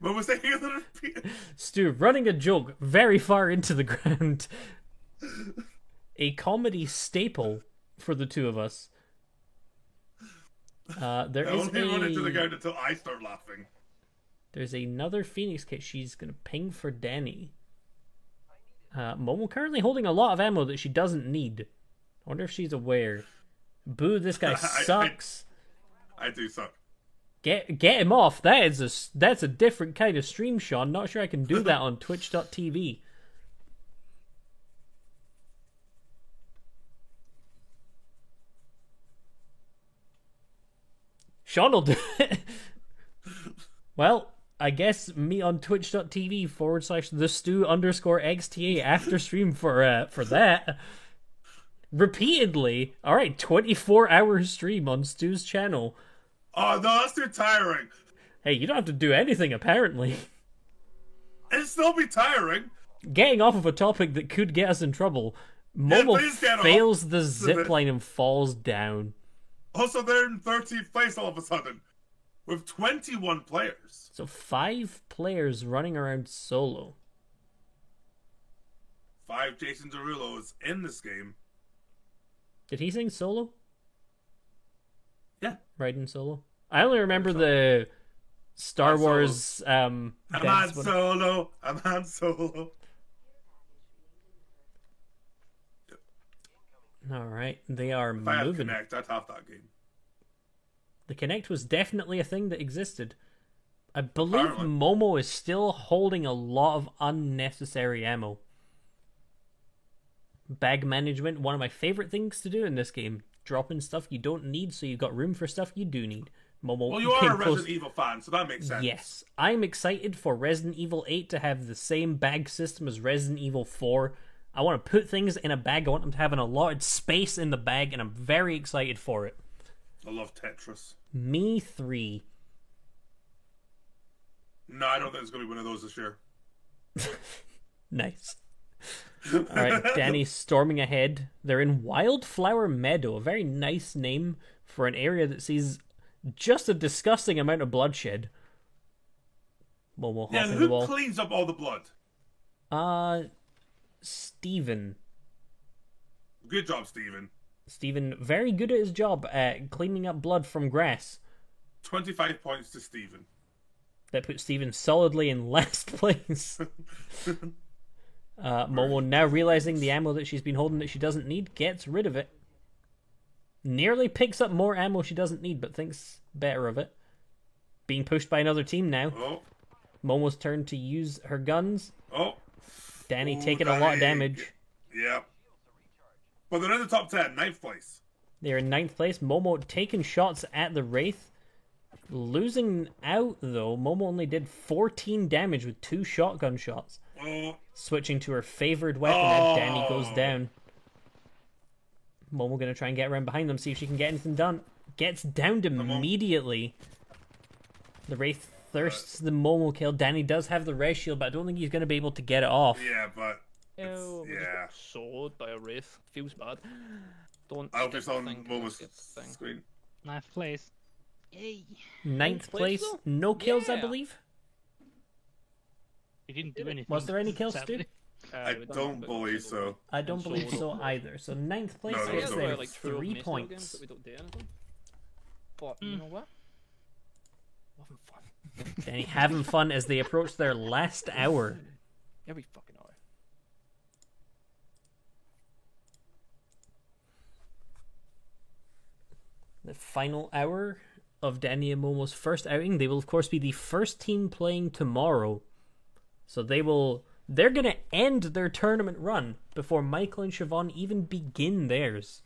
Momo's taking the repeater. Stu running a joke very far into the ground. A comedy staple for the two of us. There I is won't run into the ground until I start laughing. There's another Phoenix kit she's going to ping for Danny. Momo currently holding a lot of ammo that she doesn't need. I wonder if she's aware. Boo, this guy sucks. I do suck. Get him off. That's a different kind of stream, Sean. Not sure I can do that on twitch.tv. Sean will do it. Well, I guess me on twitch.tv /thestu_XTA after stream for that. Repeatedly. Alright, 24-hour stream on Stu's channel. Oh no, that's too tiring. Hey, you don't have to do anything apparently. It'd still be tiring. Getting off of a topic that could get us in trouble. Momo please get fails off. the zipline and falls down. Also, they're in 13th place all of a sudden. With 21 players. So 5 players running around solo. 5 Jason Derulos in this game. Did he sing solo? Yeah. Riding solo? I only remember the Star Han Solo. Wars I'm Han dance one. Solo. I'm Han Solo. Alright, they are If I had moving. Connect, I'd have that game. The Kinect was definitely a thing that existed. I believe Apparently. Momo is still holding a lot of unnecessary ammo. Bag management, one of my favorite things to do in this game. Dropping stuff you don't need so you've got room for stuff you do need. Momo Well, you came are a close- Resident Evil fan, so that makes sense. Yes, I'm excited for Resident Evil 8 to have the same bag system as Resident Evil 4. I want to put things in a bag. I want them to have an allotted space in the bag, and I'm very excited for it. I love Tetris. Me 3. No, I don't think it's going to be one of those this year. Nice. Alright, Danny's storming ahead. They're in Wildflower Meadow, a very nice name for an area that sees just a disgusting amount of bloodshed. Momo Yeah, hopping the who wall. cleans up all the blood? Steven. Good job, Steven. Steven, very good at his job at cleaning up blood from grass. 25 points to Steven. That puts Steven solidly in last place. Momo, now realizing the ammo that she's been holding that she doesn't need, gets rid of it. Nearly picks up more ammo she doesn't need, but thinks better of it. Being pushed by another team now. Oh, Momo's turn to use her guns. oh. Danny Ooh, taking a lot of Danny. damage. Yeah. But they're in the top 10, 9th place. They're in 9th place. Momo taking shots at the Wraith. Losing out, though. Momo only did 14 damage with 2 shotgun shots. Oh, Switching to her favored weapon as Danny goes down. Momo gonna try and get around behind them, see if she can get anything done. Gets downed immediately. The Wraith thirsts the Momo kill. Danny does have the res shield, but I don't think he's gonna be able to get it off. yeah, but Oh, we just yeah. got sawed by a wraith. Feels bad. Don't. I'll skip just the on thing, Momo's skip the thing. screen. 9th place. Yay. 9th place, place, though? no kills, I Yeah. believe. He didn't do anything. Was there any kills, sadly. Stu? I We done don't about believe two, so. I don't And believe so- so either. So 9th place No, I no, gets guess no. their we're like true 3 games points. that we don't do anything. But you know what? Having fun. Danny having fun as they approach their last hour. Every fucking hour. The final hour of Danny and Momo's first outing. They will of course be the first team playing tomorrow. So they're gonna end their tournament run before Michael and Siobhan even begin theirs.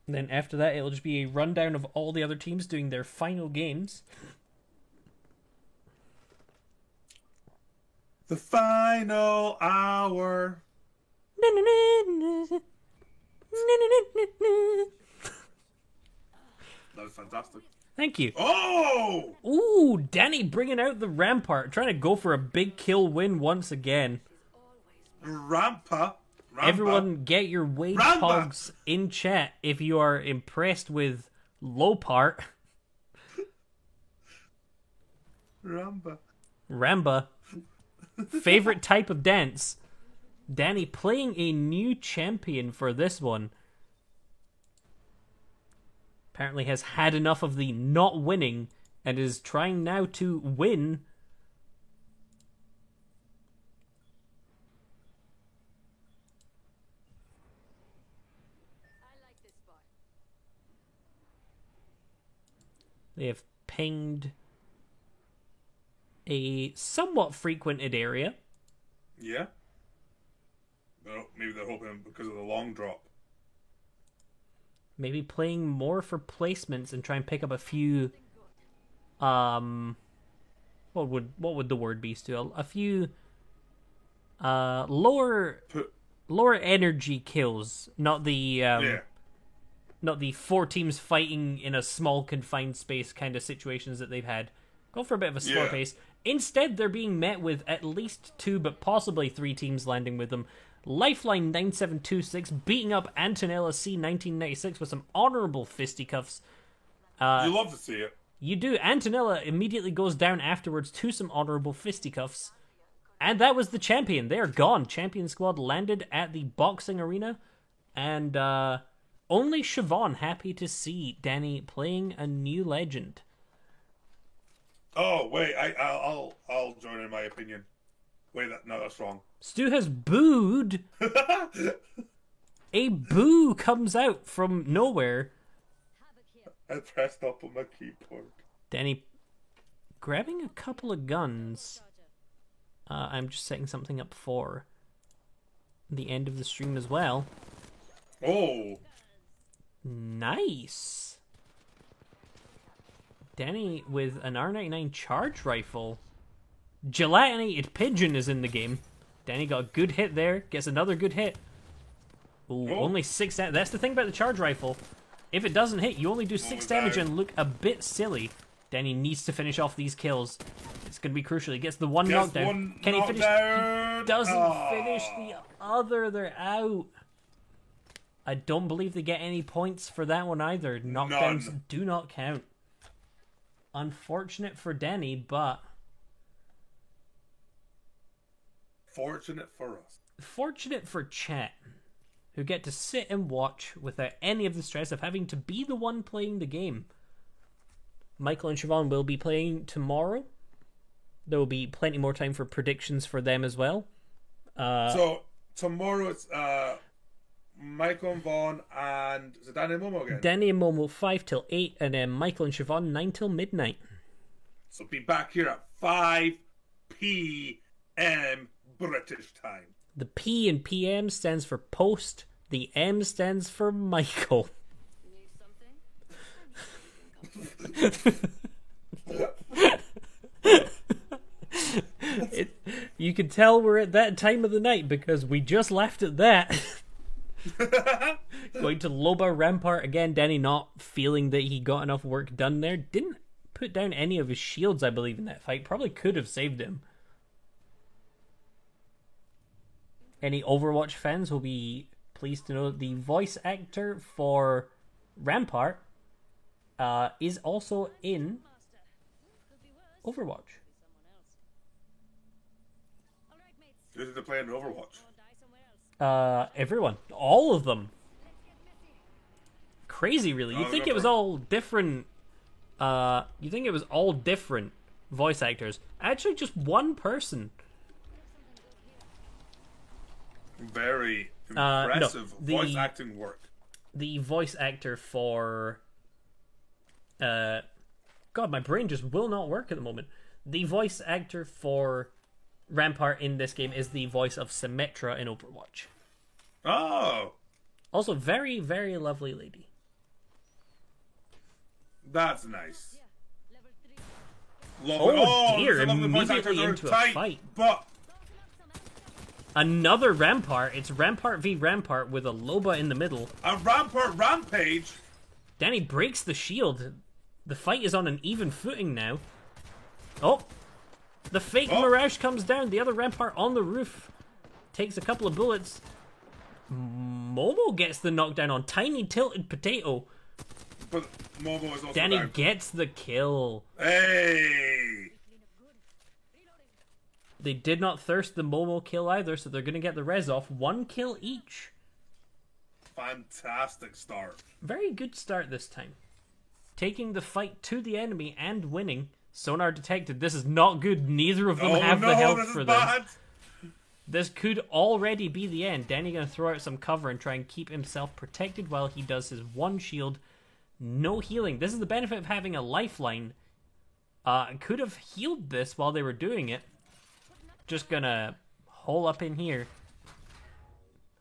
And then after that it'll just be a rundown of all the other teams doing their final games. The final hour. That was fantastic. Thank you. Oh! Ooh, Danny bringing out the Rampart, trying to go for a big kill win once again. Rampa. Everyone get your wage Ramba. hogs in chat if you are impressed with Lopart. Ramba. Ramba. Favorite type of dance. Danny playing a new champion for this one. Apparently has had enough of the not winning and is trying now to win. I like this spot. They have pinged a somewhat frequented area. Yeah. Well, maybe they're hoping because of the long drop. Maybe playing more for placements and try and pick up a few what would the word be, Stu? A few lower energy kills, not the Yeah. not the 4 teams fighting in a small confined space kind of situations that they've had. Go for a bit of a slower Yeah. pace. Instead, they're being met with at least 2, but possibly 3 teams landing with them. Lifeline 9726 beating up Antonella C 1996 with some honorable fisticuffs. You love to see it. You do. Antonella immediately goes down afterwards to some honorable fisticuffs. And that was the champion. They are gone. Champion squad landed at the boxing arena. And only Siobhan happy to see Danny playing a new legend. Oh wait, I'll join in my opinion. Wait, that's wrong. Stu has booed. A boo comes out from nowhere. I pressed up on my keyboard. Danny grabbing a couple of guns. I'm just setting something up for the end of the stream as well. Oh, Nice. Danny with an R99 charge rifle. Gelatinated Pigeon is in the game. Danny got a good hit there. Gets another good hit. Ooh, Oh. only 6 damage. That's the thing about the charge rifle. If it doesn't hit, you only do 6 damage down. and look a bit silly. Danny needs to finish off these kills. It's going to be crucial. He gets the one gets knockdown. one Can he finish? knockdown. Doesn't Ah. finish the other. They're out. I don't believe they get any points for that one either. Knockdowns None. do not count. Unfortunate for Danny, but Fortunate for us. fortunate for chat, who get to sit and watch without any of the stress of having to be the one playing the game. Michael and Siobhan will be playing tomorrow. There will be plenty more time for predictions for them as well. So tomorrow it's Michael and Vaughn and is it Danny and Momo again? Danny and Momo 5 till 8, and then Michael and Siobhan 9 till midnight. So be back here at 5 p.m. British time. The P in PM stands for post. The M stands for Michael. You can tell we're at that time of the night because we just left at that. Going to Loba Rampart again. Danny not feeling that he got enough work done there. Didn't put down any of his shields, I believe, in that fight. Probably could have saved him. Any Overwatch fans will be pleased to know that the voice actor for Rampart is also in Overwatch. Who did they play in Overwatch? Everyone. All of them. Crazy, really. You'd think it was all different. You think it was all different voice actors. Actually, just one person. Very impressive no, voice acting work. The voice actor for... God, my brain just will not work at the moment. The voice actor for Rampart in this game is the voice of Symmetra in Overwatch. Oh! Also, very, very lovely lady. That's nice. Oh dear, some of the voice actors immediately are into a tight, fight. But Another Rampart. It's Rampart v Rampart with a Loba in the middle. a Rampart Rampage. Danny breaks the shield. The fight is on an even footing now. Oh! The fake Mirage comes down. The other Rampart on the roof takes a couple of bullets. Momo gets the knockdown on Tiny Tilted Potato. But Momo is also Danny down. gets the kill. Hey! They did not thirst the Momo kill either, so they're going to get the res off. 1 kill each. Fantastic start. Very good start this time. Taking the fight to the enemy and winning. Sonar detected. This is not good. Neither of them have the health this is for bad. this. This could already be the end. Danny going to throw out some cover and try and keep himself protected while he does his one shield. No healing. This is the benefit of having a lifeline. Could have healed this while they were doing it. Just gonna hole up in here.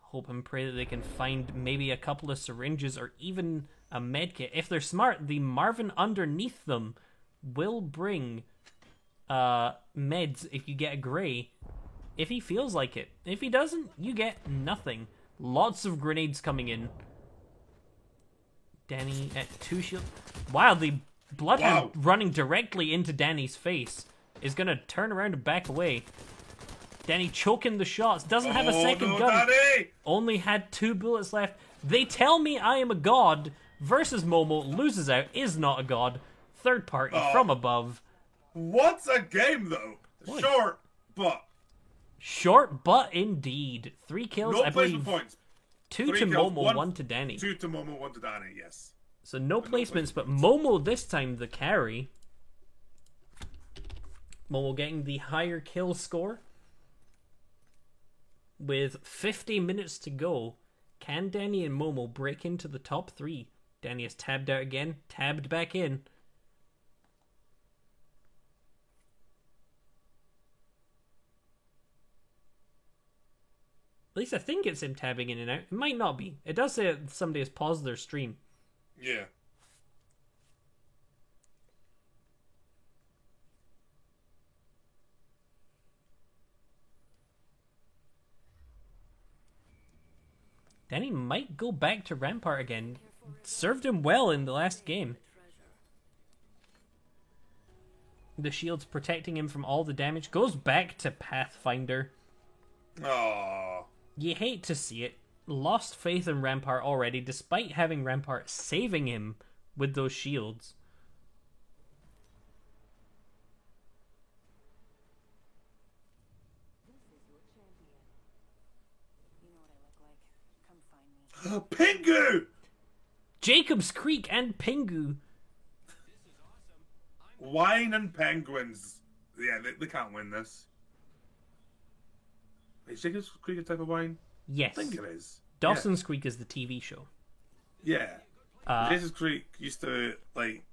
Hope and pray that they can find maybe a couple of syringes or even a medkit. If they're smart, the Marvin underneath them will bring meds if you get a grey. If he feels like it. If he doesn't, you get nothing. Lots of grenades coming in. Danny at 2 shield. Wow, the Bloodhound running directly into Danny's face is gonna turn around and back away. Danny choking the shots. Doesn't have a second gun. Danny! Only had 2 bullets left. They tell me I am a god. Versus Momo. Loses out. Is not a god. Third party from above. What's a game, though? What? Short, but... Short but indeed. 3 kills, No I placement believe. points. 2 3 to kills, Momo, 1 to Danny. 2 to Momo, 1 to Danny, yes. So no placements, but Momo this time the carry. Momo getting the higher kill score. With 50 minutes to go, can Danny and Momo break into the top 3? Danny is tabbed out again, tabbed back in. At least I think it's him tabbing in and out. It might not be. It does say that somebody has paused their stream. Yeah. Danny might go back to Rampart again. Served him well in the last game. The shield's protecting him from all the damage. Goes back to Pathfinder. Aww. You hate to see it. Lost faith in Rampart already, despite having Rampart saving him with those shields. Pingu! Jacob's Creek and Pingu. Wine and penguins. Yeah, they can't win this. Is Dawson's Creek a type of wine? Yes. I think it is. Dawson's Creek is the TV show. Yeah. Dawson's Creek used to like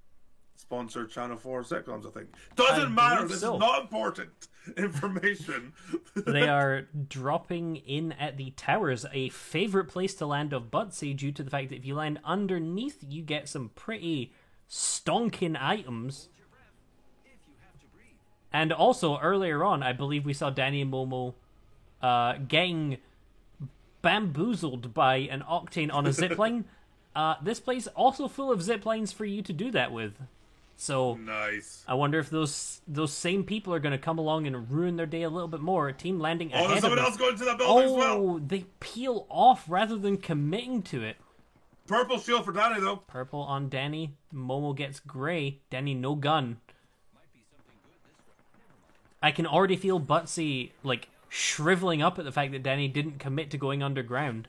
sponsor Channel 4 sitcoms, I think. Doesn't matter. believe This so. is not important information. They are dropping in at the towers, a favorite place to land of Butsy due to the fact that if you land underneath, you get some pretty stonking items. And also, earlier on, I believe we saw Danny and Momo getting bamboozled by an Octane on a zipline. This place also full of ziplines for you to do that with. So Nice. I wonder if those same people are going to come along and ruin their day a little bit more. Team landing Oh, ahead there's of someone them. else going to the building as well. Oh, they peel off rather than committing to it. Purple shield for Danny, though. Purple on Danny. Momo gets gray. Danny, no gun. I can already feel Butsy, like, shriveling up at the fact that Danny didn't commit to going underground.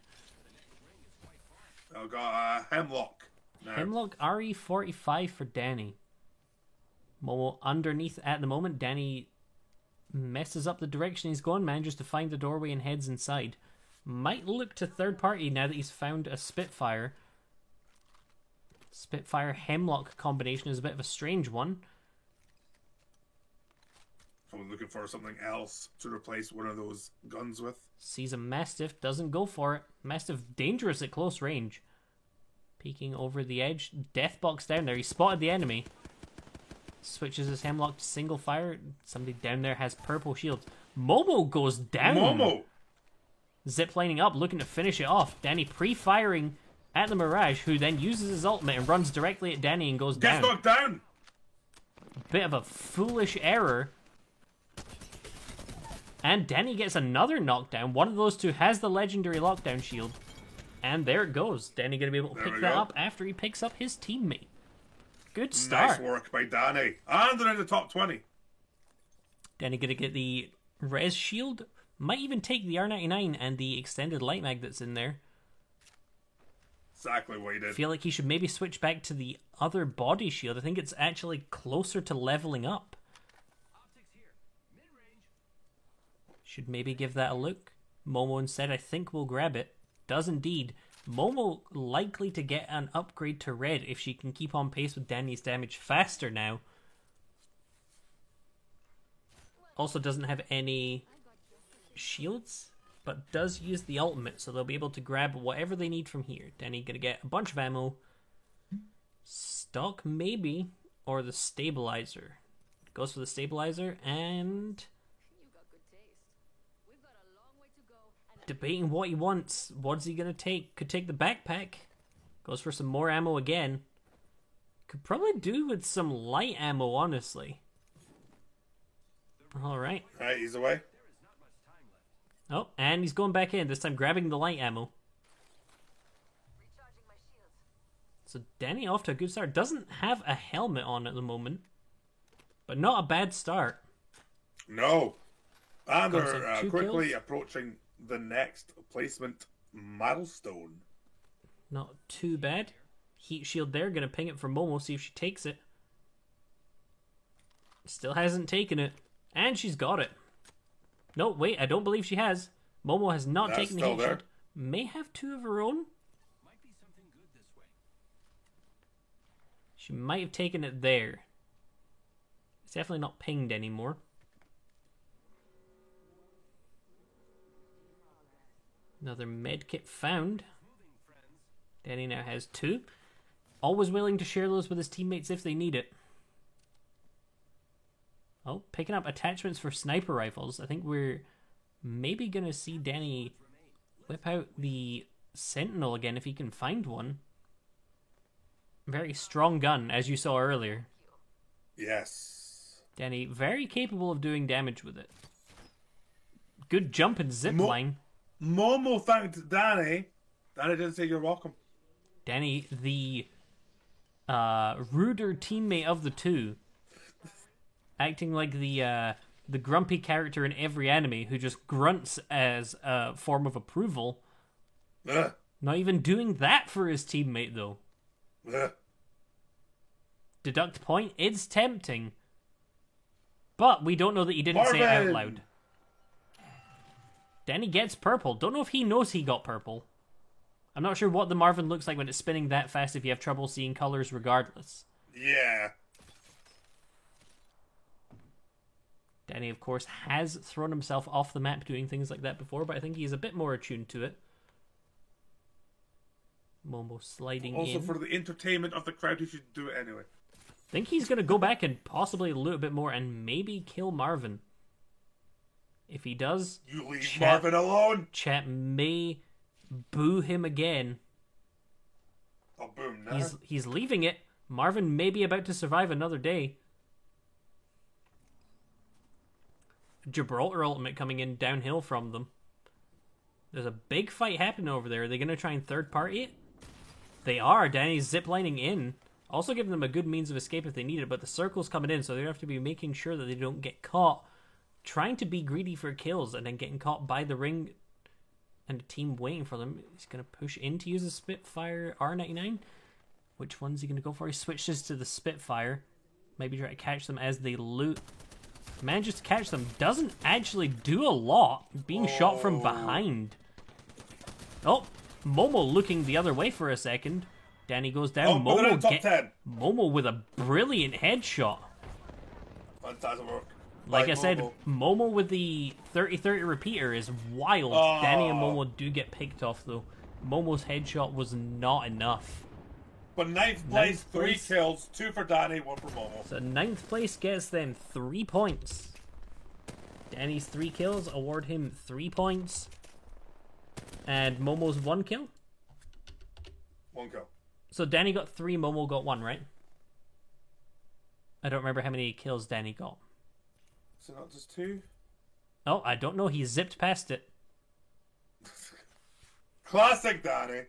I've got Hemlock. Now. Hemlock RE45 for Danny. Momo underneath at the moment. Danny messes up the direction he's going, manages to find the doorway and heads inside. Might look to third party now that he's found a Spitfire. Spitfire Hemlock combination is a bit of a strange one. I'm looking for something else to replace one of those guns with. Sees a Mastiff, doesn't go for it. Mastiff dangerous at close range. Peeking over the edge. Deathbox down there. He spotted the enemy. Switches his Hemlock to single fire. Somebody down there has purple shields. Momo goes down. Momo! Ziplining up, looking to finish it off. Danny pre-firing at the Mirage, who then uses his ultimate and runs directly at Danny and goes Gets down. knocked down! Bit of a foolish error. And Danny gets another knockdown. One of those two has the legendary lockdown shield. And there it goes. Danny going to be able to There pick we that go. up after he picks up his teammate. Good start. Nice work by Danny. And they're in the top 20. Danny going to get the res shield. Might even take the R99 and the extended light mag that's in there. Exactly what he did. Feel like he should maybe switch back to the other body shield. I think it's actually closer to leveling up. Should maybe give that a look. Momo instead, I think, will grab it. Does indeed. Momo likely to get an upgrade to red if she can keep on pace with Danny's damage faster now. Also doesn't have any shields, but does use the ultimate, so they'll be able to grab whatever they need from here. Danny gonna get a bunch of ammo. Stock maybe, or the stabilizer. Goes for the stabilizer, and debating what he wants. What's he gonna take? Could take the backpack. Goes for some more ammo again. Could probably do with some light ammo, honestly. Alright. Right, he's away. Oh, and he's going back in, this time grabbing the light ammo. Recharging my shields. So Danny off to a good start. Doesn't have a helmet on at the moment, but not a bad start. No. And Got they're some 2 quickly kills. approaching the next placement milestone. Not too bad. Heat shield there, gonna ping it for Momo, see if she takes it. Still hasn't taken it. And she's got it. No, wait, I don't believe she has. Momo has not That's taken the still heat there. shield. May have 2 of her own. She might have taken it there. It's definitely not pinged anymore. Another medkit found. Danny now has 2. Always willing to share those with his teammates if they need it. Oh, picking up attachments for sniper rifles. I think we're maybe going to see Danny whip out the Sentinel again if he can find one. Very strong gun, as you saw earlier. Yes. Danny, very capable of doing damage with it. Good jump and zip line. Momo thanked Danny. Danny didn't say you're welcome. Danny, the ruder teammate of the two, acting like the grumpy character in every anime who just grunts as a form of approval. Ugh. Not even doing that for his teammate, though. Ugh. Deduct point, it's tempting. But we don't know that he didn't say it out Marvin! loud. Danny gets purple. Don't know if he knows he got purple. I'm not sure what the Marvin looks like when it's spinning that fast if you have trouble seeing colors regardless. Yeah. Danny, of course, has thrown himself off the map doing things like that before, but I think he's a bit more attuned to it. Momo sliding Also, in. for the entertainment of the crowd, he should do it anyway. I think he's going to go back and possibly loot a bit more and maybe kill Marvin. If he does, You leave Marvin alone. chat may boo him again. Oh, boom! Now. He's leaving it. Marvin may be about to survive another day. Gibraltar ultimate coming in downhill from them. There's a big fight happening over there. Are they going to try and third party it? They are. Danny's ziplining in. Also giving them a good means of escape if they need it, but the circle's coming in, so they have to be making sure that they don't get caught trying to be greedy for kills and then getting caught by the ring and a team waiting for them. He's going to push in to use the Spitfire R99. Which one's he going to go for? He switches to the Spitfire. Maybe try to catch them as they loot. Manages to catch them. Doesn't actually do a lot. Being shot from behind. Oh, Momo looking the other way for a second. Danny goes down. Oh, Momo, top 10. Momo with a brilliant headshot. Fantastic work. Like By I said, Momo. Momo with the 30-30 repeater is wild. Oh. Danny and Momo do get picked off though. Momo's headshot was not enough. But ninth place, 3 kills, 2 for Danny, 1 for Momo. So 9th place gets them 3 points. Danny's 3 kills award him 3 points. And Momo's 1 kill. 1 kill. So Danny got 3, Momo got 1, right? I don't remember how many kills Danny got. So not just 2? Oh, I don't know. He zipped past it. Classic Danny.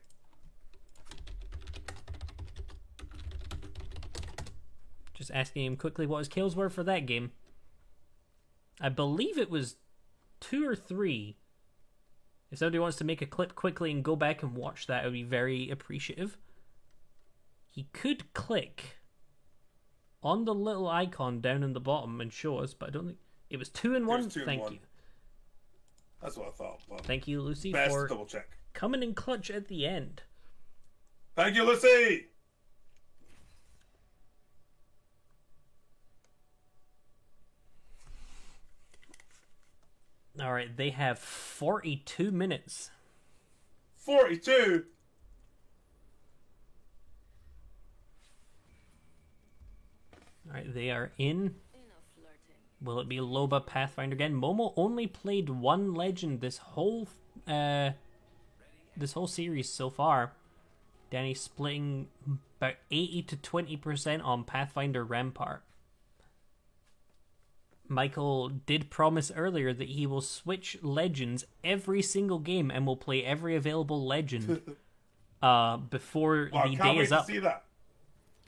Just asking him quickly what his kills were for that game. I believe it was 2 or 3. If somebody wants to make a clip quickly and go back and watch that, I would be very appreciative. He could click on the little icon down in the bottom and show us, but I don't think... It was 2 and 1? There's 2 and Thank 1. you. That's what I thought. But Thank you, Lucy, best for to double check. coming in clutch at the end. Thank you, Lucy. Alright, they have 42 minutes. 42. Alright, they are in. Will it be Loba Pathfinder again? Momo only played 1 legend this whole series so far. Danny splitting about 80 to 20% on Pathfinder Rampart. Michael did promise earlier that he will switch legends every single game and will play every available legend before Wow, the can't day wait is up. to see that.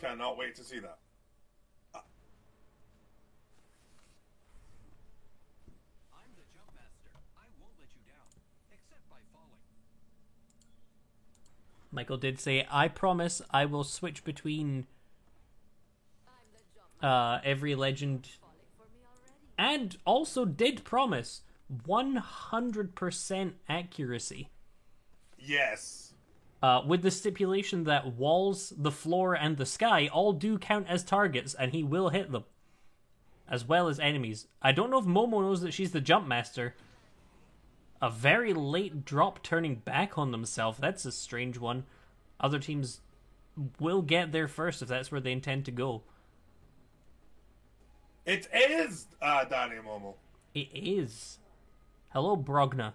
Cannot wait to see that. I'm the jump master. I won't let you down, except by falling. Michael did say, I promise I will switch between every legend, and also did promise 100% accuracy. Yes. With the stipulation that walls, the floor, and the sky all do count as targets, and he will hit them. As well as enemies. I don't know if Momo knows that she's the jump master. A very late drop turning back on themselves. That's a strange one. Other teams will get there first if that's where they intend to go. It is Danny and Momo. It is. Hello, Brogna.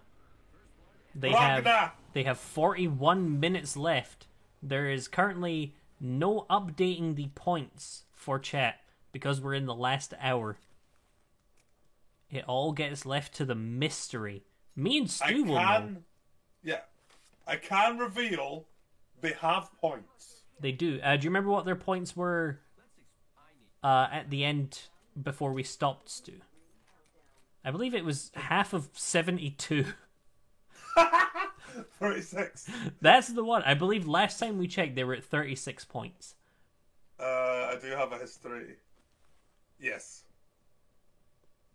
They Brogna! have 41 minutes left. There is currently no updating the points for chat because we're in the last hour. It all gets left to the mystery. Me and Stu will know. Yeah. I can reveal they have points. They do. Do you remember what their points were at the end before we stopped, Stu? I believe it was half of 72. 36. That's the one. I believe last time we checked, they were at 36 points. I do have a history. Yes.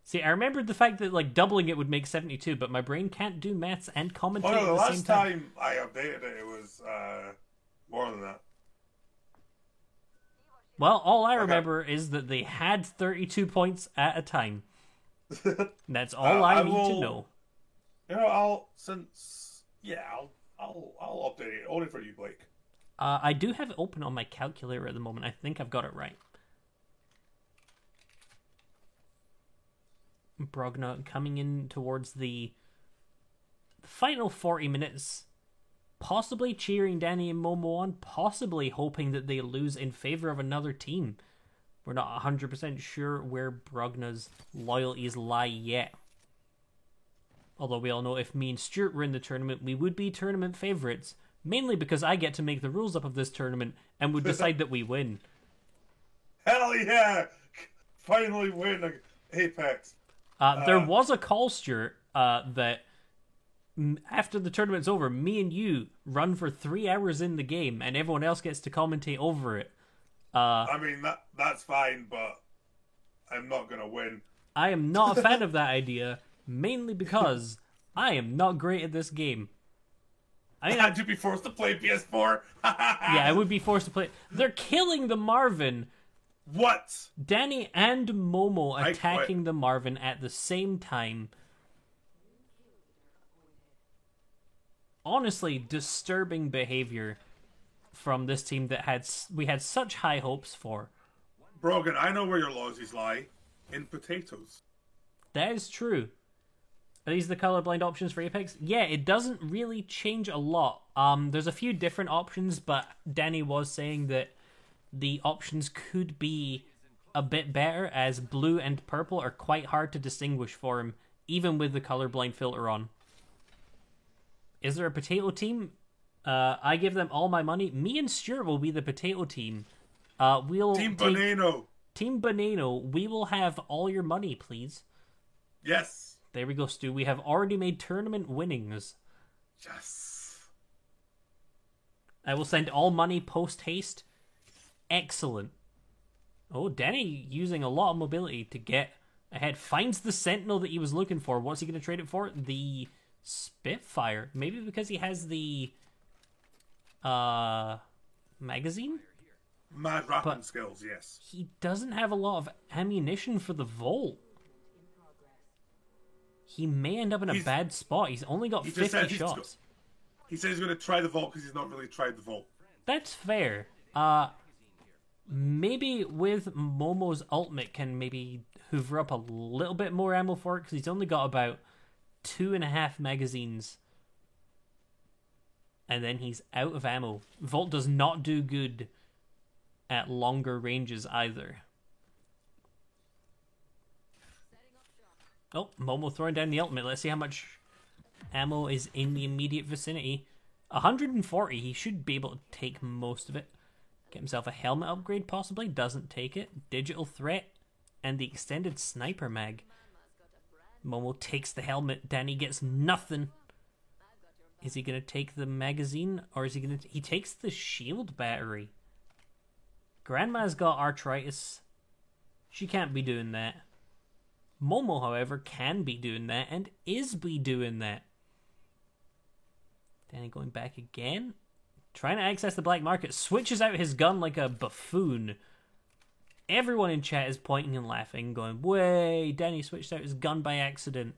See, I remembered the fact that like doubling it would make 72, but my brain can't do maths and commentate Oh no, at the the same last time. time I updated it, it was more than that. Well, all I remember is that they had 32 points at a time. That's all I need to know. You know, I'll update it only for you, Blake. I do have it open on my calculator at the moment. I think I've got it right. Brogna coming in towards the final 40 minutes, possibly cheering Danny and Momo on, possibly hoping that they lose in favor of another team. We're not 100% sure where Brogna's loyalties lie yet. Although we all know if me and Stuart were in the tournament, we would be tournament favourites, mainly because I get to make the rules up of this tournament and would decide that we win. Hell yeah! Finally win Apex. There was a call, Stuart, that after the tournament's over, me and you run for 3 hours in the game and everyone else gets to commentate over it. I mean, that's fine, but I'm not going to win. I am not a fan of that idea, mainly because I am not great at this game. I mean, Had you be forced to play PS4? yeah, I would be forced to play. They're killing the Marvin. What? Danny and Momo I attacking quit. the Marvin at the same time. Honestly, disturbing behavior from this team that we had such high hopes for. Brogan, I know where your loyalties lie. In potatoes. That is true. Are these the colorblind options for Apex? Yeah, it doesn't really change a lot. There's a few different options, but Danny was saying that the options could be a bit better, as blue and purple are quite hard to distinguish for him, even with the colorblind filter on. Is there a potato team? I give them all my money. Me and Stuart will be the potato team. We'll Team take Banano. Team Banano. We will have all your money, please. Yes. There we go, Stu. We have already made tournament winnings. Yes. I will send all money post haste. Excellent. Oh, Danny using a lot of mobility to get ahead. Finds the Sentinel that he was looking for. What's he going to trade it for? The Spitfire. Maybe because he has the magazine? Mad rapping skills, yes. He doesn't have a lot of ammunition for the Volt. He may end up in a bad spot. He's only got 50 shots. He says he's going to try the Vault because he's not really tried the Vault. That's fair. Maybe with Momo's ultimate can maybe hoover up a little bit more ammo for it, because he's only got about 2.5 magazines. And then he's out of ammo. Volt does not do good at longer ranges either. Oh, Momo throwing down the ultimate. Let's see how much ammo is in the immediate vicinity. 140. He should be able to take most of it. Get himself a helmet upgrade, possibly. Doesn't take it. Digital threat. And the extended sniper mag. Momo takes the helmet. Danny gets nothing. Is he going to take the magazine? Or is he going to... He takes the shield battery. Grandma's got arthritis. She can't be doing that. Momo, however, can be doing that and is be doing that. Danny going back again. Trying to access the black market. Switches out his gun like a buffoon. Everyone in chat is pointing and laughing, going, "Way, Danny switched out his gun by accident."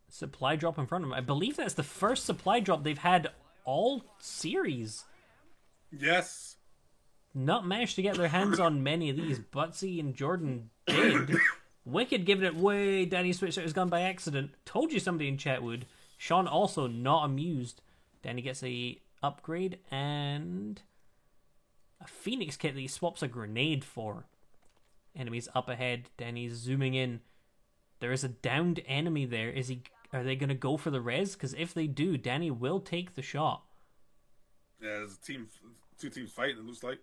Supply drop in front of him. I believe that's the first supply drop they've had all series. Yes. Not managed to get their hands on many of these. Butsy and Jordan did. Wicked giving it way. Danny switched out his gun by accident. Told you somebody in chat would. Sean also not amused. Danny gets a upgrade and a Phoenix kit that he swaps a grenade for. Enemies up ahead. Danny's zooming in. There is a downed enemy there. Are they going to go for the res? Because if they do, Danny will take the shot. Yeah, there's two teams fighting, it looks like.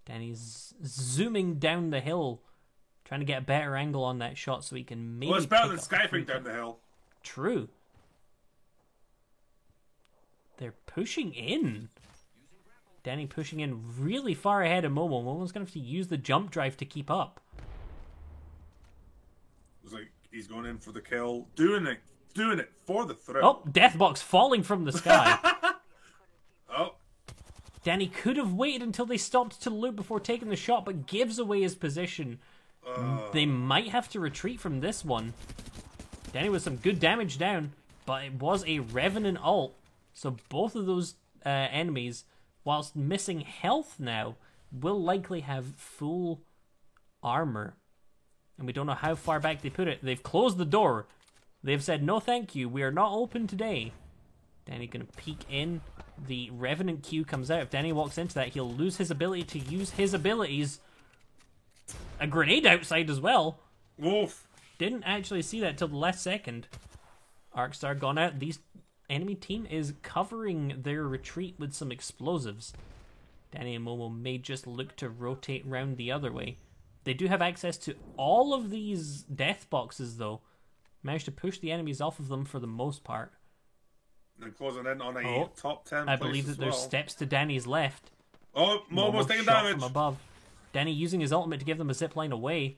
Danny's zooming down the hill, trying to get a better angle on that shot so he can maybe... Well, it's better pick than up a free Skyping down kill. the hill. True. They're pushing in. Danny pushing in really far ahead of Momo. Momo's going to have to use the jump drive to keep up. It's like he's going in for the kill, doing it for the thrill. Oh, Deathbox falling from the sky. Oh, Danny could have waited until they stopped to loot before taking the shot, but gives away his position. They might have to retreat from this one. Danny with some good damage down, but it was a Revenant ult. So both of those enemies, whilst missing health now, will likely have full armor. And we don't know how far back they put it. They've closed the door. They've said, no thank you, we are not open today. Danny gonna peek in. The Revenant Q comes out. If Danny walks into that, he'll lose his ability to use his abilities. A grenade outside as well. wolf. Didn't actually see that till the last second. Arcstar gone out. These enemy team is covering their retreat with some explosives. Danny and Momo may just look to rotate round the other way. They do have access to all of these death boxes though. Managed to push the enemies off of them for the most part. And closing in on a top 10 I place believe that as there's well. steps to Danny's left. Oh, Momo's taking shot damage. from above. Danny using his ultimate to give them a zipline away.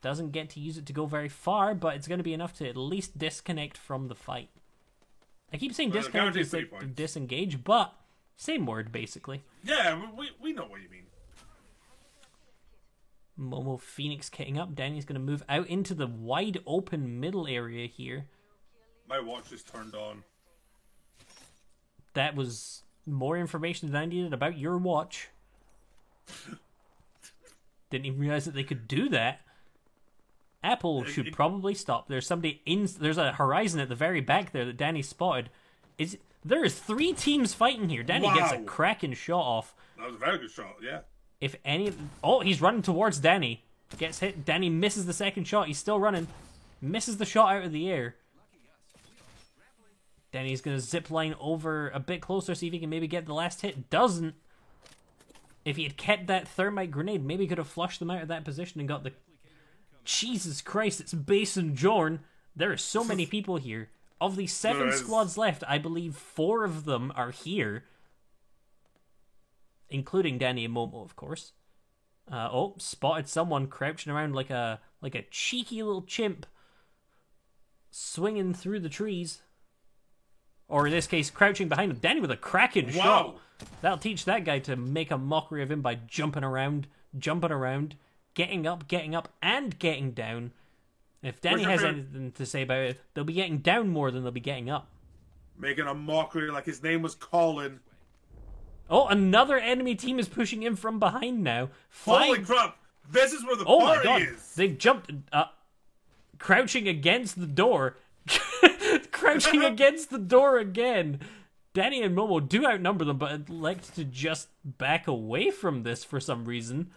Doesn't get to use it to go very far, but it's going to be enough to at least disconnect from the fight. I keep saying Well, disconnect guaranteed 3 instead of points. disengage, but same word basically. Yeah, we know what you mean. Momo Phoenix kitting up. Danny's going to move out into the wide open middle area here. My watch is turned on. That was more information than I needed about your watch. Didn't even realize that they could do that. Apple should probably stop. There's somebody in. There's a Horizon at the very back there that Danny spotted. There is 3 teams fighting here. Danny gets a Wow. cracking shot off. That was a very good shot, yeah. If any, he's running towards Danny. Gets hit. Danny misses the second shot. He's still running. Misses the shot out of the air. Danny's gonna zip line over a bit closer, see if he can maybe get the last hit. Doesn't. If he had kept that thermite grenade, maybe he could have flushed them out of that position and got the. Jesus Christ! It's Base and Jorn. There are so many people here. Of the 7 There is. squads left, I believe 4 of them are here, including Danny and Momo, of course. Spotted someone crouching around like a cheeky little chimp, swinging through the trees. Or in this case, crouching behind him. Danny with a cracking shot. Wow. That'll teach that guy to make a mockery of him by jumping around, getting up, and getting down. If Danny Where's your has favorite- anything to say about it, they'll be getting down more than they'll be getting up. Making a mockery like his name was Colin. Oh, another enemy team is pushing in from behind now. Holy crap! This is where the Oh my party god! is! They've jumped, crouching against the door. Crouching against the door again. Danny and Momo do outnumber them, but elect to just back away from this for some reason.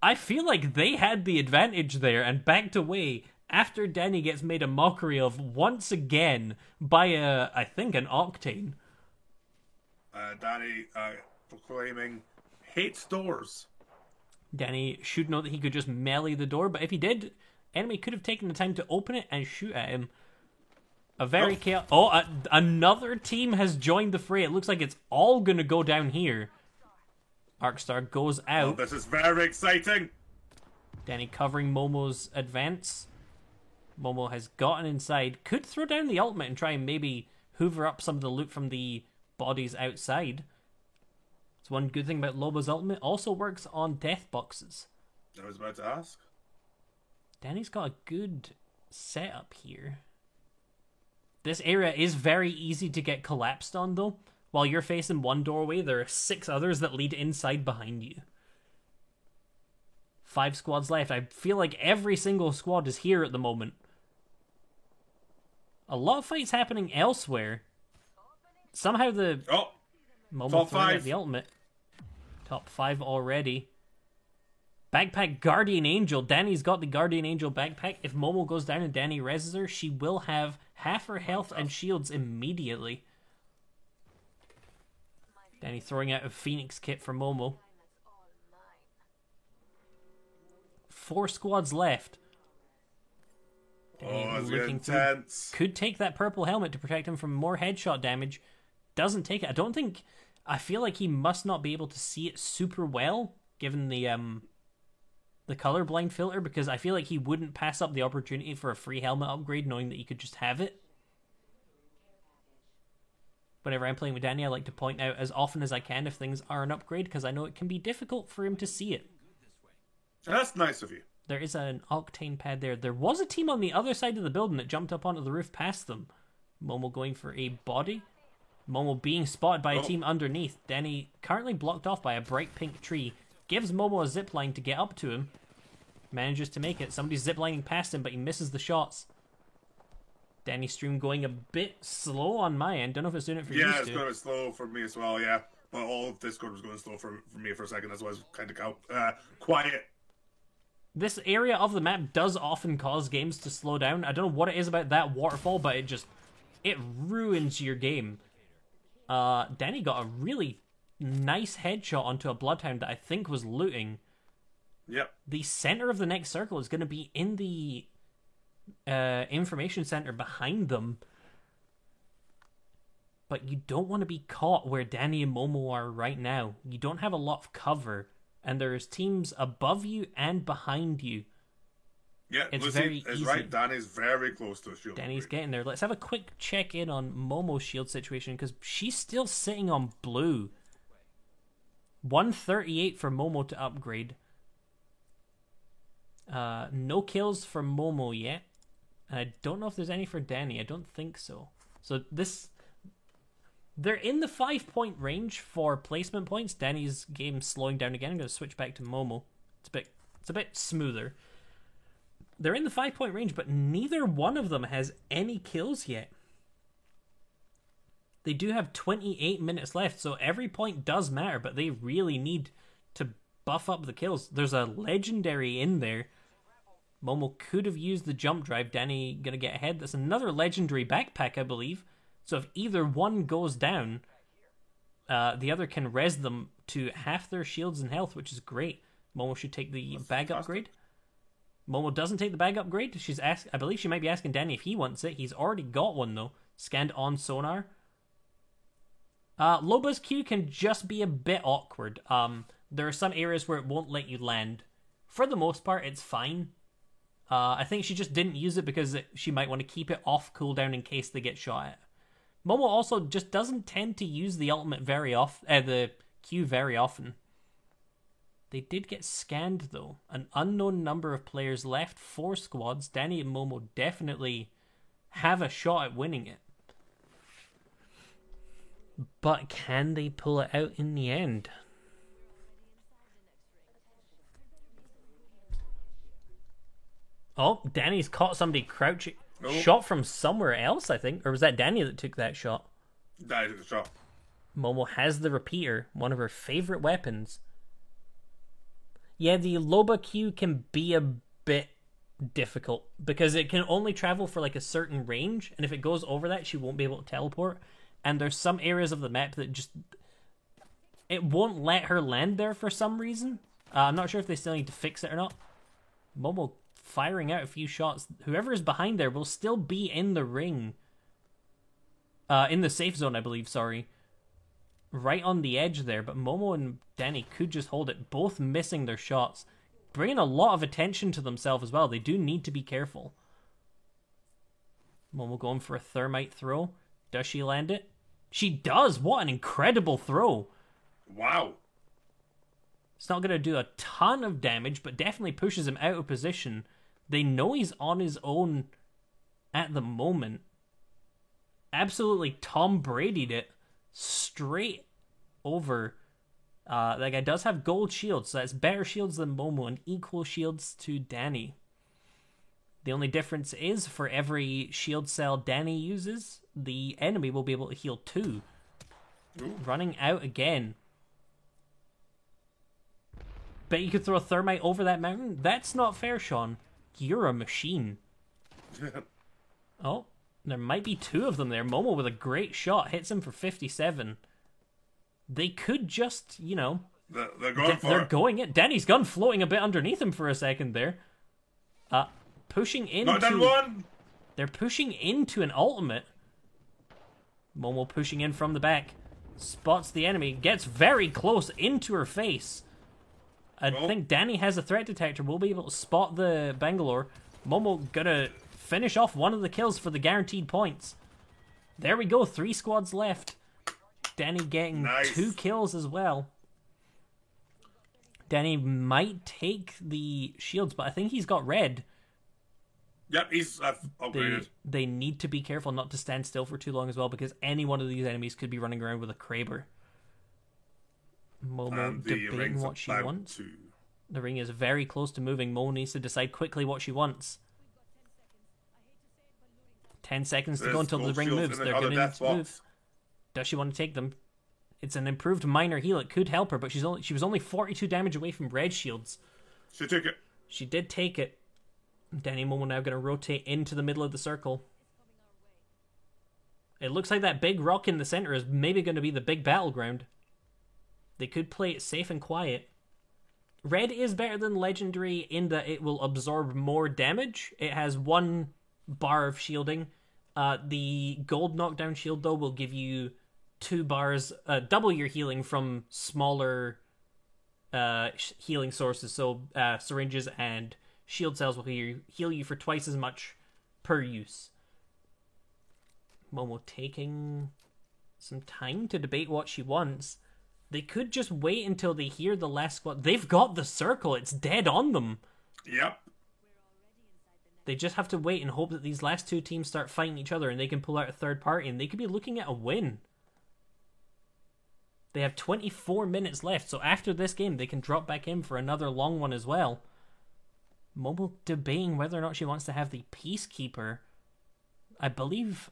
I feel like they had the advantage there and backed away after Danny gets made a mockery of once again by I think an Octane. Danny proclaiming hates doors. Danny should know that he could just melee the door, but if he did, enemy could have taken the time to open it and shoot at him. A very another team has joined the fray. It looks like it's all gonna go down here. Arcstar goes Oh, out. this is very exciting. Danny covering Momo's advance. Momo has gotten inside. Could throw down the ultimate and try and maybe hoover up some of the loot from the bodies outside. It's one good thing about Lobo's ultimate. Also works on death boxes. I was about to ask. Danny's got a good setup here. This area is very easy to get collapsed on, though. While you're facing one doorway, there are 6 others that lead inside behind you. 5 squads left. I feel like every single squad is here at the moment. A lot of fights happening elsewhere. Somehow the Oh, Momo top throwing out 5. the ultimate. Top 5 already. Backpack Guardian Angel. Danny's got the Guardian Angel backpack. If Momo goes down and Danny reses her, she will have half her health and shields immediately. Danny throwing out a Phoenix kit for Momo. 4 squads left. Danny Oh, it's looking getting through. tense. Could take that purple helmet to protect him from more headshot damage. Doesn't take it. I don't think... I feel like he must not be able to see it super well, given the colorblind filter, because I feel like he wouldn't pass up the opportunity for a free helmet upgrade knowing that he could just have it. Whenever I'm playing with Danny, I like to point out as often as I can if things are an upgrade, because I know it can be difficult for him to see it. That's nice of you. There is an octane pad there. There was a team on the other side of the building that jumped up onto the roof past them. Momo going for a body. Momo being spotted by a team underneath. Danny currently blocked off by a bright pink tree. Gives Momo a zipline to get up to him. Manages to make it. Somebody's ziplining past him, but he misses the shots. Danny's stream going a bit slow on my end. Don't know if it's doing it for you. Yeah, it's going slow for me as well, yeah. But all of Discord was going slow for me for a second. That's why I was kind of quiet. This area of the map does often cause games to slow down. I don't know what it is about that waterfall, but it ruins your game. Danny got a really nice headshot onto a Bloodhound that I think was looting. Yep. The center of the next circle is going to be in the information center behind them. But you don't want to be caught where Danny and Momo are right now. You don't have a lot of cover. And there's teams above you and behind you. Yeah, it's Lucy very is easy. Right. Danny's very close to a shield. Danny's getting there. Let's have a quick check in on Momo's shield situation, because she's still sitting on blue. 138 for Momo to upgrade. No kills for Momo yet. And I don't know if there's any for Danny. I don't think so. So they're in the 5-point range for placement points. Danny's game slowing down again. I'm going to switch back to Momo. It's a bit smoother. They're in the 5-point range, but neither one of them has any kills yet. They do have 28 minutes left, so every point does matter, but they really need to buff up the kills. There's a legendary in there. Momo could have used the jump drive. Danny going to get ahead. That's another legendary backpack, I believe. So if either one goes down, the other can res them to half their shields and health, which is great. Momo should take the bag upgrade. Momo doesn't take the bag upgrade. I believe she might be asking Danny if he wants it. He's already got one, though. Scanned on sonar. Loba's Q can just be a bit awkward. There are some areas where it won't let you land. For the most part, it's fine. I think she just didn't use it because she might want to keep it off cooldown in case they get shot at. Momo also just doesn't tend to use the ultimate the Q very often. They did get scanned, though. An unknown number of players left, 4 squads. Danny and Momo definitely have a shot at winning it. But can they pull it out in the end? Oh, Danny's caught somebody crouching. Oh. Shot from somewhere else, I think. Or was that Danny that took that shot? Danny took the shot. Momo has the repeater, one of her favorite weapons. Yeah, the Loba Q can be a bit difficult because it can only travel for like a certain range, and if it goes over that, she won't be able to teleport. And there's some areas of the map that just... it won't let her land there for some reason. I'm not sure if they still need to fix it or not. Momo firing out a few shots. Whoever is behind there will still be in the ring. In the safe zone, I believe, sorry. Right on the edge there, but Momo and Danny could just hold it, both missing their shots. Bringing a lot of attention to themselves as well. They do need to be careful. Momo going for a thermite throw. Does she land it? She does! What an incredible throw! Wow. It's not going to do a ton of damage, but definitely pushes him out of position. They know he's on his own at the moment. Absolutely Tom Brady'd it straight over. That guy does have gold shields, so that's better shields than Momo and equal shields to Danny. The only difference is for every shield cell Danny uses, the enemy will be able to heal 2. Ooh. Running out again. Bet you could throw a thermite over that mountain? That's not fair, Sean. You're a machine. Oh, there might be 2 of them there. Momo with a great shot hits him for 57. They could just, you know... They're going for They're it. going it. Danny's gun floating a bit underneath him for a second there. Pushing into... Not done one! They're pushing into an ultimate. Momo pushing in from the back. spots the enemy, gets very close into her face. I think Danny has a threat detector. We'll be able to spot the Bangalore. Momo gonna finish off one of the kills for the guaranteed points. There we go, 3 squads left. Danny getting Nice. 2 kills as well. Danny might take the shields, but I think he's got red. Yep, he's upgraded. They need to be careful not to stand still for too long as well, because any one of these enemies could be running around with a Kraber. Momo And the debating ring's what she about wants. to- The ring is very close to moving. Momo needs to decide quickly what she wants. 10 seconds to go There's until the gold ring shields moves. in They're another going to need death to move. box. Does she want to take them? It's an improved minor heal. It could help her, but she was only 42 damage away from red shields. She took it. She did take it. Danny and Momo now going to rotate into the middle of the circle. It looks like that big rock in the center is maybe going to be the big battleground. They could play it safe and quiet. Red is better than Legendary in that it will absorb more damage. It has 1 bar of shielding. The gold knockdown shield, though, will give you 2 bars, double your healing from smaller healing sources. So syringes and shield cells will heal you for twice as much per use. Momo taking some time to debate what she wants. They could just wait until they hear the last squad. They've got the circle. It's dead on them. Yep. They just have to wait and hope that these last 2 teams start fighting each other and they can pull out a third party, and they could be looking at a win. They have 24 minutes left, so after this game they can drop back in for another long one as well. Momo debating whether or not she wants to have the Peacekeeper. I believe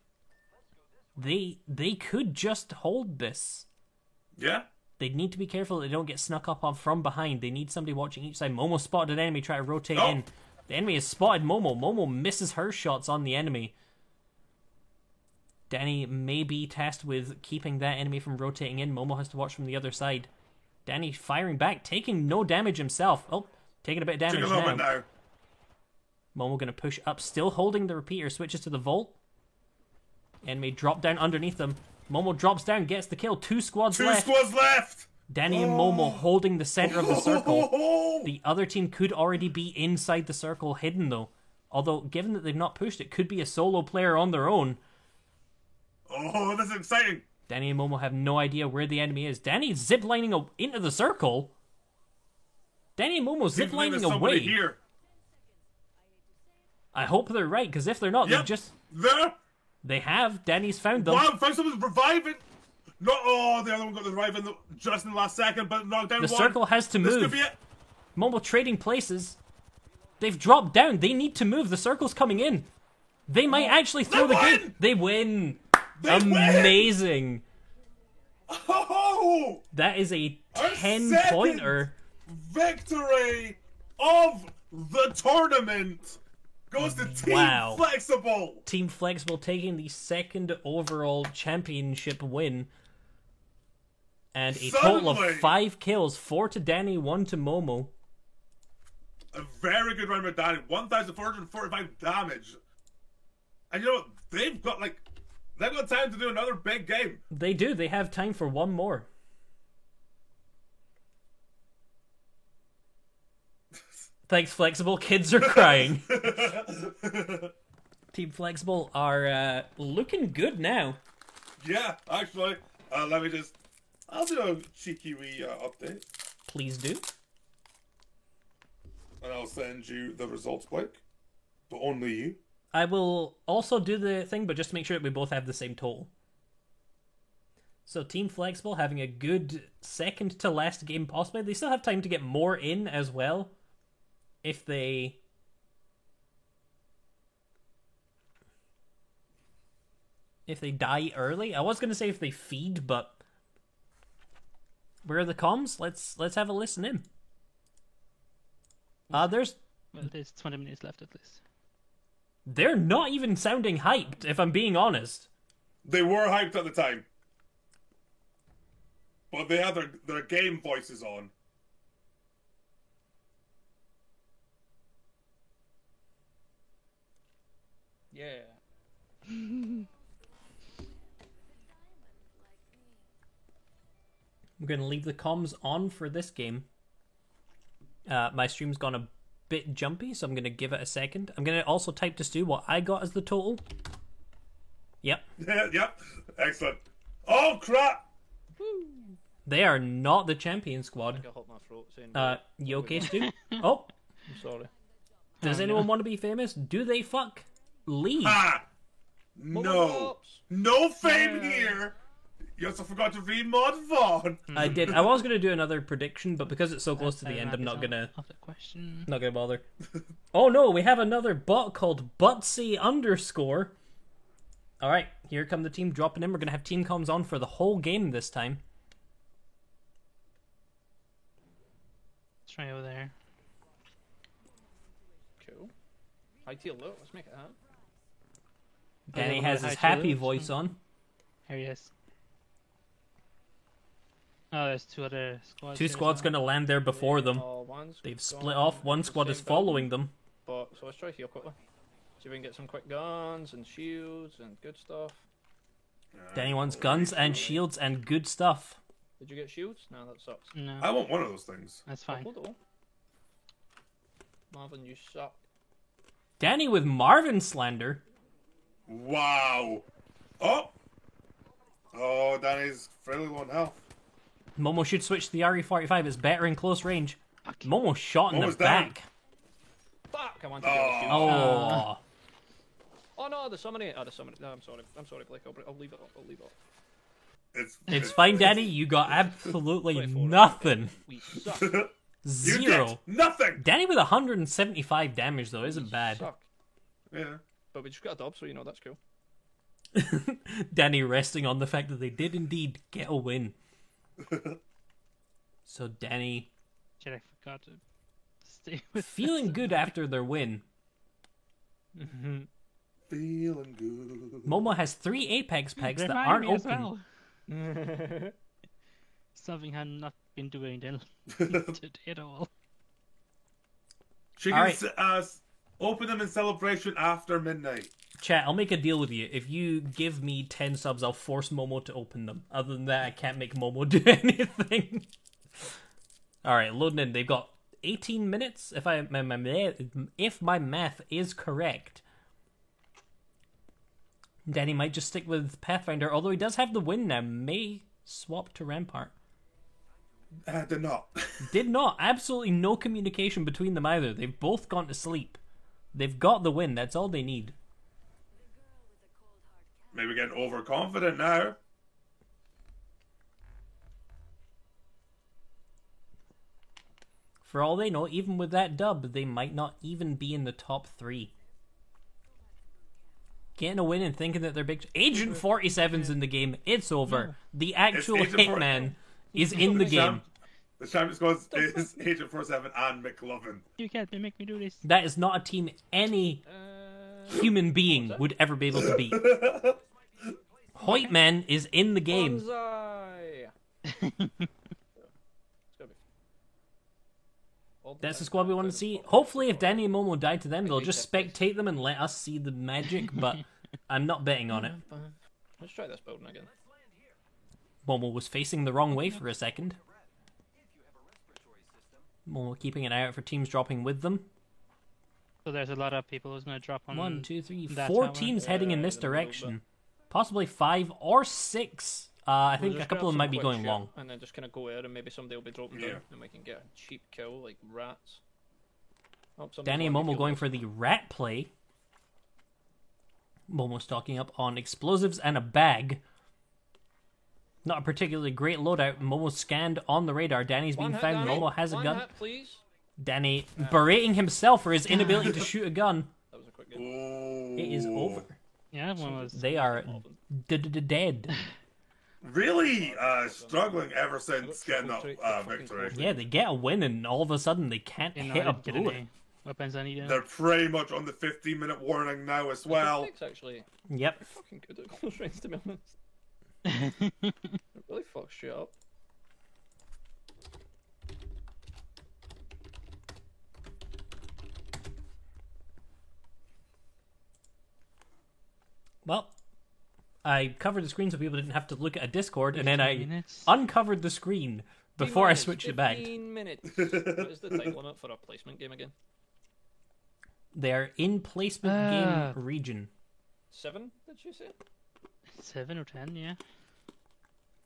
they could just hold this. Yeah. They need to be careful that they don't get snuck up on from behind. They need somebody watching each side. Momo spotted an enemy, try to rotate in. The enemy has spotted Momo. Momo misses her shots on the enemy. Danny may be tasked with keeping that enemy from rotating in. Momo has to watch from the other side. Danny firing back, taking no damage himself. Oh, taking a bit of damage Took a little bit now. now. Momo going to push up, still holding the repeater, switches to the Volt. Enemy drop down underneath them. Momo drops down, gets the kill. 2 squads 2 left. squads left. Danny and Momo holding the center of the circle. Oh, The other team could already be inside the circle, hidden though. Although, given that they've not pushed, it could be a solo player on their own. oh, this is exciting. Danny and Momo have no idea where the enemy is. Danny's ziplining into the circle. Danny and Momo Seems like there's ziplining somebody away. here. I hope they're right, because if they're not, Yep. they There. have. Danny's found them. Wow, found someone's reviving. No, oh, the other one got the revive just in the last second, but knocked down The one. circle has to This move. could be it. Momo trading places. They've dropped down. They need to move. The circle's coming in. They might actually throw They the win! game. They win. They win! Amazing. Oh, That is a Our 10-pointer. victory of the tournament goes to Team Wow. Flexible. Team Flexible taking the 2nd overall championship win. And a total Suddenly. of 5 kills. 4 to Danny, 1 to Momo. A very good round with Danny. 1,445 damage. And you know what? They've got time to do another big game. They do. They have time for one more. Thanks, Flexible. Kids are crying. Team Flexible are looking good now. Yeah, actually. Let me just... I'll do a cheeky wee update. Please do. And I'll send you the results, Blake. But only you. I will also do the thing, but just to make sure that we both have the same total. So Team Flexible having a good second to last game possibly. They still have time to get more in as well. If they... die early. I was going to say if they feed, but... Where are the comms? Let's have a listen in. There's... Well, there's 20 minutes left at least. They're not even sounding hyped, if I'm being honest. They were hyped at the time. But they had their game voices on. Yeah. I'm going to leave the comms on for this game. My stream's gone a bit jumpy, so I'm going to give it a second. I'm going to also type to Stu what I got as the total. Yep. Yep. Excellent. Oh, crap! They are not the champion squad. I got hot my throat saying. You okay, Stu? Oh, I'm sorry. does anyone want to be famous? Do they fuck? Leave. Ah! No. Pops. No fame here! You also forgot to read Mod Vaughn! I did. I was going to do another prediction, but because it's so close to the end, I'm not gonna Of the question. bother. Oh no, we have another bot called Butsy_. All right, here come the team dropping in. We're gonna have team comms on for the whole game this time. Let's try over there. Cool. High tier low. Let's make it happen. Danny yeah, has we're his high happy to voice on. Here he is. Oh, there's two other squads. Two here as squads well. gonna land there before them. One's They've gone split off. One the squad is same following building, them. But so let's try heal quickly. See if we can get some quick guns and shields and good stuff. Danny wants guns and shields and good stuff. Did you get shields? No, that sucks. No, I want one of those things. that's fine. Hold on. Marvin, you suck. Danny with Marvin slander. Wow. Oh! Oh, Danny's fairly low on health. Momo should switch to the RE45. It's better in close range. Momo shot in the Momo's down. back. Fuck! I wanted to get the shield. Oh. Oh no, there's somebody. Oh, there's somebody. No, I'm sorry. I'm sorry, Blake. I'll leave it up. I'll leave it up. It's fine, Danny. You got absolutely 24. nothing. We suck. You Zero. get nothing! Danny with 175 damage, though, isn't bad. Suck. Yeah. But we just got a dub, so you know that's cool. Danny resting on the fact that they did indeed get a win. So Danny Shit, I forgot to stay with feeling good after their win. Feeling good. Momo has 3 Apex packs that Remind aren't me as open. well. Something I've not been doing today at all. She All can open them in celebration after midnight. Chat, I'll make a deal with you. If you give me 10 subs, I'll force Momo to open them. Other than that, I can't make Momo do anything. Alright, loading in. They've got 18 minutes, if my math is correct. Danny might just stick with Pathfinder, although he does have the win now. May swap to Rampart. Did not. Did not. Absolutely no communication between them either. They've both gone to sleep. They've got the win. That's all they need. Maybe getting overconfident now. For all they know, even with that dub, they might not even be in the top 3. Getting a win and thinking that they're big. Agent 47's in the game. It's over. The actual Agent Hitman is in the game. The champion squad is Agent 47 and McLovin. You can't make me do this. That is not a team any human being would ever be able to beat. Hoytman is in the game. Bonsai! It's gotta be- That's the squad we want to see. Hopefully, if Danny and Momo die to them, they'll just spectate them and let us see the magic, but I'm not betting on it. Let's try this building again. Momo was facing the wrong way for a second. Momo keeping an eye out for teams dropping with them. So there's a lot of people who's going to drop on. 1, 2, 3, that 4 tower. teams heading in this the middle direction. Possibly 5 or 6. I We'll think a just couple grab of them some might be quick going shit long. And then just kind of go there, and maybe somebody will be dropping Yeah. down, and we can get a cheap kill like rats. Oh, somebody's Danny and wanting to Momo kill going us. for the rat play. Momo stocking up on explosives and a bag. Not a particularly great loadout. Momo scanned on the radar. Danny's One been hit, found. Danny. Momo has a One gun. hit, please. Danny berating himself for his inability to shoot a gun. That was a quick game. Ooh. It is over. Yeah, one was. They are dead. Really struggling ever since getting that victory. Yeah, they get a win and all of a sudden they can't You know, hit I a didn't get bullet. any weapons I needed. They're pretty much on the 15-minute warning now as well. It's actually Yep. fucking good at close range, to be honest. It really fucks shit up. Well, I covered the screen so people didn't have to look at a Discord, and then 15 I minutes. uncovered the screen before I switched it back. 15 minutes. What is the time limit for a placement game again? They're in placement game region. 7, did you say? 7 or 10, yeah.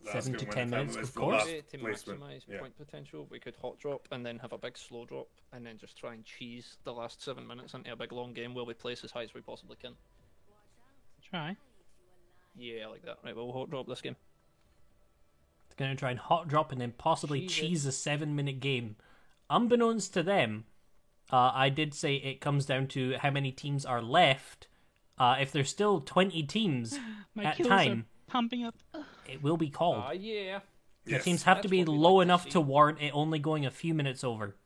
That's 7 to good 10 when the minutes, time of is for course. last Maybe to placement. maximise Yeah. point potential, we could hot drop and then have a big slow drop, and then just try and cheese the last 7 minutes into a big long game where we place as high as we possibly can. Try. Yeah, I like that. Right, we'll hot drop this game. It's going to try and hot drop and then possibly Cheese it. cheese a 7-minute game. Unbeknownst to them, I did say it comes down to how many teams are left. If there's still 20 teams My at kills time, are pumping up. it will be called. Ah, yeah. The Yes. teams have to That's be what we low like to enough see. to warrant it only going a few minutes over.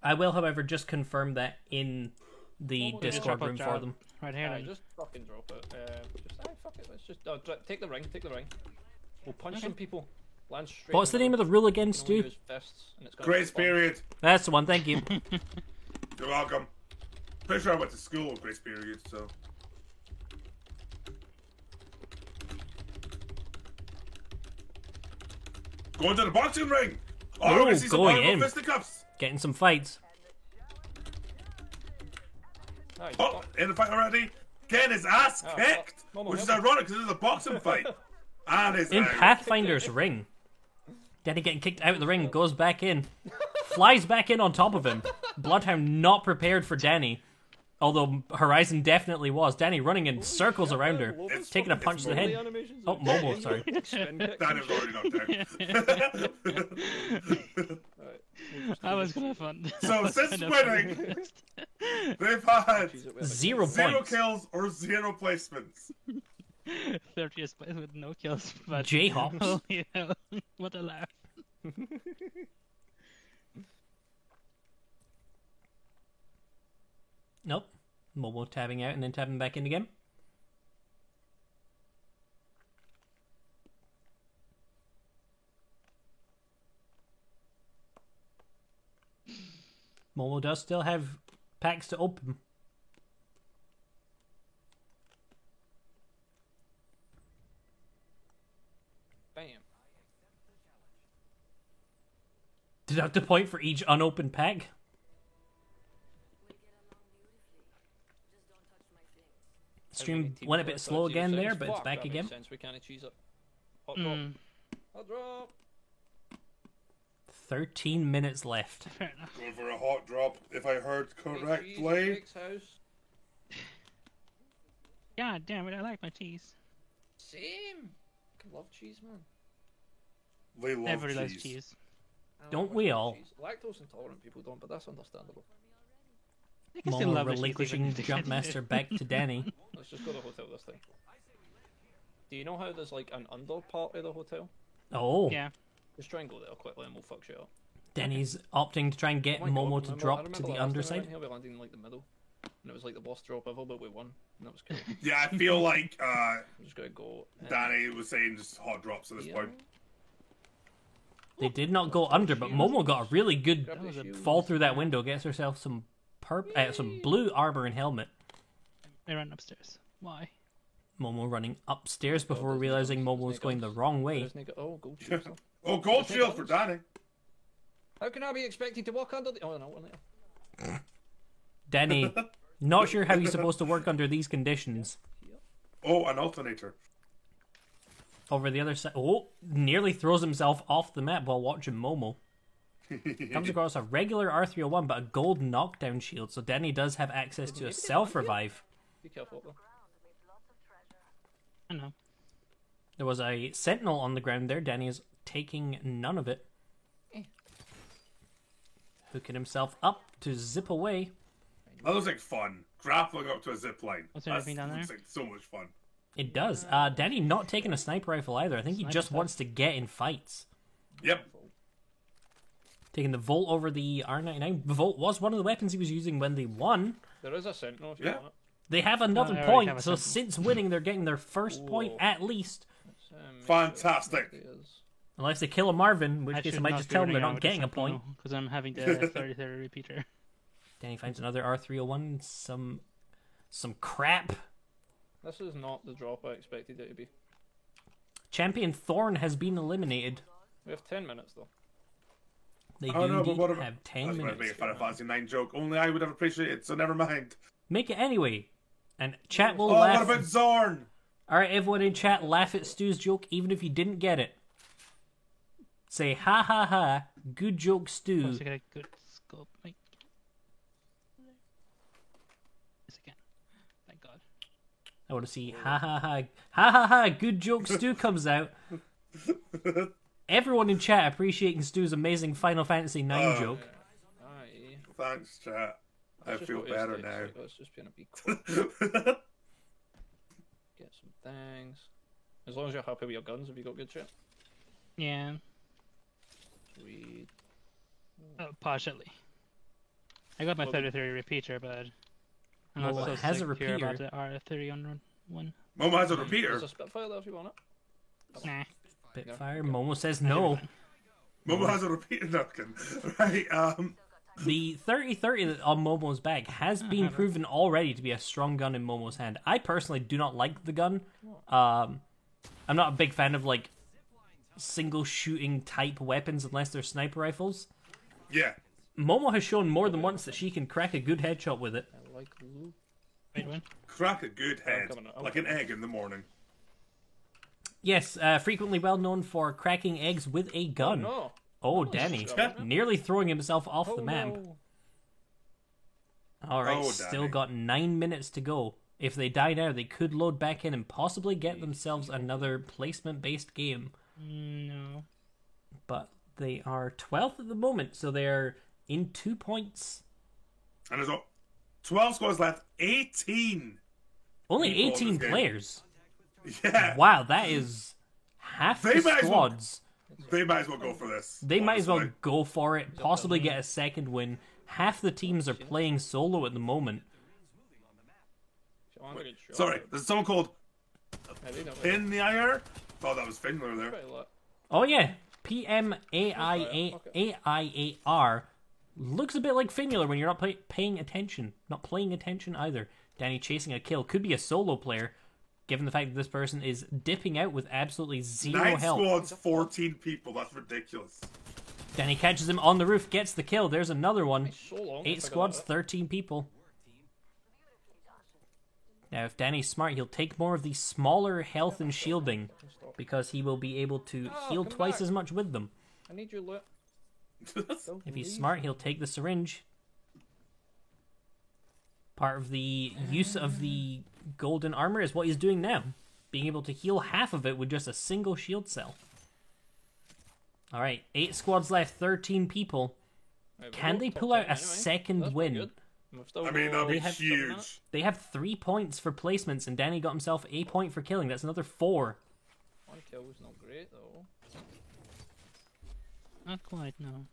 I will, however, just confirm that in the Almost Discord drop a room for job. them. Right here. Aye, then. just fucking drop it. Fuck it. Let's just take the ring. Take the ring. We'll punch Okay. some people. Land straight. What's the name of the rule again, Stu? Use fists, and it's gonna Grace be fun. period. That's the one, thank you. You're welcome. Pretty sure I went to school with grace period, so. Going to the boxing ring. Oh, Ooh, I see some going horrible in. fisticuffs. Getting some fights. Aye, Oh, fuck. in the fight already. Getting his ass Oh, kicked, fuck. Momo, which is help me. ironic because this is a boxing fight. And his In Pathfinder's ring. Danny getting kicked out of the ring, goes back in. Flies back in on top of him. Bloodhound not prepared for Danny. Although Horizon definitely was. Danny running in circles around her. It's Taking a punch to the head. animations Oh, are Momo, great. sorry. Spin kick. Danny was already knocked down. That was kind of fun. So since winning, they've had Cheese it with a big 0 0 points. kills or 0 placements. 30th place with no kills. But J-hops. holy hell, what a laugh. Nope. Momo tabbing out and then tabbing back in again. Momo does still have packs to open. Bam. Deduct a point for each unopened pack. Stream went a bit slow again there, but it's back again. Sense. We can't cheese it. Hot drop. Hot drop. 13 minutes left. Fair enough. Going for a hot drop, if I heard Cheese, correctly. Jake's house. God damn it, I like my cheese. Same. I love cheese, man. They love Everybody cheese. loves cheese. I Don't love we cheese. all? Lactose intolerant people don't, but that's understandable. I can still Momo love the cheese relinquishing even if they can't eat Jumpmaster it. back to Danny. Let's just go to the hotel this time. Do you know how there's like an under part of the hotel? Oh, Yeah. Just try and go there quickly and we'll fuck shit up. Danny's opting to try and get Oh my Momo God, to remember- I drop remember to the last time we underside. went here, we landed in like the middle. And it was like the worst drop ever, but we won. And that was cool. Yeah, I feel like I'm just gonna go. Danny was saying just hot drops at this Yeah. point. They did not go under, but Momo got a really good Grab the shield. fall through that window, gets herself some some blue armor and helmet. I ran upstairs. Why? Momo running upstairs before there's realizing Nicholas, Momo was there's going the Nicholas. wrong way. There's Nick- Oh, gold shield. though. Oh, gold Okay, shield for guys. Danny. How can I be expected to walk under the? Oh no, one there. Danny, not sure how he's supposed to work under these conditions. Oh, an alternator. Over the other side. Oh, nearly throws himself off the map while watching Momo. Comes across a regular R301, but a gold knockdown shield, so Danny does have access to a self-revive. Be careful up there. I know. There was a sentinel on the ground there. Danny is taking none of it. Hooking himself up to zip away. That looks like fun. Grappling up to a zip line. Was there anything down there? Looks like so much fun. It does. Danny not taking a sniper rifle either. I think he just wants to get in fights. Yep. Taking the Volt over the R99. The Volt was one of the weapons he was using when they won. There is a sentinel if you Yeah. want it. They have another I already point, have a so sentinel. since winning, they're getting their first point Whoa. at least. Make Fantastic. sure it is. Unless they kill a Marvin, in which case I might just tell them they're not getting a point. Because I'm having the 30-30 repeater. Danny finds another R301, some crap. This is not the drop I expected it to be. Champion Thorn has been eliminated. We have 10 minutes though. They Oh do no, but indeed what about... have I 10 was going to minutes. make a Final Fantasy 9 joke. Only I would have appreciated it, so never mind. Make it anyway. And chat will Oh, laugh. what about Zorn? Alright, everyone in chat, laugh at Stu's joke even if you didn't get it. Say, ha ha ha, good joke, Stu. Once I get a good scope, like this again. Thank God. I want to see, ha ha ha, ha ha ha, good joke, Stu comes out. Everyone in chat appreciating Stu's amazing Final Fantasy IX joke. Aye. Thanks, chat. I Let's just feel go to better stage now. six. Let's just be in a big quick. Get some things. As long as you're happy with your guns, have you got good shit? Yeah, Sweet. partially. I got my Well, 33 repeater, but I'm not Well, so it has a secure about repeater. the R31 one. Momo has a repeater. There's a Spitfire there if you want it. Nah. Bitfire, Momo says no. Momo has a repeater, Duncan. Right, The 30-30 on Momo's bag has been proven already to be a strong gun in Momo's hand. I personally do not like the gun. I'm not a big fan of like single shooting type weapons unless they're sniper rifles. yeah. Momo has shown more than once that she can crack a good headshot with it. I like loot. Wait, when? Crack a good head. coming out. Like an egg in the morning. Yes, frequently well known for cracking eggs with a gun. No. Oh, Danny, nearly throwing himself off Oh, the map. no. All right, Oh, still Danny. got 9 minutes to go. If they die now, they could load back in and possibly get themselves another placement-based game. No. But they are 12th at the moment, so they're in 2 points. And there's 12 squads left. 18! Only People in 18 this game. players. Yeah. Wow, that is half They the might as well- squads. They might as well go for this. They might as well honestly. go for it, possibly get a second win. Half the teams are playing solo at the moment. If you want a good shot, Sorry, there's someone called maybe not. Pin the IR. Thought that was Finler there. Pretty lit. Oh yeah, PMAIAR looks a bit like Finular when you're not paying attention. Not paying attention either. Danny chasing a kill. Could be a solo player, given the fact that this person is dipping out with absolutely zero 9 health. squads, 14 people. That's ridiculous. Danny catches him on the roof, gets the kill. There's another one. So long. 8 to figure squads, that out. 13 people. Now, if Danny's smart, he'll take more of the smaller health and shielding, because he will be able to heal come twice back. as much with them. I need your loot. If he's smart, he'll take the syringe. Part of the use of the golden armor is what he's doing now. Being able to heal half of it with just a single shield cell. Alright, 8 squads left, 13 people. Right, Can we'll they top pull out 10 a anyway. second That's pretty win? good. We've still I mean, got- that'd be They have something like huge. They have 3 points for placements, and Danny got himself a point for killing. That's another 4. One kill was not great though. Not quite, no.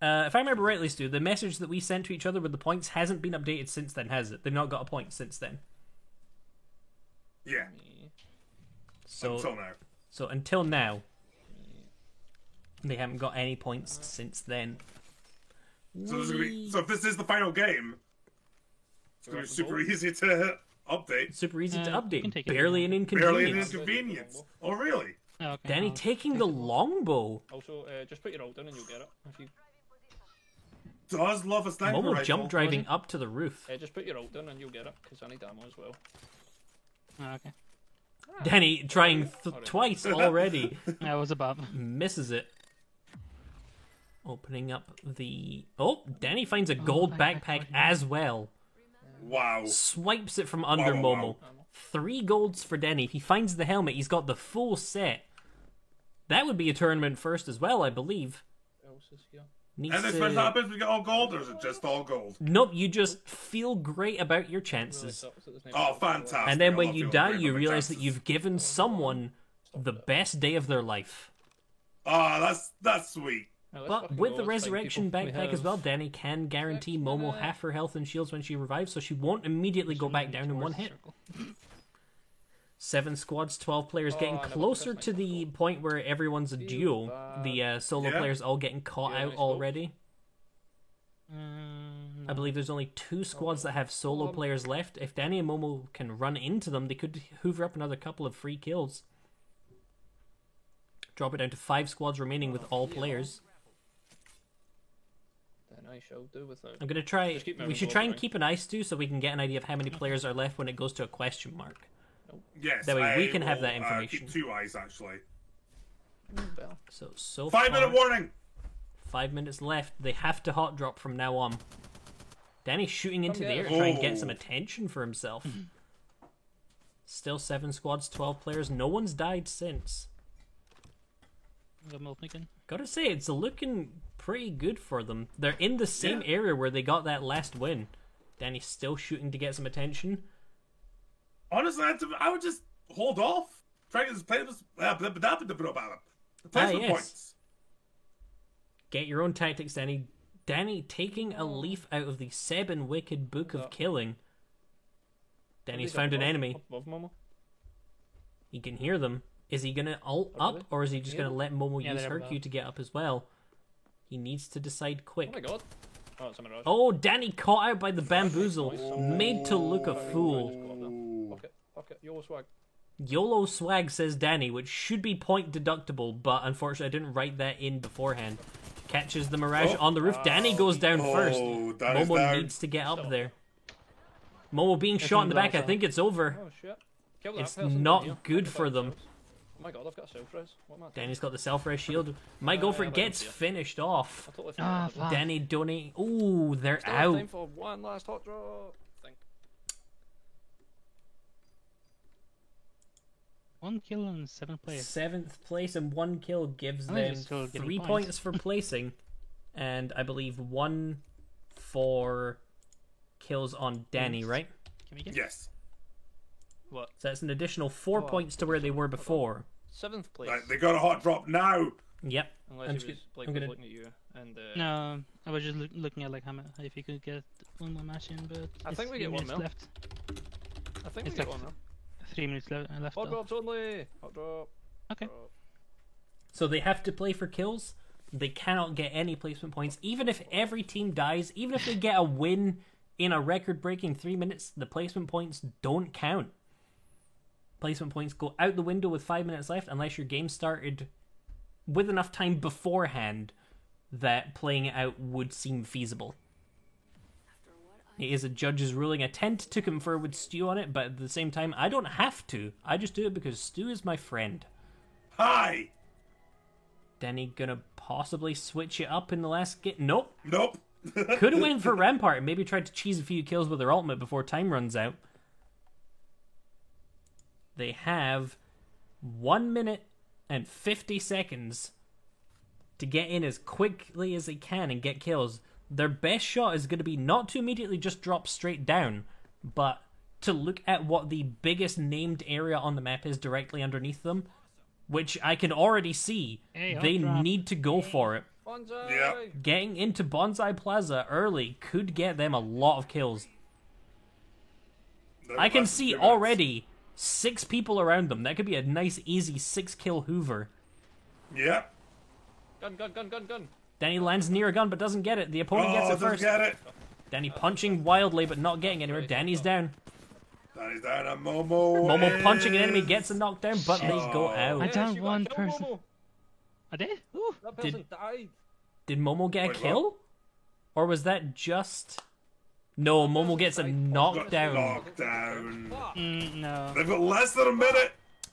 If I remember rightly, Stu, the message that we sent to each other with the points hasn't been updated since then, has it? They've not got a point since then. Yeah. So Until now. until now, they haven't got any points since then. So, so if this is the final game, it's going to be super easy to update. Super easy to you can update. take it Barely anymore. an Barely an inconvenience. inconvenience. Oh, really? Oh, okay, Danny I'll taking take the it. longbow. Also, just put your ult in and you'll get it. If you Does love a sniper Momo rifle. jump driving up to the roof. just put your ult in and you'll get it because I need ammo as well. Oh, okay. Danny trying Alright. twice already. I was above. Misses it. Opening up the... Oh, Danny finds a gold backpack as well. Wow. Swipes it from under Wow, wow, Momo. wow. 3 golds for Denny. If he finds the helmet, he's got the full set. That would be a tournament first as well, I believe. What else is here? Needs And this to- what happens, we get all gold, or is it just all gold? Nope, you just feel great about your chances. Oh, fantastic. And then I when love you feeling die, great you about my realize that chances. you've given someone the best day of their life. Ah, that's sweet. But with the resurrection backpack as well, Danny can guarantee Momo half her health and shields when she revives, so she won't immediately go back down in one hit. 7 squads, 12 players, getting closer to the point where everyone's a duo. The solo Yeah. players all getting caught Yeah, out nice already. I believe there's only 2 squads that have solo players left. If Danny and Momo can run into them, they could hoover up another couple of free kills. Drop it down to 5 squads remaining with all players. Then I shall do without. I'm gonna try. Just keep We moving should try and forward, keep an eye, Stu, so we can get an idea of how many players are left when it goes to a question mark. Yes, That way we I can have will, that information. keep 2 eyes actually. Bell. So 5-minute far, warning. 5 minutes left. They have to hot drop from now on. Danny's shooting into the air to get try it. and get some Oh. attention for himself. Still 7 squads, 12 players. No one's died since. Got Milton again. Gotta say, it's looking pretty good for them. They're in the same area where they got that last win. Danny's still shooting to get some attention. Honestly, I would just hold off. Try to play this. Placement yes. points. Get your own tactics, Danny. Danny taking a leaf out of the Seb and Wicked Book of Killing. Danny's These are found an above- enemy. Above Momo. He can hear them. Is he gonna ult Oh, up, really? or is he just Yeah. gonna let Momo Yeah, use they're her above. Q to get up as well? He needs to decide Oh quick. my god. Oh, it's a mirage. Oh, Danny caught out by the bamboozle, made to look a fool. Pocket. YOLO swag. YOLO swag, says Danny, which should be point deductible, but unfortunately I didn't write that in beforehand. Catches the Mirage on the roof. Danny goes down first. Danny's Momo down. needs to get up there. Momo being shot in the back. I think it's over. Oh shit. Kill that It's person not here. good I've for got them. themselves. Oh my god, I've got a self-res. What am I doing? Danny's got the self-res shield. Might go for Yeah, it. but Gets yeah. finished off. I totally Ah, forgot. fuck. Danny donate. Ooh, they're Still have time out. for one last hot drop. Think. 1 kill and 7 players. 7th place and 1 kill gives I think them it's still getting 3 points. points for placing, and I believe 1 for kills on Danny, right? Can we get? Yes. What? So that's an additional 4 Oh, points to where they were before. 7th place. Right, they got a hot drop now. Yep. Unless I'm he just was gonna- like I'm was gonna- looking at you and No, I was just looking at like how if you could get one more match in, but I it's think we 3 get one minutes mil. left. I think It's we get like one now. 3 minutes left. Hot though. drops only. Hot drop. Okay. Drop. So they have to play for kills. They cannot get any placement points. Even if every team dies, even if they get a win in a record-breaking 3 minutes, the placement points don't count. Placement points go out the window with 5 minutes left unless your game started with enough time beforehand that playing it out would seem feasible. It is a judge's ruling. I tend to confer with Stu on it, but at the same time, I don't have to. I just do it because Stu is my friend. Hi. Danny gonna possibly switch it up in the last game? Nope. Nope. Could have went for Rampart and maybe tried to cheese a few kills with their ultimate before time runs out. They have 1 minute and 50 seconds to get in as quickly as they can and get kills. Their best shot is going to be not to immediately just drop straight down, but to look at what the biggest named area on the map is directly underneath them, which I can already see. Hey, They hot drop. need to go for it. Bonsai. Yeah. Getting into Bonsai Plaza early could get them a lot of kills. I can see already 6 people around them. That could be a nice, easy 6-kill Hoover. Yep. Gun. Danny lands near a gun but doesn't get it. The opponent gets it doesn't first. get it. Danny punching wildly but not getting anywhere. Danny's down. Danny's down and Momo. Momo punching an enemy is- gets a knockdown, but they go I out. down you got one killed, person. Momo. I did? Ooh. That person died. Did Momo get a Wait, kill? Or was that just... No, Momo gets a Got knockdown. knocked down. No. They've got less than a minute.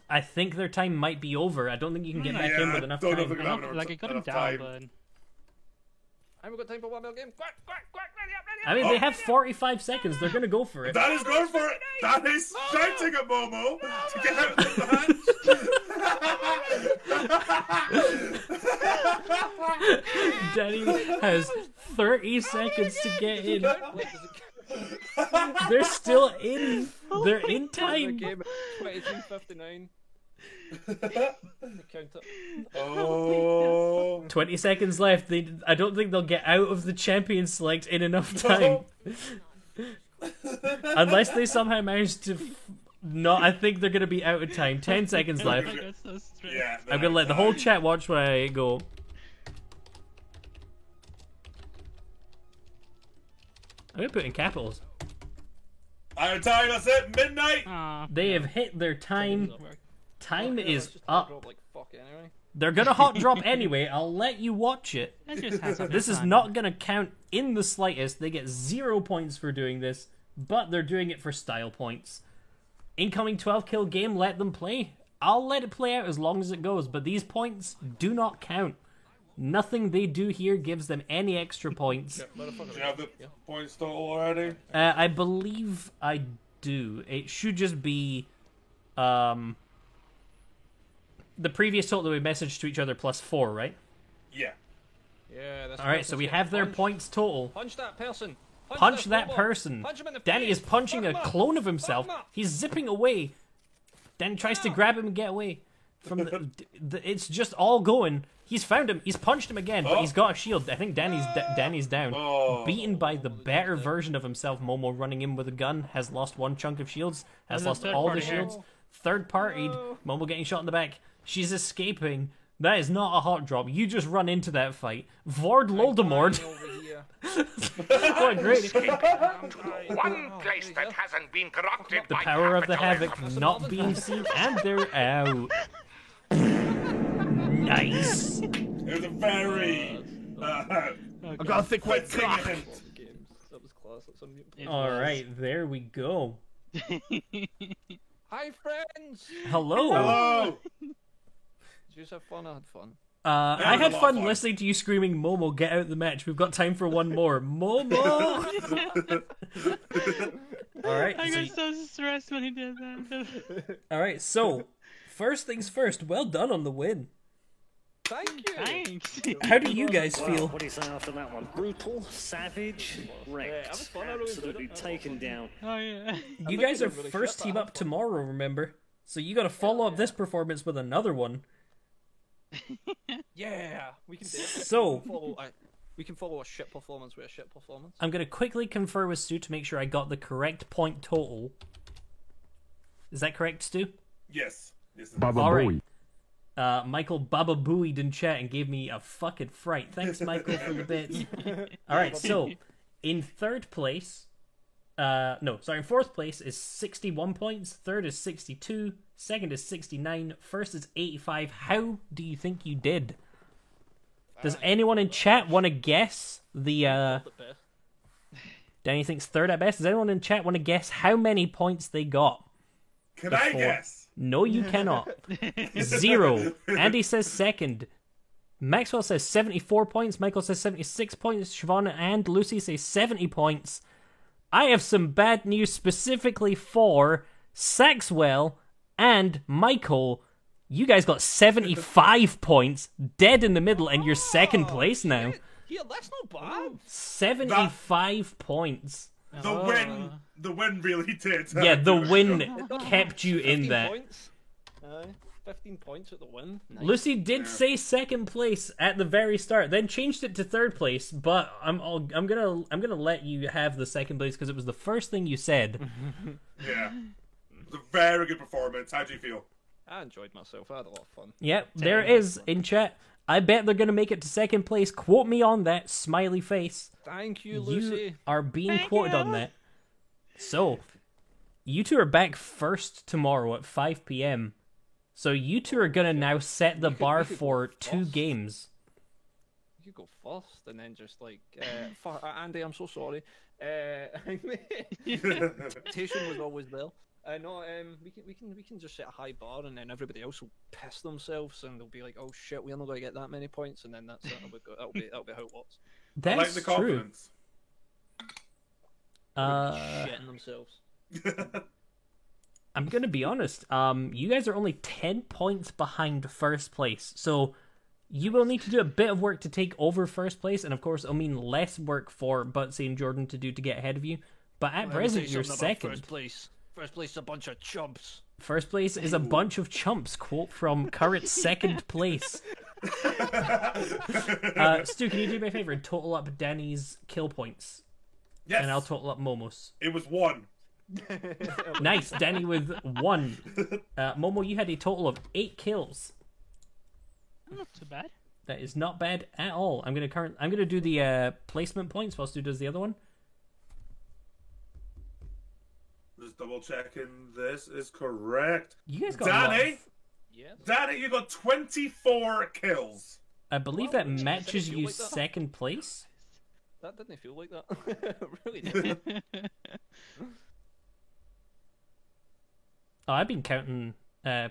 I think their time might be over. I don't think you can get back in Yeah, with enough don't know time. if I know, like I got him enough down, time. but I haven't got time for 1 mil game. Quick, ready up, I mean, they have 45 seconds. They're going to go for it. Danny's going for it. Danny's shouting at Momo to get out of the Danny has 30 seconds to get in. They're still in. They're in The time. game at 23:59. Count it. Oh. 20 seconds left. I don't think they'll get out of the champion select in enough time. Unless they somehow manage to... No, I think they're going to be out of time. 10 seconds left. I got so stressed. Yeah. I'm going to let the whole chat watch when I go. I'm gonna put it in capitals. Iron time, that's it, midnight! Ah, They have hit their time. Time is up. Drop like fuck anyway. They're gonna hot drop anyway. I'll let you watch it. that just has This is not gonna count in the slightest. They get 0 points for doing this, but they're doing it for style points. Incoming 12 kill game, let them play. I'll let it play out as long as it goes, but these points do not count. Nothing they do here gives them any extra points. Do you have the points total already? I believe I do. It should just be the previous total that we messaged to each other plus 4, right? Yeah. Yeah, that's Alright, so we have their points total. Punch that person. Punch that person. Punch him in the Danny face. is punching a Fuck him up. clone of himself. Fuck him up. He's zipping away. Danny tries to grab him and get away. From it's just all going. He's found him. He's punched him again, but he's got a shield. I think Danny's down. Oh. Beaten by the better version of himself. Momo running in with a gun has lost one chunk of shields. Has There's a lost third all the party here. shields. Third partied. Momo getting shot in the back. She's escaping. That is not a hot drop. You just run into that fight. Vord Loldemort. Over here. What a great. One place that hasn't been corrupted The by power of the capitalism. havoc not being seen, and they're out. Nice. It was a very... Okay. I got a thick white quick cock. hint. Games. That was class. That's unmute. All right, there we go. Hi friends. Hello. Hello! Did you just have fun? I had fun. I was had a lot of fun fun. listening to you screaming, "Momo, get out of the match. We've got time for one more." Momo. All right. I So, got so stressed when he did that. all right. So, first things first. Well done on the win. Thank you. Thanks. How do you guys Well, feel? what do you say after that one? Brutal, savage, wrecked, that was fun. I really enjoyed absolutely it. taken down. Oh yeah. You guys are first team up tomorrow. Remember. So you got to follow up this performance with another one. Yeah, we can do it. So We can follow a shit performance with a shit performance. I'm going to quickly confer with Stu to make sure I got the correct point total. Is that correct, Stu? Yes. Yes. All right. Michael Baba Booeyed in chat and gave me a fucking fright. Thanks, Michael, for the bits. All right, so in third place, in fourth place is 61 points. Third is 62. Second is 69. First is 85. How do you think you did? Does anyone in chat want to guess the? The best. Danny thinks third at best. Does anyone in chat want to guess how many points they got? Can I before? guess? No, you cannot. 0. Andy says second. Maxwell says 74 points. Michael says 76 points. Siobhan and Lucy say 70 points. I have some bad news specifically for Saxwell and Michael. You guys got 75 points, dead in the middle, and you're second place now. Yeah, that's not bad. 75 points. The win really did. Yeah, the win kept you in 15 that. points. 15 points at the win. Nice. Lucy did say second place at the very start, then changed it to third place. But I'm gonna let you have the second place because it was the first thing you said. Yeah. It was a very good performance. How do you feel? I enjoyed myself. I had a lot of fun. Yep, there it is in chat. I bet they're gonna make it to second place. Quote me on that, smiley face. Thank you, Lucy. You are being Thank quoted you. on that. So, you two are back first tomorrow at 5 p.m. So you two are gonna now set the bar we could go for 2 first. games. You could go first and then just like, Andy, I'm so sorry. Expectation was always there. No, we can just set a high bar and then everybody else will piss themselves and they'll be like, oh shit, we're not going to get that many points, and then that's it. That'll be how it works. I like That's the true. confidence. Shitting themselves. I'm gonna be honest. You guys are only 10 points behind first place, so you will need to do a bit of work to take over first place, and of course, it'll mean less work for Butsy and Jordan to do to get ahead of you. But at present, you're second. First place. First place is a bunch of chumps. First place is a bunch of chumps. Quote from current second place. Stu, can you do me a favor and total up Danny's kill points, Yes. and I'll total up Momo's. It was 1. Nice, Danny with 1. Momo, you had a total of 8 kills. Not too bad. That is not bad at all. I'm gonna do the placement points while Stu does the other one. double checking this is correct. You guys got a lot Danny, of- Yeah. Danny, you got 24 kills. I believe Well, that it matches didn't feel you like that. second place. That didn't feel like that. It really did. Oh, I've been counting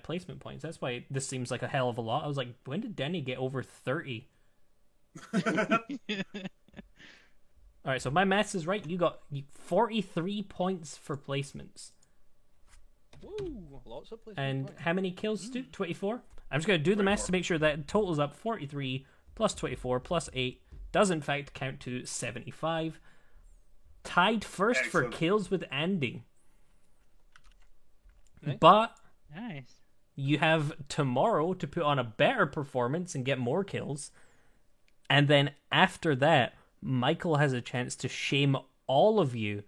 placement points. That's why this seems like a hell of a lot. I was like, when did Denny get over 30? Alright, so my maths is right. You got 43 points for placements. Woo, lots of places. And how many kills, Stu? 24? I'm just going to do the maths to make sure that it totals up 43 plus 24 plus 8 does in fact count to 75. Tied first Excellent. for kills with Andy. Okay. But Nice. you have tomorrow to put on a better performance and get more kills. And then after that, Michael has a chance to shame all of you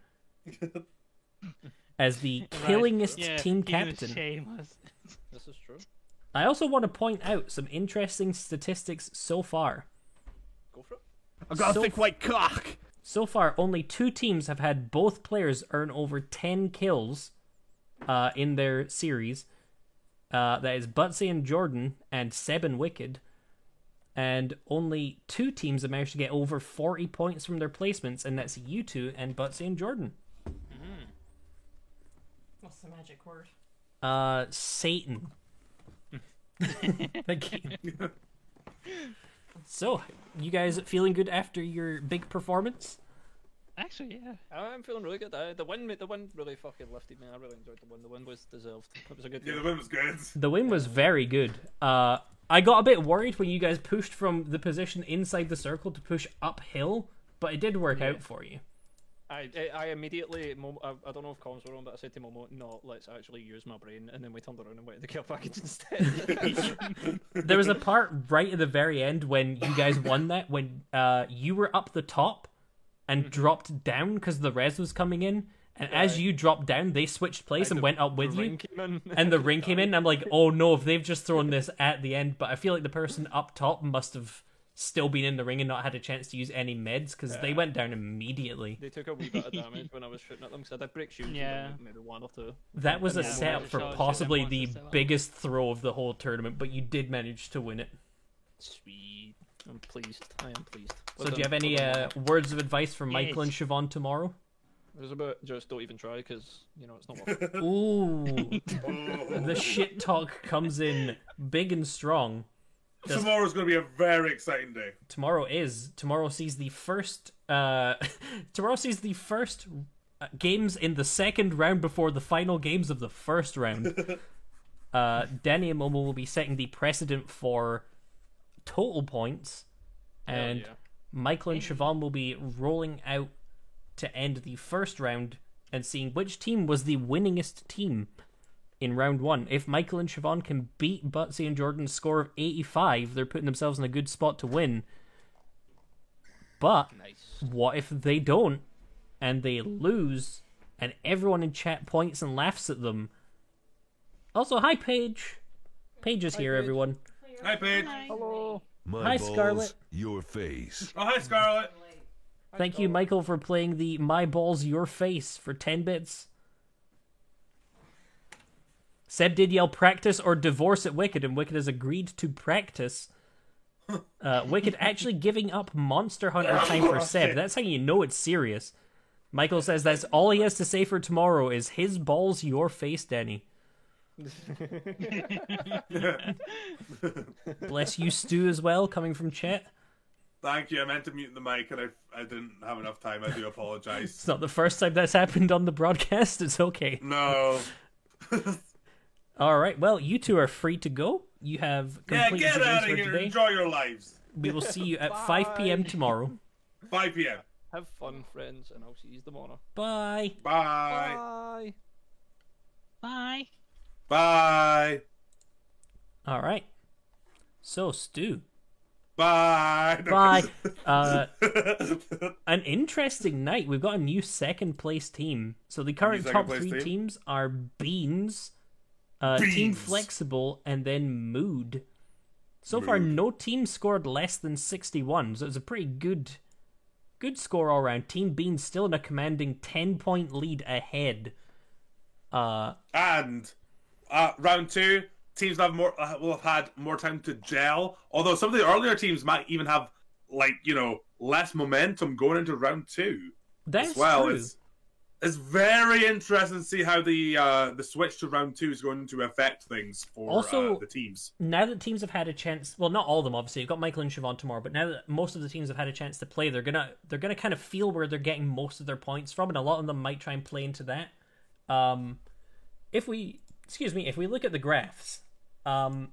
as the killingest Yeah, team you're gonna captain. shame us. This is true. I also want to point out some interesting statistics so far. Go for it. I've got a So- thick white cock. So far, only 2 teams have had both players earn over 10 kills in their series. That is Butsy and Jordan and Seb and Wicked. And only 2 teams have managed to get over 40 points from their placements, and that's you two and Butsy and Jordan. What's the magic word? Satan. Thank you. So, you guys feeling good after your big performance? Actually, yeah. I'm feeling really good. The win really fucking lifted me. I really enjoyed the win. The win was deserved. It was a good Yeah, game. the win was good. The win was very good. I got a bit worried when you guys pushed from the position inside the circle to push uphill, but it did work out for you. I immediately, I don't know if comms were on, but I said to Momo, no, let's actually use my brain, and then we turned around and went to the care package instead. There was a part right at the very end when you guys won that, when you were up the top and dropped down because the res was coming in, and as you dropped down, they switched place and went up with you, and the ring came in, and I'm like, oh no, if they've just thrown this at the end, but I feel like the person up top must have still been in the ring and not had a chance to use any meds because they went down immediately. They took a wee bit of damage when I was shooting at them, because I did break shields, Yeah. maybe 1 or 2. That was a Yeah, setup well, for sure, possibly sure, the that was a setup. biggest throw of the whole tournament, but you did manage to win it. Sweet. I'm pleased. I am pleased. So do you have any words of advice for Michael and Siobhan tomorrow? It was about just don't even try, because, you know, it's not worth it. Ooh. The shit talk comes in big and strong. Tomorrow's going to be a very exciting day. Tomorrow sees the first games in the second round before the final games of the first round. Danny and Momo will be setting the precedent for total points, and yeah. Michael and Siobhan will be rolling out to end the first round and seeing which team was the winningest team in round 1. If Michael and Siobhan can beat Butsy and Jordan's score of 85, they're putting themselves in a good spot to win. But what if they don't, and they lose, and everyone in chat points and laughs at them? Also, hi Paige. Paige is here, Paige. everyone. Hi, Paige. Hello. My Hi, balls, Scarlett. your face. Oh, hi, Scarlett. Thank you, Michael, for playing the My Balls Your Face for 10 bits. Seb did yell practice or divorce at Wicked, and Wicked has agreed to practice. Wicked actually giving up Monster Hunter time for Seb. That's how you know it's serious. Michael says that's all he has to say for tomorrow is his balls, your face, Denny. Bless you, Stu, as well, coming from chat. Thank you. I meant to mute the mic and I didn't have enough time. I do apologize. It's not the first time that's happened on the broadcast. It's okay. No. All right. Well, you two are free to go. You have Yeah, complete get out of for here. today. Enjoy your lives. We will see you at 5 p.m. tomorrow. 5 p.m. Have fun, friends, and I'll see you tomorrow. Bye. Bye. Bye. Bye. Bye. All right. So, Stu. Bye. Bye. An interesting night. We've got a new second place team. So the current second top place 3 team? teams are Beans, Team Flexible, and then Mood. So far, no team scored less than 61, so it's a pretty good score all around. Team Beans still in a commanding 10-point lead ahead. And round 2, teams will have had more time to gel. Although some of the earlier teams might even have less momentum going into round 2. That's as well. true. It's very interesting to see how the switch to round 2 is going to affect things for Also, the teams. Now that teams have had a chance, well, not all of them, obviously. You've got Michael and Siobhan tomorrow, but now that most of the teams have had a chance to play, they're gonna kind of feel where they're getting most of their points from, and a lot of them might try and play into that. If we look at the graphs, the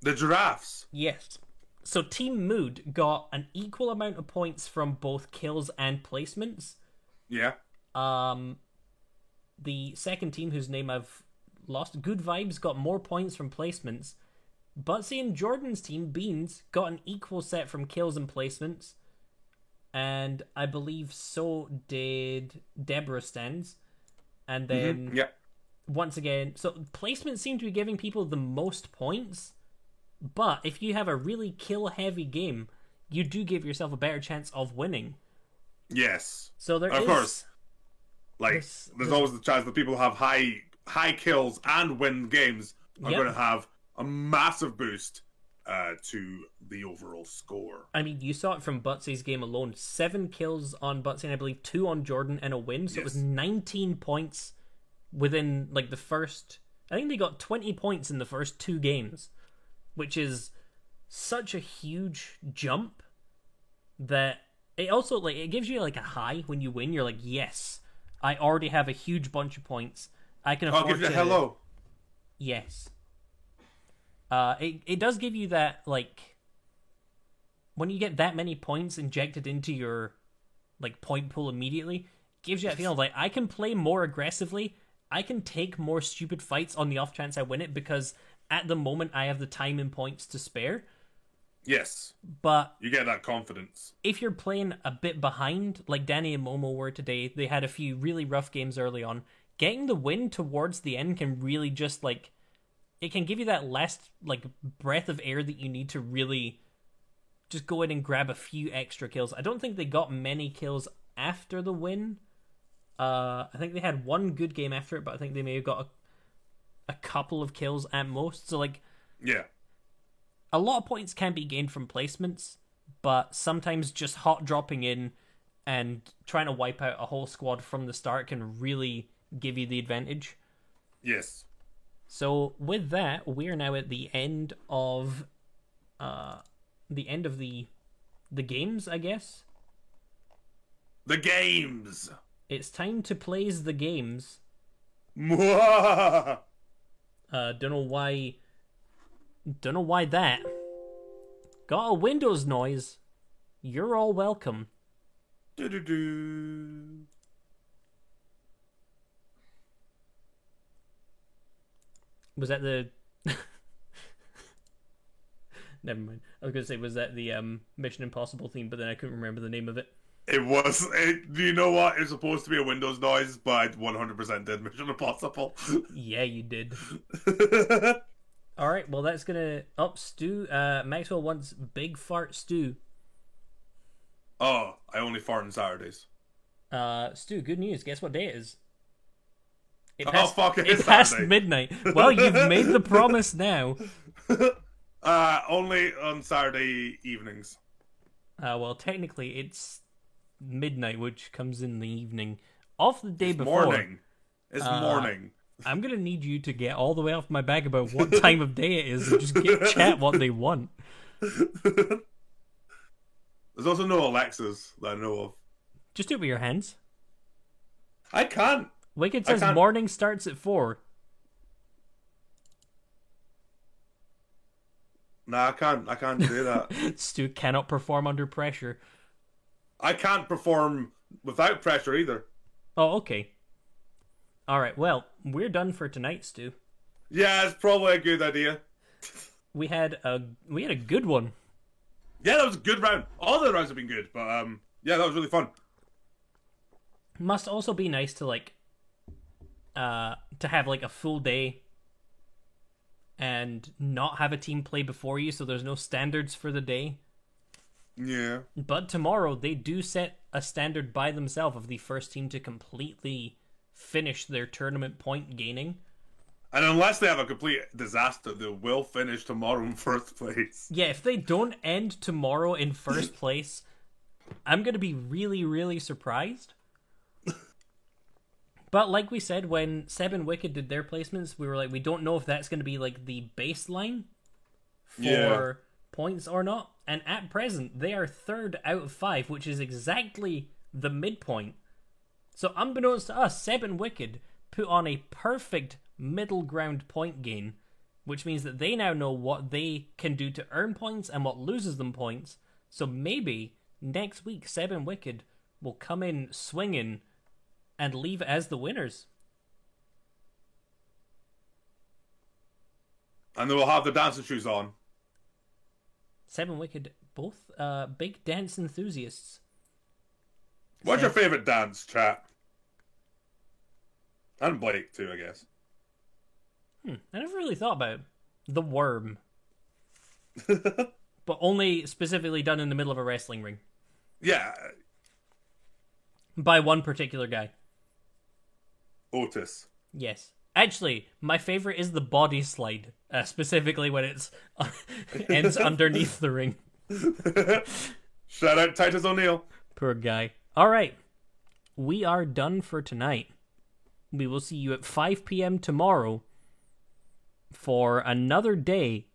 giraffes. Yes. So Team Mood got an equal amount of points from both kills and placements. Yeah. The second team, whose name I've lost, Good Vibes, got more points from placements. Butsy and Jordan's team, Beans, got an equal set from kills and placements. And I believe so did Deborah Stans. And then, once again, so placements seem to be giving people the most points. But if you have a really kill-heavy game, you do give yourself a better chance of winning. Yes. So of course. There's always the chance that people who have high kills and win games are going to have a massive boost to the overall score. I mean, you saw it from Butsy's game alone. 7 kills on Butsy and I believe 2 on Jordan and a win. So it was 19 points within the first... I think they got 20 points in the first 2 games, which is such a huge jump that it also it gives you a high when you win. You're like, yes, I already have a huge bunch of points. I can afford I'll give you to... a hello. Yes. It does give you that, when you get that many points injected into your, point pool immediately, it gives you that feeling of, I can play more aggressively, I can take more stupid fights on the off chance I win it, because at the moment I have the time and points to spare. Yes. But you get that confidence. If you're playing a bit behind, like Danny and Momo were today, they had a few really rough games early on. Getting the win towards the end can really just it can give you that last breath of air that you need to really just go in and grab a few extra kills. I don't think they got many kills after the win. I think they had one good game after it, but I think they may have got a couple of kills at most. So yeah. A lot of points can be gained from placements, but sometimes just hot dropping in and trying to wipe out a whole squad from the start can really give you the advantage. Yes. So with that, we're now at the end of the games, I guess. The games. It's time to plays the games. Don't know why that. Got a Windows noise. You're all welcome. Do-do-do. Was that the... Never mind. I was going to say, was that the Mission Impossible theme, but then I couldn't remember the name of it. It was. Do you know what? It's supposed to be a Windows noise, but I 100% did Mission Impossible. Yeah, you did. Alright, well that's gonna... Stu. Maxwell wants Big Fart Stu. Oh, I only fart on Saturdays. Stu, good news. Guess what day it is? It is past Saturday. midnight. Well, you've made the promise now. Only on Saturday evenings. Well, technically it's midnight, which comes in the evening of the day before. Morning. It's morning. I'm gonna need you to get all the way off my back about what time of day it is and just give chat what they want. There's also no Alexas that I know of. Just do it with your hands. I can't. Wicked says morning starts at 4. Nah, I can't do that. Stu cannot perform under pressure. I can't perform without pressure either. Oh, okay. Alright, well, we're done for tonight, Stu. Yeah, it's probably a good idea. We had a good one. Yeah, that was a good round. All the rounds have been good, but yeah, that was really fun. Must also be nice to have a full day and not have a team play before you, so there's no standards for the day. Yeah. But tomorrow they do set a standard by themselves of the first team to completely finish their tournament point gaining. And unless they have a complete disaster, they will finish tomorrow in first place. Yeah, if they don't end tomorrow in first place, I'm going to be really, really surprised. But like we said, when Seb and Wicked did their placements, we were like, we don't know if that's going to be like the baseline for points or not. And at present, they are 3rd out of 5, which is exactly the midpoint. So unbeknownst to us, Seb and Wicked put on a perfect middle ground point gain, which means that they now know what they can do to earn points and what loses them points. So maybe next week, Seb and Wicked will come in swinging and leave as the winners. And they will have the dancing shoes on. Seb and Wicked, both big dance enthusiasts. What's your favourite dance, chat? And Blake, too, I guess. I never really thought about it. The worm. But only specifically done in the middle of a wrestling ring. Yeah. By one particular guy. Otis. Yes. Actually, my favorite is the body slide. Specifically when it's ends underneath the ring. Shout out Titus O'Neil. Poor guy. Alright. We are done for tonight. We will see you at 5 p.m. tomorrow for another day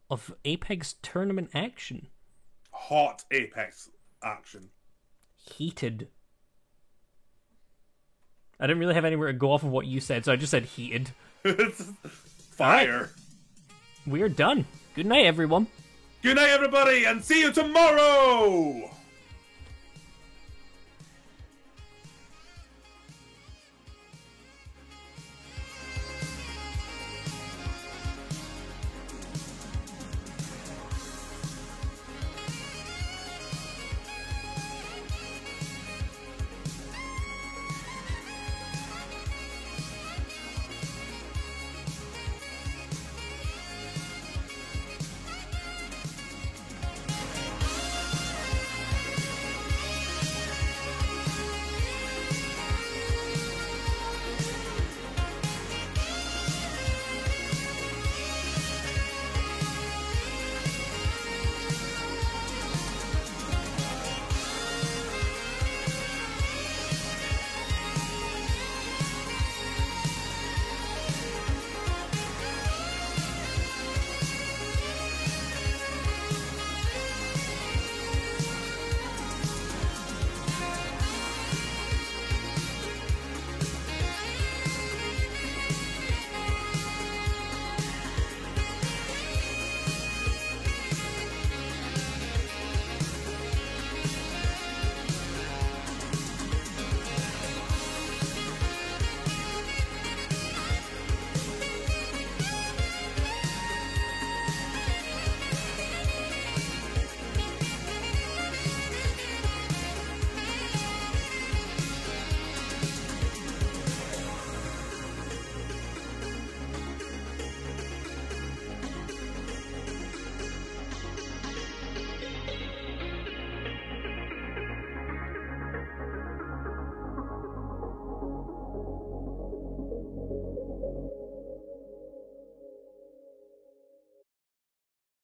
of Apex tournament action. Hot Apex action. Heated. I didn't really have anywhere to go off of what you said, so I just said heated. Fire. We are done. Good night, everyone. Good night, everybody, and see you tomorrow!